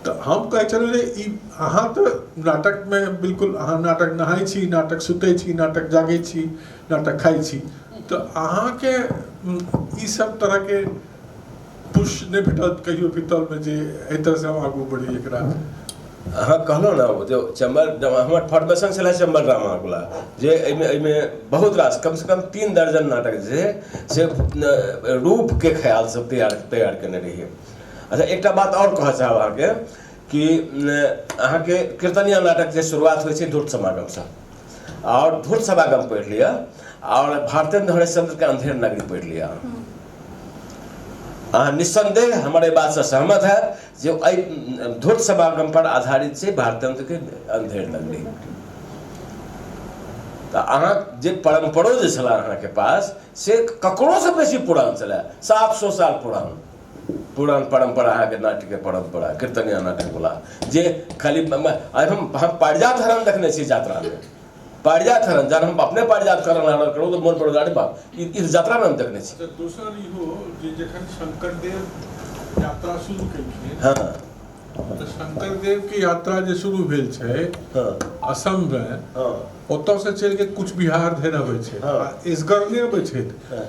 तो हम कहै छलियै ई अहाँ तो नाटक में बिल्कुल, अहाँ नाटक नहाय छी, नाटक सुतै छी, नाटक जागै छी, नाटक खाइ छी, तो अहाँके ई सब तरह के पुश नहीं भेटल कहियो बीतल में जे एहि तरह से हम आगू बढ़ी एकरा। अहाँ कहलहुँ ना जो चंबल हमर फॉर्मेशन छलै चंबल ड्रामा वाला, जे एहिमे बहुत रास कम से कम 3 दर्जन नाटक जे से रूप के ख्याल से तैयार करने रहिए। अच्छा एकटा बात और कहऽ चाहब अहाँके कि अहाँके कीर्तनिया नाटक जे शुरुआत होइ छै धूर्त समागम से, और धूर्त समागम पढ़ि लिअ, और भारतेंद्र हरिश्चंद्र के अंधेर नगरी पढ़ि लिअ। निस्संदेह हमारे बात से सहमत है जो धूर्त समागम पर आधारित से भारतेंद्र के अंधेर नगरी। तो अहाँ जे परम्परो जे छला अहाँके पास से ककरो से बेसी पुरान छलै, 700 साल पुरान परंपरा अहाँके नाट्य के परंपरा कीर्तनिया नाटक वाला, जे खाली हम पारिजात हरण देखने छी यात्रा में। पारिजात हरण जब हम अपने पारिजात हरण करो तो मन पड़ जाए बाप इस यात्रा में हम देखने छी। दोसर इहो जे जखन शंकरदेव यात्रा शुरू केलखिन, हाँ तो शंकरदेव की यात्रा जे शुरू भेल छै असम में, ओतऽ से चलि के कुछ बिहार धरि अबै छै, इसगरने अबै छै,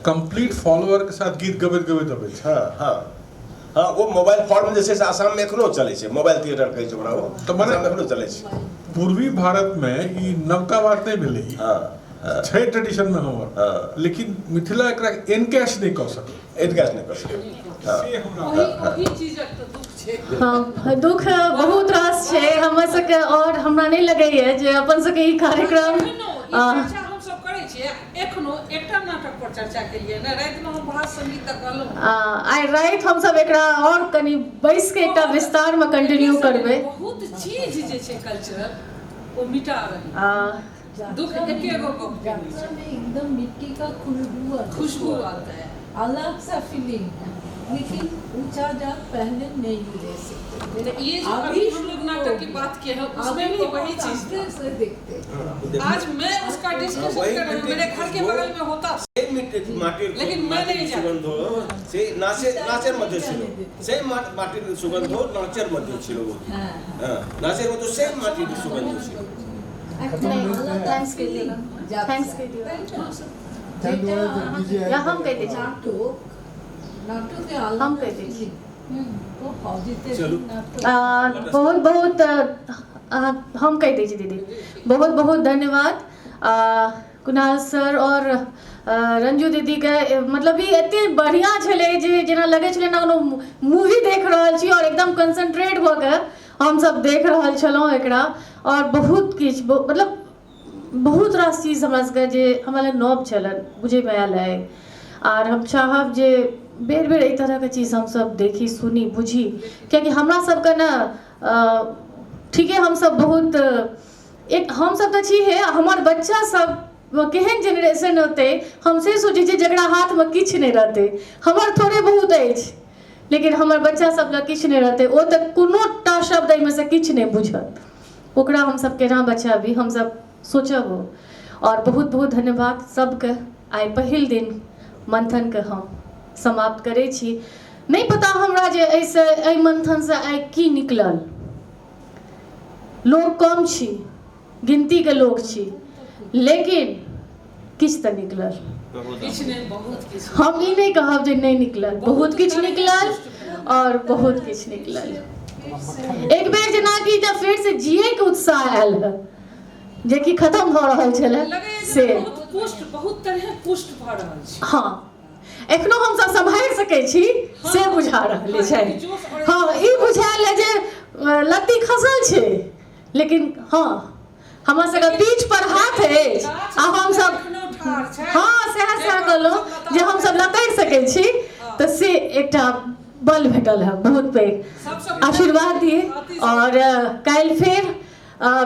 कंप्लीट फॉलोअर के साथ गीत गबैत अबै छै। हाँ वो मोबाइल फॉर्म जे छै से आसाम में एखनो चलै छै, मोबाइल थिएटर कहै छै ओकरा, तो मने एखनो चलै छै। पूर्वी भारत में ई नवका बात नहीं भेलै, छै ट्रेडिशन में हमर, लेकिन मिथिला एकरा एनकैश नहीं कऽ सकै, एनकैश नहीं कऽ सकै। हाँ दुख बहुत रास छै हमर सबके, और हमरा नहीं लगैए जे अपन सबके ई कार्यक्रम एखनो एकटा नाटक पर चर्चा केलिए ने, रात में हम भाषा संगीत तक कहलहुं, आइ रात हम सब एकरा और कनी बैस के एकटा विस्तार में कंटिन्यू करबै। बहुत चीज जे छै कल्चर वो मिटा रही, दुख एके गो एकदम मिट्टी का खुशबू आता है, अलग सा फीलिंग है, लेकिन ऊंचा जात पहले नहीं ले सकते। ये जो अभी हम लोग नाटक की बात किए हैं उसमें भी वही चीज से देखते। आज मैं उसका डिस्कशन कर रहा हूँ, मेरे घर के बगल में होता, लेकिन मैं नहीं जानता। से नाचेर मध्य छिलो, से माटिर सुगंध हो नाचेर मध्य छिलो, नाचेर मध्य से माटिर सुगंध छिलो। थैंक्स के लिए, थैंक्स के लिए, या हम कह दीजिए, हम कह दीजिए। बहुत बहुत हम कह दीजिए दीदी, बहुत बहुत धन्यवाद कुणाल सर और रंजू दीदी के मतलब ई एते बढ़िया छले जे जेना लगे छले ना कोनो मूवी देख रहल छी और एकदम कंसंट्रेट भ के हम सब देख रहल छलहुँ एकरा और बहुत किछ मतलब बहुत रास चीज हमरा सबके जे हमरा लग नव छलन बुझे में आयल है और हम चाहब जे बेर बेर एहि तरह के चीज हम सब देखी सुनी बुझी क्योंकि हमरा सबके ना ठीके हम सब बहुत एक हम सब तो छी है हमार बच्चा सब केहन जेनरेशन होते हम से सोचे छी जकरा हाथ में किछ नहीं रहते हमर थोड़े बहुत अछि लेकिन हमर बच्चा सब लग किछ नहीं रहते ओ तक कोनो टा शब्द में से किछ नहीं बुझत ओकरा हम सब केना बचाबी हम सब सोचब और बहुत बहुत धन्यवाद सबके आइ पहिल दिन मंथन के हम समाप्त करे छी नहीं पता हमरा जे ऐसे एहि मंथन से आइ की निकलल लोग कम छी गिनती के लोग छी लेकिन किछ तो निकलल हम ई नहीं कहब जे नहीं निकलल बहुत किछ निकलल और बहुत किछ निकलल एक बेर जेना कि जब फेर से जिए के उत्साह आयल है जे कि खत्म भ रहल छले से बहुत तरह पुष्ट भ रहल छै हाँ एखनो हम सब संभाल सकै छी से बुझा रहल छै हाँ ई बुझायल है जे लत्ती खसल छै लेकिन हाँ हमरा सबके पीठ पर हाथ है आ हम सब हाँ सएह कहलहुँ जे हम सब लतैर सकै छी तऽ से एकटा बल भेटल है बहुत पैघ आशीर्वाद दिए और काल्हि फेर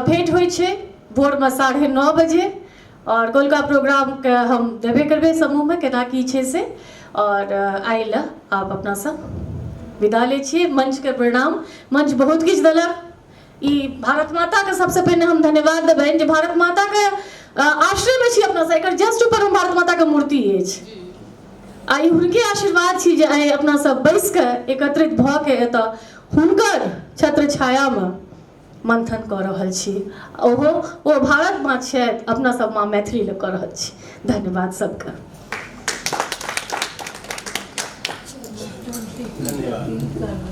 भेंट होइ छै भोर में 9:30 बजे और कोलका प्रोग्राम के हम देबे करबे समूह में केना की छै से और आइ ला आप अपना सब विदा ले छिए मंच के प्रणाम मंच बहुत किछ देलक ई भारत माता के सबसे पहले हम धन्यवाद देबनि जे भारत माता के आश्रय में छी अपना सब एकर जस्ट ऊपर में भारत माता के मूर्ति अछि आ ई हुनके आशीर्वाद छी जे आइ अपना सब बैस के एकत्रित भ के एतऽ हुनकर छत्र छाया में मंथन कऽ रहल छी ओहो ओ भारत माँ छथि अपना सब माँ मैथिली लऽ कऽ रहल छी धन्यवाद सबके धन्यवाद